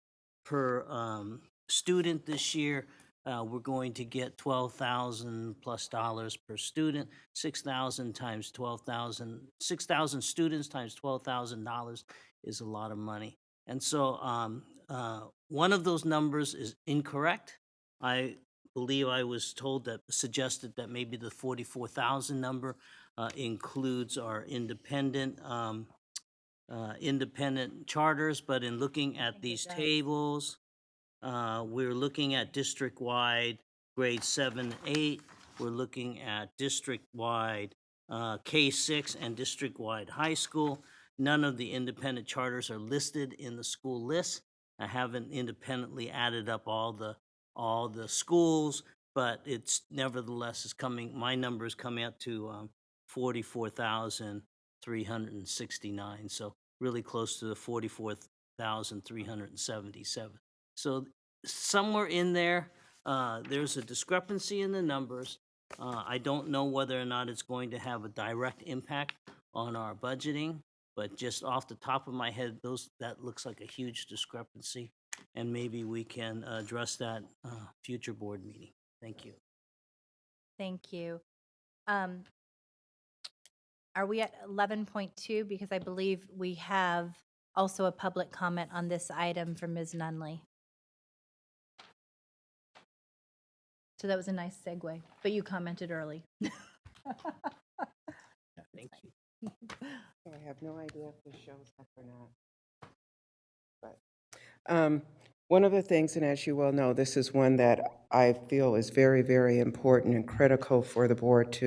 student this year, we're going to get $12,000 plus per student. 6,000 times 12,000, 6,000 students times $12,000 is a lot of money. And so one of those numbers is incorrect. I believe I was suggested that maybe the 44,000 number includes our independent charters, but in looking at these tables, we're looking at district-wide grades 7, 8. We're looking at district-wide K-6 and district-wide high school. None of the independent charters are listed in the school list. I haven't independently added up all the schools, but it's nevertheless my number is coming up to 44,369. So really close to the 44,377. So somewhere in there, there's a discrepancy in the numbers. I don't know whether or not it's going to have a direct impact on our budgeting, but just off the top of my head, that looks like a huge discrepancy, and maybe we can address that future board meeting. Thank you. Thank you. Are we at 11.2? Because I believe we have also a public comment on this item from Ms. Nunley. So that was a nice segue, but you commented early. Thank you. I have no idea if this shows up or not. But one of the things, and as you well know, this is one that I feel is very, very important and critical for the board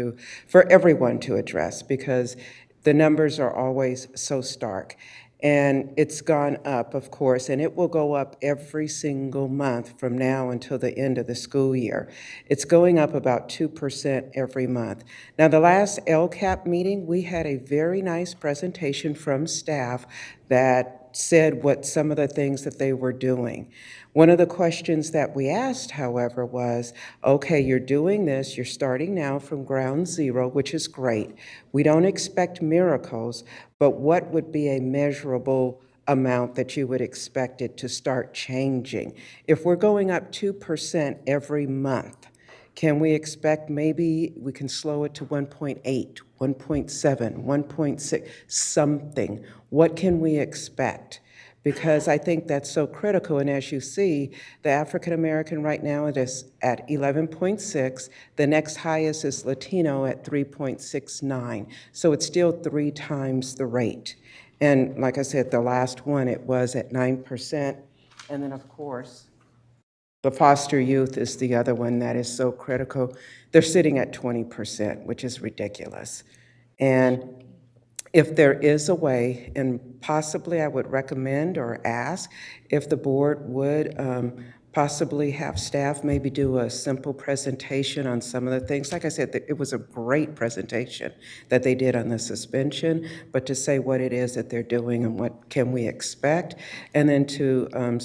for everyone to address, because the numbers are always so stark. And it's gone up, of course, and it will go up every single month from now until the end of the school year. It's going up about 2% every month. Now, the last LCAP meeting, we had a very nice presentation from staff that said what some of the things that they were doing. One of the questions that we asked, however, was, okay, you're doing this, you're starting now from ground zero, which is great. We don't expect miracles, but what would be a measurable amount that you would expect it to start changing? If we're going up 2% every month, can we expect maybe we can slow it to 1.8, 1.7, 1.6, something? What can we expect? Because I think that's so critical. And as you see, the African American right now is at 11.6. The next highest is Latino at 3.69. So it's still 3 times the rate. And like I said, the last one, it was at 9%. And then, of course, the foster youth is the other one that is so critical. They're sitting at 20%, which is ridiculous. And if there is a way, and possibly I would recommend or ask if the board would possibly have staff maybe do a simple presentation on some of the things. Like I said, it was a great presentation that they did on the suspension, but to say what it is that they're doing and what can we expect. And then to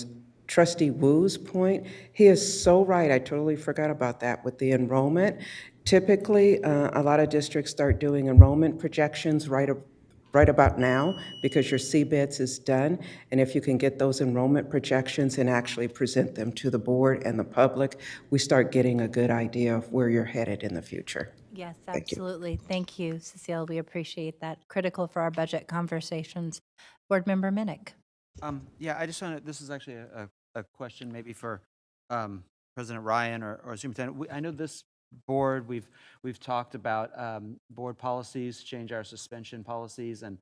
Trustee Wu's point, he is so right. I totally forgot about that with the enrollment. Typically, a lot of districts start doing enrollment projections right about now, because your CBIDS is done. And if you can get those enrollment projections and actually present them to the board and the public, we start getting a good idea of where you're headed in the future. Yes, Thank you. absolutely. Thank you, Cecile. We appreciate that. Critical for our budget conversations. Board Member Minnick. Yeah, I just this is actually a question maybe for President Ryan or Superintendent. I know this board, we've talked about board policies, change our suspension policies, and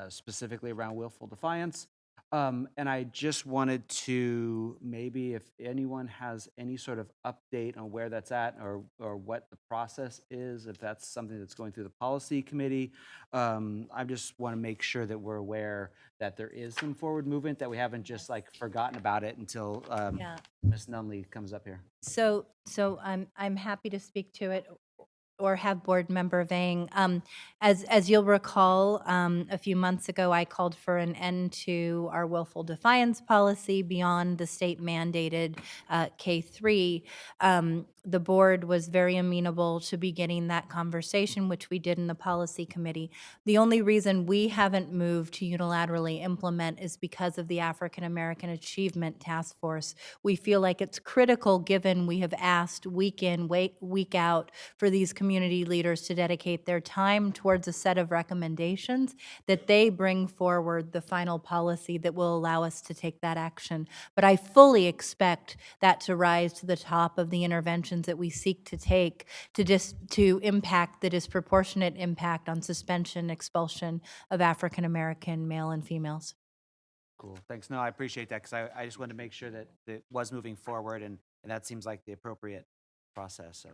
specifically around willful defiance. And I just wanted to, maybe if anyone has any sort of update on where that's at, or what the process is, if that's something that's going through the policy committee. I just want to make sure that we're aware that there is some forward movement, that we haven't just like forgotten about it until Yeah. Ms. Nunley comes up here. So I'm happy to speak to it or have Board Member Vang. As you'll recall, a few months ago, I called for an end to our willful defiance policy beyond the state mandated K-3. The board was very amenable to beginning that conversation, which we did in the policy committee. The only reason we haven't moved to unilaterally implement is because of the African American Achievement Task Force. We feel like it's critical, given we have asked week in, week out for these community leaders to dedicate their time towards a set of recommendations, that they bring forward the final policy that will allow us to take that action. But I fully expect that to rise to the top of the interventions that we seek to take to impact the disproportionate impact on suspension, expulsion of African American male and females. Cool, thanks. No, I appreciate that, because I just wanted to make sure that it was moving forward, and that seems like the appropriate process, so.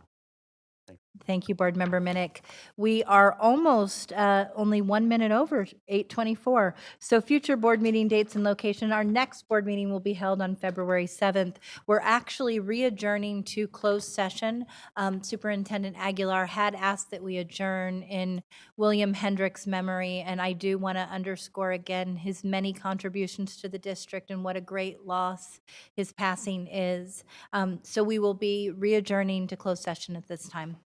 Thank you, Board Member Minnick. We are almost only 1 minute over 8:24. So future board meeting dates and location. Our next board meeting will be held on February 7th. We're actually re-adjourning to closed session. Superintendent Aguilar had asked that we adjourn in William Hendrick's memory, and I do want to underscore again his many contributions to the district and what a great loss his passing is. So we will be re-adjourning to closed session at this time.